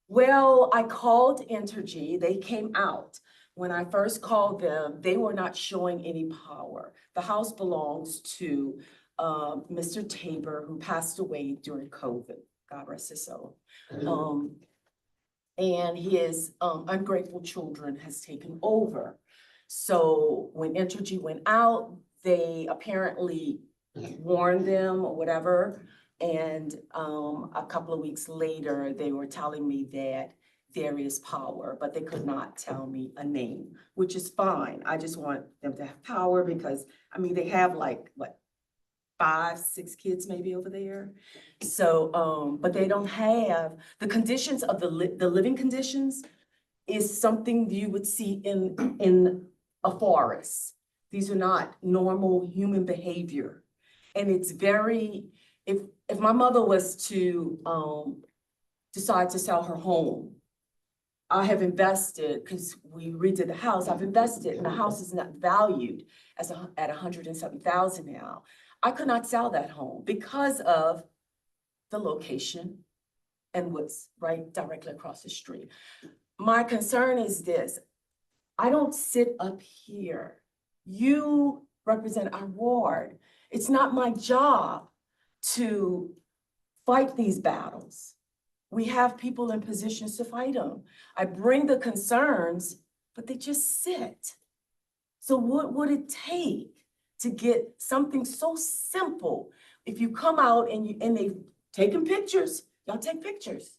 Well, I called Entergy, they came out. When I first called them, they were not showing any power. The house belongs to, Mr. Tabor, who passed away during COVID, God rest his soul. And his, ungrateful children has taken over. So when Entergy went out, they apparently warned them or whatever. And, a couple of weeks later, they were telling me that there is power, but they could not tell me a name, which is fine. I just want them to have power because, I mean, they have like, what, 5, 6 kids maybe over there. So, but they don't have, the conditions of the living conditions is something you would see in a forest. These are not normal human behavior. And it's very, if my mother was to, decide to sell her home, I have invested, because we redid the house, I've invested, and the house is not valued as at 107,000 now. I could not sell that home because of the location and what's right directly across the street. My concern is this: I don't sit up here. You represent our ward. It's not my job to fight these battles. We have people in positions to fight them. I bring the concerns, but they just sit. So what would it take to get something so simple? If you come out and they've taken pictures, y'all take pictures.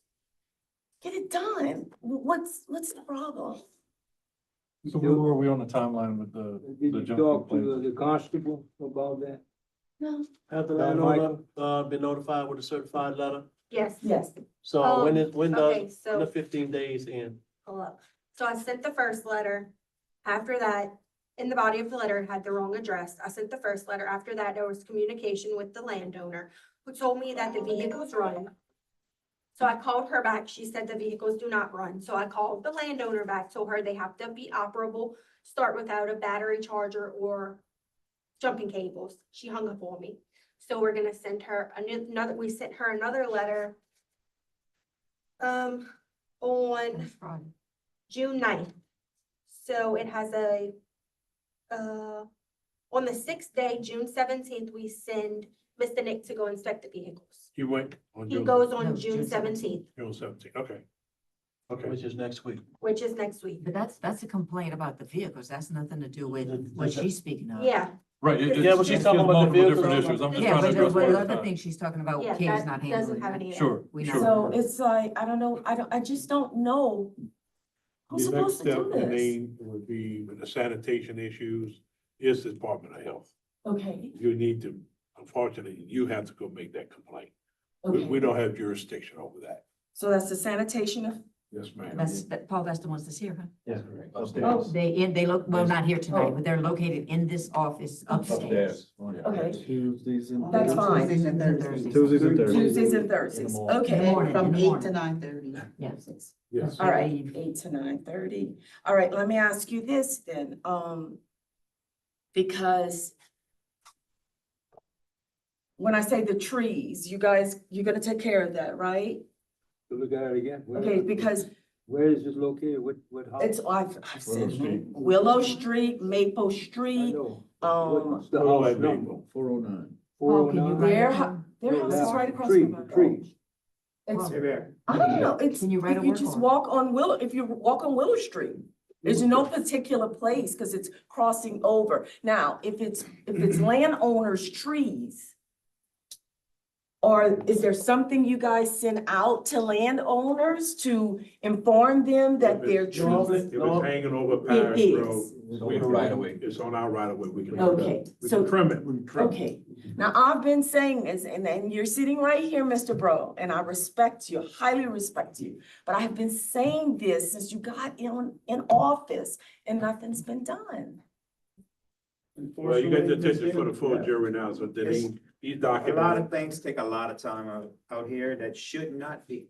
Get it done. What's the problem? So where were we on the timeline with the Did you junk talk complaint? to the constable about that? No. Have the Mike? landowner, been notified with a certified letter? Yes. Yes. So when Okay, does so the 15 days end? hold up. So I sent the first letter. After that, in the body of the letter, it had the wrong address. I sent the first letter. After that, there was communication with the landowner who told me that the vehicles run. So I called her back. She said the vehicles do not run. So I called the landowner back, told her they have to be operable, start without a battery charger or jumping cables. She hung up on me. So we're gonna send her another, we sent her another letter on June 9th. So it has a, on the 6th day, June 17th, we send Mr. Nick to go inspect the vehicles. You went on He June, goes on No, June June 17th, June 17th, okay. Okay. Which is next week. which is next week. But that's a complaint about the vehicles. That's nothing to do with what she's speaking of. Yeah, Right. Yeah, but she's talking about the multiple vehicles different on- issues. I'm just Yeah, trying to but address the one at a other time. thing she's talking about, yeah, Katie's that not doesn't handling have that. any. Sure, We sure. know. So it's like, I don't know, I just don't know who's The next supposed to step, do this. Janine, would be with the sanitation issues, is the Department of Health. Okay, You need to, unfortunately, you have to go make that complaint. We okay. don't have jurisdiction over that. So that's the sanitation Yes, ma'am. Paul, that's the ones that's here, huh? Yeah. Oh, they look, well, not here tonight, but they're located in this office upstairs. Okay, Tuesdays and. that's fine. Tuesdays and Thursdays. Tuesdays and Thursdays. Tuesdays and Thursdays, In the okay. morning. From in the 8 morning. to 9:30. Yes. Yes. All right, 8 to 9:30. All right, let me ask you this then, because when I say the trees, you guys, you're gonna take care of that, right? Look at it again. Okay, because Where is this located? What house? it's, I've said Willow Street, Maple I Street, know. What's the house number? 409. Paul, can you write their, it down? their house is right across Tree, from mine. trees. It's, there. I don't know, it's, Can you write a if you word just for it? walk on Willow, if you walk on Willow Street, there's no particular place, because it's crossing over. Now, if it's landowners' trees, or is there something you guys send out to landowners to inform them that their If trees? it's hanging over It Parish is. Road. we don't- Right away. It's on our right of way. We can. Okay, We so- can trim it. We can trim it. Okay, now I've been saying this, and you're sitting right here, Mr. Bro, and I respect you, highly respect you. But I have been saying this since you got in office and nothing's been done. Well, you got the attention for the full jury now, so then he's A lot documenting. of things take a lot of time out here that should not be.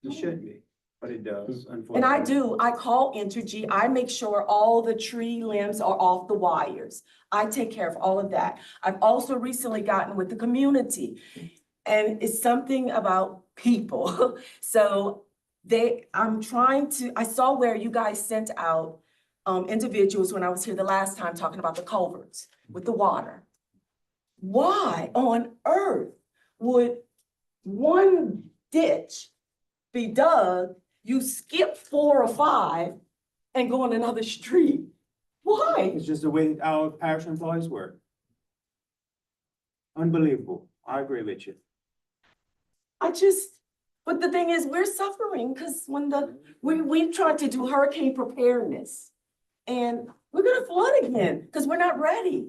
It shouldn't be, but it does, unfortunately. And I do, I call Entergy, I make sure all the tree limbs are off the wires. I take care of all of that. I've also recently gotten with the community. And it's something about people. So I saw where you guys sent out individuals when I was here the last time talking about the culverts with the water. Why on earth would one ditch be dug, you skip 4 or 5 and go on another street? Why? It's just the way our parish employees work. Unbelievable. I agree with you. But the thing is, we're suffering because we tried to do hurricane preparedness. And we're gonna flood again because we're not ready.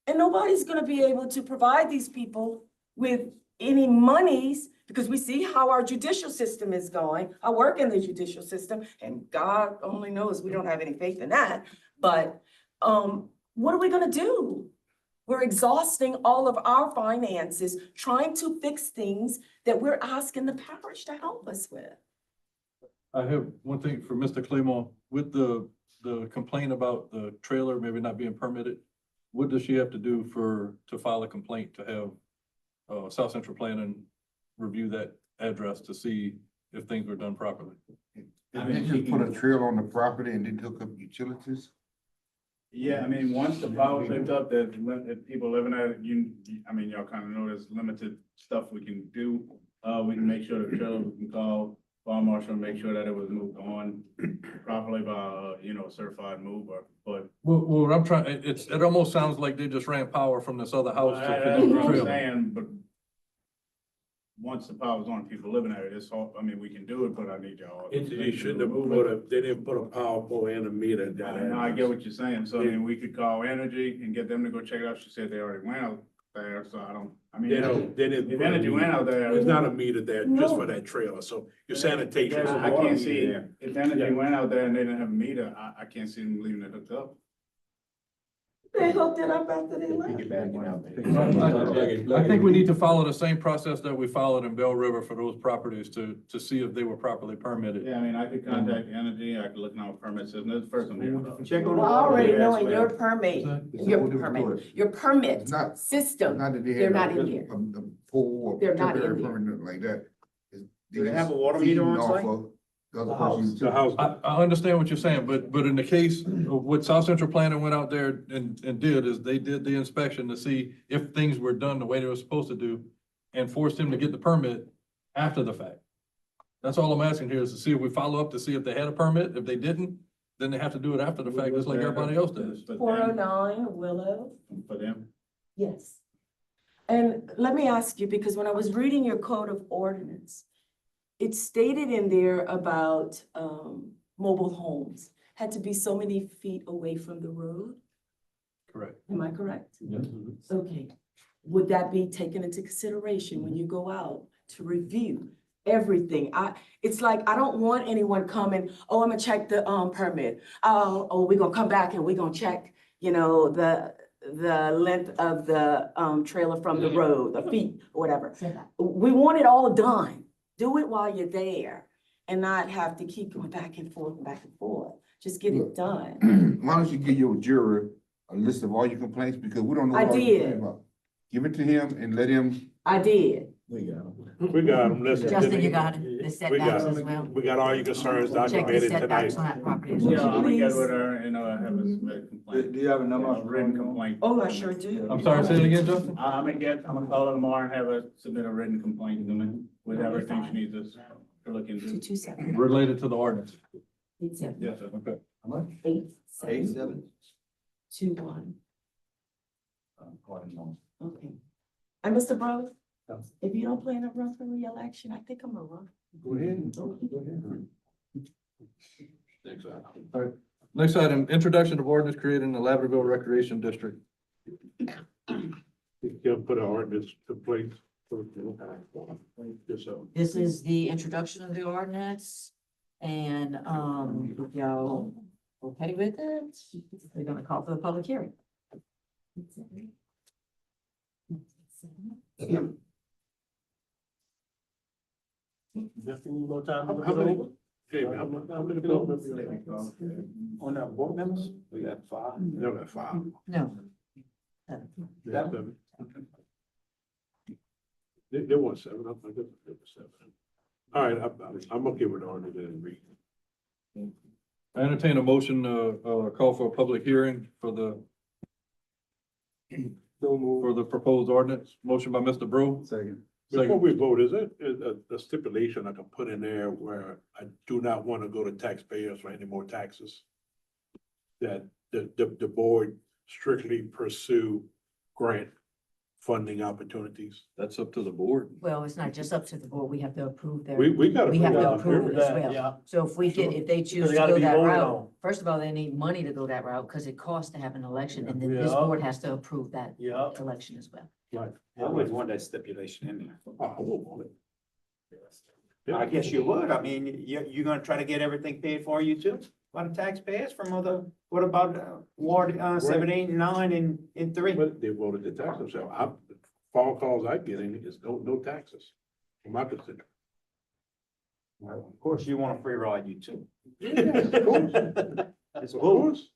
And nobody's gonna be able to provide these people with any monies because we see how our judicial system is going. I work in the judicial system and God only knows we don't have any faith in that. But what are we gonna do? We're exhausting all of our finances trying to fix things that we're asking the parish to help us with. I have one thing for Mr. Claymore, with the complaint about the trailer maybe not being permitted. What does she have to do to file a complaint to have South Central Planning review that address to see if things were done properly? They just put a trailer on the property and they took up utilities? Yeah, I mean, once the power's hooked up, that people living at it, y'all kind of know there's limited stuff we can do. We can make sure the trailer, we can call fire marshal, make sure that it was moved on properly by, a certified mover, but. Well, what I'm trying, it almost sounds like they just ran power from this other house to That's connect the what I'm trailer. saying, but once the power's on, people living there, it's all, we can do it, but I need y'all. They shouldn't have they didn't put a power pole and a meter at that. No, I get what you're saying, so we could call Energy and get them to go check it out, she said they already went out there, so They didn't. if Energy went out there. There's not a meter there just for that trailer, so your sanitation. I can't see, if Energy went out there and they didn't have a meter, I can't see them leaving it hooked up. They hooked it up after they left. I think we need to follow the same process that we followed in Bell River for those properties to see if they were properly permitted. Yeah, I could contact Energy, I could look now permits, and that's the first one here. Check on Well, the. I already know in Yes, your ma'am. permit, It's your a whole different permit, story. your permit It's not- system, Not that they they're had not in a here. pole or They're not in temporary here. permanent like that. Do they have a water meter on site? The other person's The house. I understand what you're saying, but in the case of what South Central Planning went out there and did is they did the inspection to see if things were done the way they were supposed to do and forced him to get the permit after the fact. That's all I'm asking here is to see if we follow up to see if they had a permit. If they didn't, then they have to do it after the fact, just like everybody else does. For them, 409 Willow. for them. Yes. And let me ask you, because when I was reading your code of ordinance, it stated in there about mobile homes had to be so many feet away from the road. Correct. Am I correct? Yes. Okay. Would that be taken into consideration when you go out to review everything. It's like, I don't want anyone coming, oh, I'm gonna check the, permit. Oh, we're gonna come back and we're gonna check, the length of the, trailer from the road, the feet, or whatever. We want it all done. Do it while you're there and not have to keep going back and forth and back and forth. Just get it done. Why don't you give your juror a list of all your complaints, because we don't know I what all you're did. about. Give it to him and let him. I did. We got him. We got them. Listen, Justin, you got it, the We setbacks got, as well. we got all your concerns Check the documented setbacks tonight. on that property as Yeah, well. I'm gonna get with Please. her and, have a submitted complaint. Do you have a number? Written complaint. Oh, I sure do. I'm sorry, say it again, Justin? I'm gonna call her tomorrow and have her submit a written complaint to me with everything she needs us to look into. 227. Related to the ordinance. 87. Yes, sir. Okay. 87. 21. Okay. And Mr. Bro, if you don't plan to run for re-election, I think I'm gonna run. Go ahead. Go ahead. Next item. All right. Next item, introduction of ordinance creating the Laverdale Recreation District. You can put an ordinance to place. Yes, so. This is the introduction of the ordinance, and, if y'all okay with it, we're gonna call for the public hearing. Nothing more time to How look it many- over? Jamie, how many people on that board members? We got 5. No, we got 5. No. Yeah, 7. There was 7, I think there was 7. All right, I'm okay with the ordinance and read. I entertain a motion, call for a public hearing for the proposed ordinance. Motion by Mr. Brew. Second. Before we vote, is it a stipulation I can put in there where I do not want to go to taxpayers for any more taxes? That the board strictly pursue grant funding opportunities? That's up to the board. Well, it's not just up to the board, we have to approve their. We gotta. We have to Yeah, approve it as that, well. yeah. So if if they choose Because to it gotta go be that voted route, on. first of all, they need money to go that route, because it costs to have an election, and then this Yeah. board has to approve that Yeah. election as well. Right. I wouldn't want that stipulation in there. Oh, I won't want it. I guess you would. I mean, you're gonna try to get everything paid for you too? By the taxpayers from what about Ward, 7, 8, 9, and 3? But they voted to tax themselves. The phone calls I get in is no taxes. From my consideration. Well, of course, you want a free ride, you too. Yes, of course. It's Of cool. course.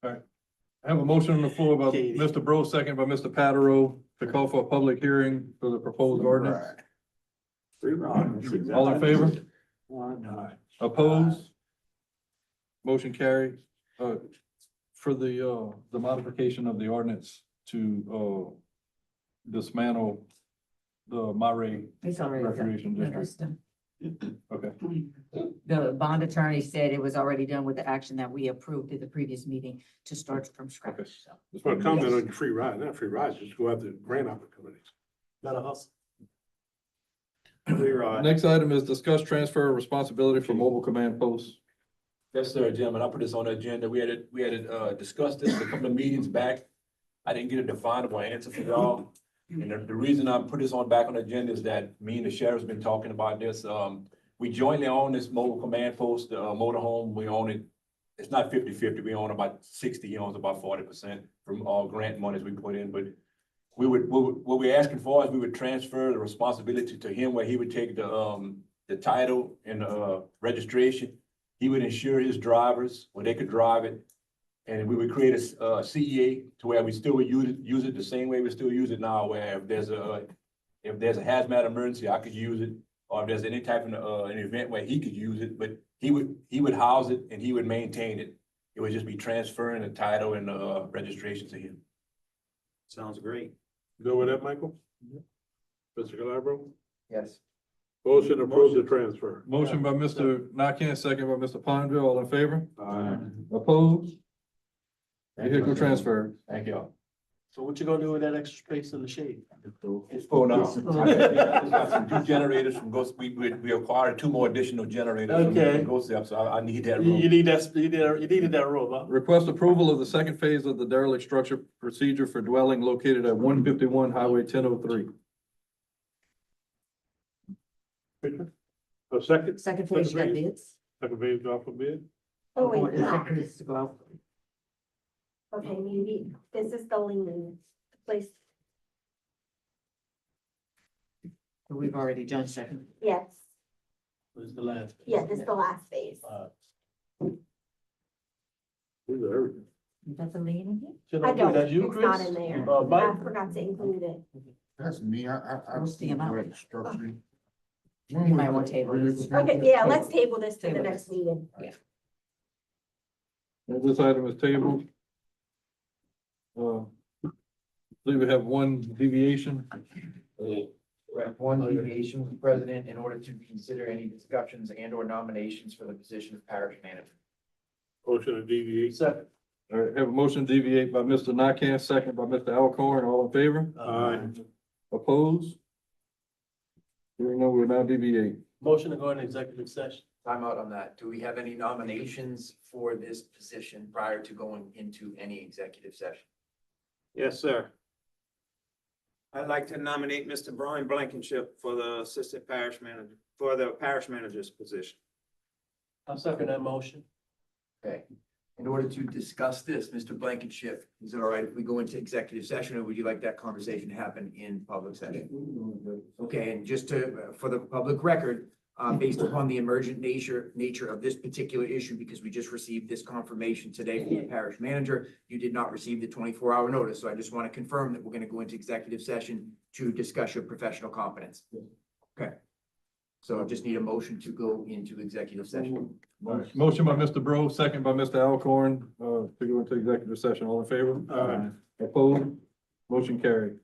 I have a motion on the floor by Katie. Mr. Brew, second by Mr. Patero, to call for a public hearing for the proposed ordinance. Free ride. All in favor? Aye. Opposed? Motion carried. For the modification of the ordinance to, dismantle the Murray It's already done. Recreation No, District. it's done. Okay. The bond attorney said it was already done with the action that we approved at the previous meeting to start from Okay. scratch, so. Just want to comment on your free ride, not free rides, just go after grant opportunities. Gotta hustle. Free ride. Next item is discuss transfer of responsibility for mobile command posts. Yes, sir, gentlemen. I put this on the agenda. We had discussed this a couple of meetings back. I didn't get a definable answer from y'all. And the reason I put this back on the agenda is that me and the sheriff's been talking about this. We jointly own this mobile command post, motorhome. We own it. It's not 50-50. We own about 60. He owns about 40% from all grant monies we put in. But what we're asking for is we would transfer the responsibility to him, where he would take the title and registration. He would insure his drivers where they could drive it. And we would create a CEA to where we still would use it the same way we still use it now, where if there's a hazmat emergency, I could use it. Or if there's any type of an event where he could use it, but he would house it and he would maintain it. It would just be transferring the title and registration to him. Sounds great. Go with that, Michael? Mr. Calabro? Yes. Motion to approve the transfer. Motion by Mr. Nakane, second by Mr. Pondville. All in favor? Aye. Opposed? Vehicle transfer. Thank y'all. So what you gonna do with that extra space in the shade? It's full now. I got some new generators from Ghost. We acquired 2 more additional generators from Okay. Ghost Up, so I need that You room. need that, you needed that room, huh? Request approval of the second phase of the derelict structure procedure for dwelling located at 151 Highway 1003. A second? Second phase, you got phase? bids? Second phase go out for bid? Oh, wait, The no. second phase is to go out. Okay, maybe this is the lien place. We've already done second. Yes, Was the last. yeah, this is the last phase. These are everything. Is that the lien in here? I don't, That's you, it's not Chris? in there. Mike? I forgot to include it. That's me, I. What's the amount? Structure. You might want to table this. Okay, yeah, let's table this to the Table next this. meeting. And this item is tabled. I believe we have one deviation. Right, one deviation, Mr. President, in order to consider any discussions and or nominations for the position of parish manager. Motion to deviate. Second. All right, have a motion to deviate by Mr. Nakam, second by Mr. Alcorn, all in favor? Aye. Opposed? Hearing none, we'll now deviate. Motion to go into executive session. Time out on that. Do we have any nominations for this position prior to going into any executive session? Yes, sir. I'd like to nominate Mr. Brian Blankenship for the assistant parish manager, for the parish manager's position. I'll second that motion. Okay. In order to discuss this, Mr. Blankenship, is it all right if we go into executive session, or would you like that conversation to happen in public session? Okay, and just to, for the public record, based upon the emergent nature of this particular issue, because we just received this confirmation today from the parish manager, you did not receive the 24-hour notice. So I just want to confirm that we're going to go into executive session to discuss your professional competence. Okay. So I just need a motion to go into executive session. Motion by Mr. Bro, second by Mr. Alcorn, to go into executive session, all in favor? Aye. Opposed? Motion carried.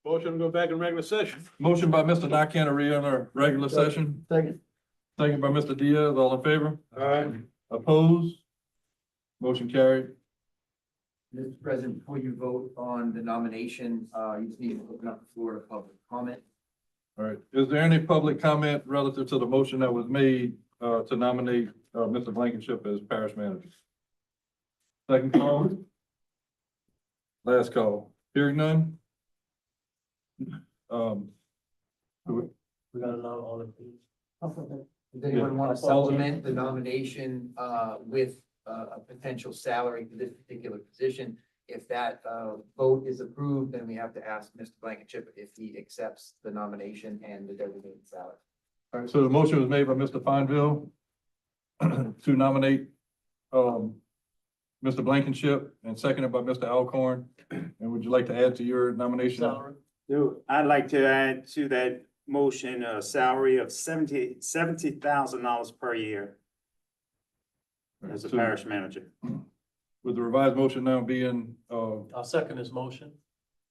Motion to go back in regular session. Motion by Mr. Nakane to re-enter regular session. Second. Second by Mr. Diaz, all in favor? Aye. Opposed? Motion carried. Mr. President, before you vote on the nomination, you just need to open up the floor to public comment. All right, is there any public comment relative to the motion that was made, to nominate, Mr. Blankenship as parish manager? Second call. Last call. Hearing none? We got another all of these. Does anyone want to supplement the nomination with a potential salary for this particular position? If that vote is approved, then we have to ask Mr. Blankenship if he accepts the nomination and the designated salary. All right, so the motion was made by Mr. Fineville to nominate, Mr. Blankenship and seconded by Mr. Alcorn. And would you like to add to your nomination? Salary. I'd like to add to that motion a salary of $70,000 per year as a So, parish manager. with the revised motion now being, all I'll second this motion.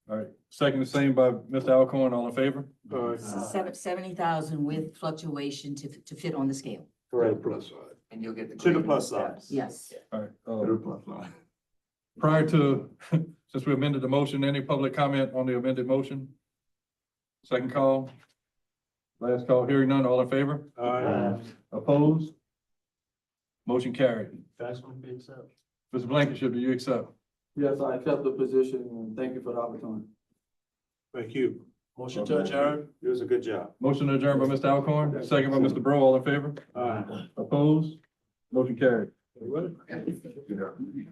right, second the same by Mr. Alcorn, all in favor? $70,000 with fluctuation to fit on the scale. Correct. Plus side. And you'll get the. To the grading plus steps. Yes. All right, prior to, since we amended the motion, any public comment on the amended motion? Second call. Last call, hearing none, all in favor? Aye. Opposed? Motion carried. That's gonna be accepted. Mr. Blankenship, do you accept? Yes, I accept the position and thank you for the opportunity. Thank you. Motion to adjourn. It was a good job. Motion adjourned by Mr. Alcorn, second by Mr. Bro, all in favor? Aye. Opposed? Motion carried. Ready?